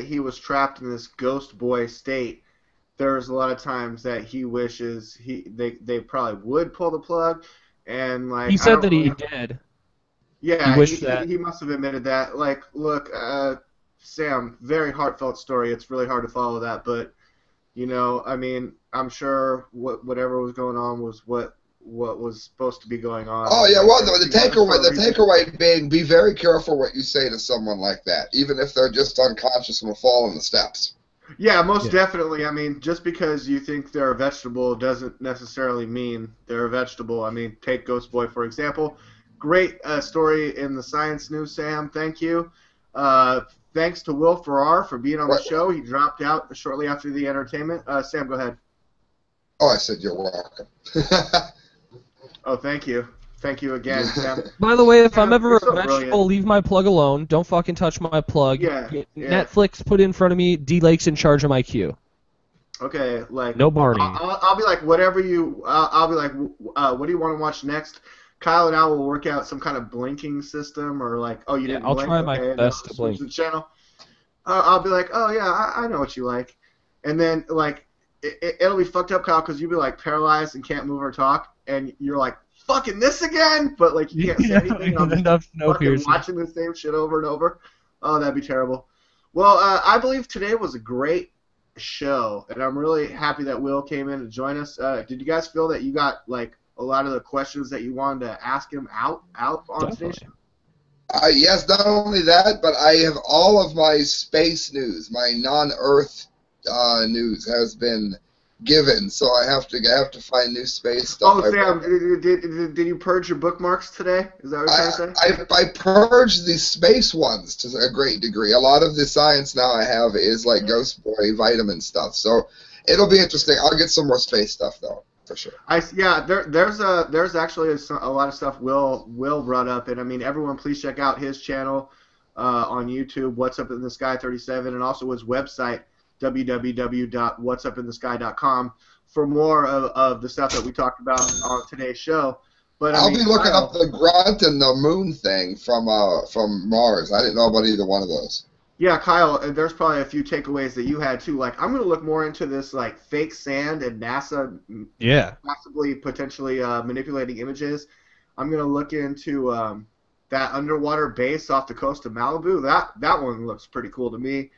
[SPEAKER 1] he was trapped in this ghost boy state, there's a lot of times that he wishes they probably would pull the plug, and like
[SPEAKER 2] he said that he did.
[SPEAKER 1] Yeah, he must have admitted that. Like, look, Sam, very heartfelt story. It's really hard to follow that, but you know, I mean, I'm sure whatever was going on was what was supposed to be going on.
[SPEAKER 3] Oh yeah, well, the takeaway being, be very careful what you say to someone like that, even if they're just unconscious and will fall in the steps.
[SPEAKER 1] Yeah, most definitely. I mean, just because you think they're a vegetable doesn't necessarily mean they're a vegetable. I mean, take Ghost Boy for example. Great story in the Science News, Sam. Thank you. Thanks to Will Farrar for being on the show. He dropped out shortly after the entertainment. Sam, go ahead.
[SPEAKER 3] Oh, I said you're welcome.
[SPEAKER 1] Oh, thank you. Thank you again, Sam.
[SPEAKER 2] By the way, if I'm ever a vegetable, leave my plug alone. Don't fucking touch my plug.
[SPEAKER 1] Yeah.
[SPEAKER 2] Netflix put in front of me. D-Lake's in charge of my queue.
[SPEAKER 1] Okay, like
[SPEAKER 2] no Barney.
[SPEAKER 1] I'll be like whatever you. I'll be like, what do you want to watch next? Kyle and I will work out some kind of blinking system, or like, oh, you didn't blink?
[SPEAKER 2] I'll try my best to blink.
[SPEAKER 1] The channel. I'll be like, oh yeah, I know what you like, and then like it'll be fucked up, Kyle, because you'll be like paralyzed and can't move or talk, and you're like, fucking this again, but like you can't say anything. I'm just fucking watching the same shit over and over. Oh, that'd be terrible. Well, I believe today was a great show, and I'm really happy that Will came in to join us. Did you guys feel that you got like a lot of the questions that you wanted to ask him out on
[SPEAKER 2] Definitely.
[SPEAKER 1] station?
[SPEAKER 3] Yes, not only that, but I have all of my space news, my non-Earth news has been given, so I have to find new space stuff.
[SPEAKER 1] Oh, Sam, did you purge your bookmarks today? Is that what you're trying to say?
[SPEAKER 3] I purged the space ones to a great degree. A lot of the science now I have is like Ghost Boy vitamin stuff, so it'll be interesting. I'll get some more space stuff though, for sure.
[SPEAKER 1] There's actually a lot of stuff Will brought up, and I mean everyone, please check out his channel on YouTube, What's Up in the Sky 37, and also his website www.whatsupinthesky.com for more of the stuff that we talked about on today's show. But
[SPEAKER 3] I'll be looking up the grunt and the moon thing from Mars. I didn't know about either one of those.
[SPEAKER 1] Yeah, Kyle, there's probably a few takeaways that you had too. Like, I'm going to look more into this like fake sand and NASA possibly potentially manipulating images. I'm going to look into that underwater base off the coast of Malibu. That one looks pretty cool to me.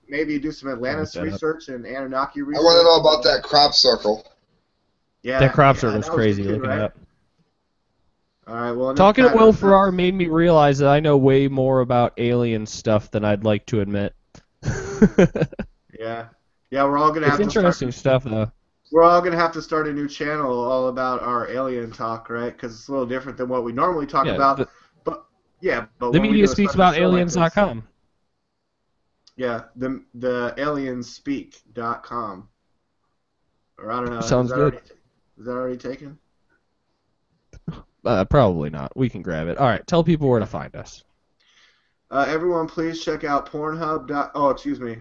[SPEAKER 1] Maybe do some Atlantis research and Anunnaki research.
[SPEAKER 3] I want to know about that crop circle.
[SPEAKER 2] Yeah, that crop circle's crazy.
[SPEAKER 1] Good,
[SPEAKER 2] looking
[SPEAKER 1] right?
[SPEAKER 2] up.
[SPEAKER 1] All right. Well,
[SPEAKER 2] talking to Will Ferrar made me realize that I know way more about alien stuff than I'd like to admit.
[SPEAKER 1] Yeah, we're all gonna have to.
[SPEAKER 2] It's interesting stuff, though.
[SPEAKER 1] We're all gonna have to start a new channel all about our alien talk, right? Because it's a little different than what we normally talk about. But
[SPEAKER 2] the media speaks about aliens.com.
[SPEAKER 1] Yeah, the alienspeak.com. Or I don't know.
[SPEAKER 2] Sounds good.
[SPEAKER 1] Is that already taken?
[SPEAKER 2] Probably not. We can grab it. All right, tell people where to find us.
[SPEAKER 1] Everyone, please check out Pornhub. Oh, excuse me.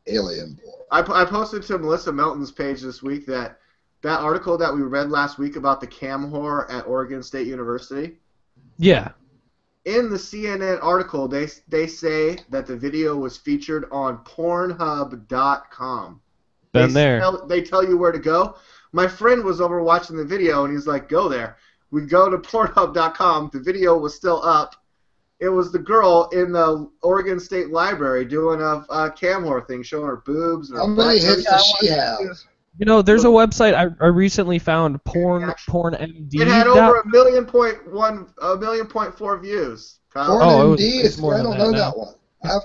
[SPEAKER 3] Alien boy.
[SPEAKER 1] I posted to Melissa Melton's page this week that article that we read last week about the cam whore at Oregon State University.
[SPEAKER 2] Yeah.
[SPEAKER 1] In the CNN article, they say that the video was featured on Pornhub.com. They tell you where to go. My friend was over watching the video, and he's like, go there. We go to Pornhub.com. The video was still up. It was the girl in the Oregon State Library doing a cam whore thing, showing her boobs.
[SPEAKER 3] How many hits does she have?
[SPEAKER 2] You know, there's a website I recently found, PornMD.
[SPEAKER 1] It had over 1.4 views.
[SPEAKER 3] PornMD? I don't know that one.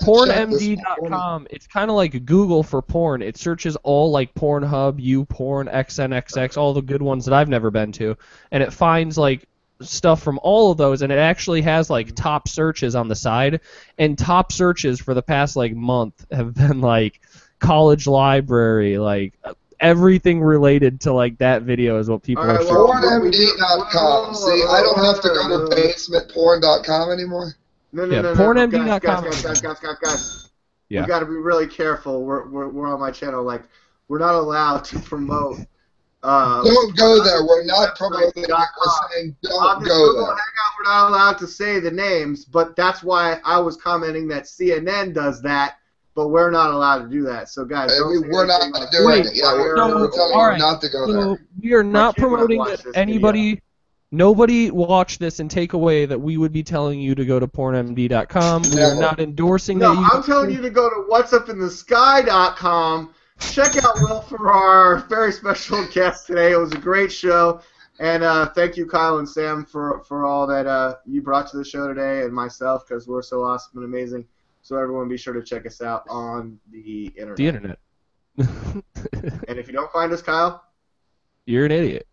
[SPEAKER 2] PornMD.com. It's kind of like Google for porn. It searches all like Pornhub, YouPorn, XNXX, all the good ones that I've never been to, and it finds like stuff from all of those, and it actually has like top searches on the side, and top searches for the past like month have been like college library, like everything related to like that video is what people are searching.
[SPEAKER 3] PornMD.com. See, I don't have to go to basementporn.com anymore.
[SPEAKER 1] No.
[SPEAKER 2] PornMD.com.
[SPEAKER 1] Guys.
[SPEAKER 2] Yeah.
[SPEAKER 1] We got to be really careful. We're on my channel. Like, we're not allowed to promote.
[SPEAKER 3] Don't go there. We're not promoting. We're saying don't go there.
[SPEAKER 1] We're not allowed to say the names, but that's why I was commenting that CNN does that, but we're not allowed to do that. So, guys,
[SPEAKER 3] we're not doing it. Yeah, we're telling you not to go there.
[SPEAKER 2] We are not promoting that anybody. Nobody watch this and take away that we would be telling you to go to pornmd.com. We are not endorsing that.
[SPEAKER 1] No, I'm telling you to go to whatsupinthesky.com. Check out Will Ferrar, very special guest today. It was a great show. And thank you, Kyle and Sam, for all that you brought to the show today, and myself, because we're so awesome and amazing. So everyone be sure to check us out on the internet.
[SPEAKER 2] The internet.
[SPEAKER 1] And if you don't find us, Kyle?
[SPEAKER 2] You're an idiot.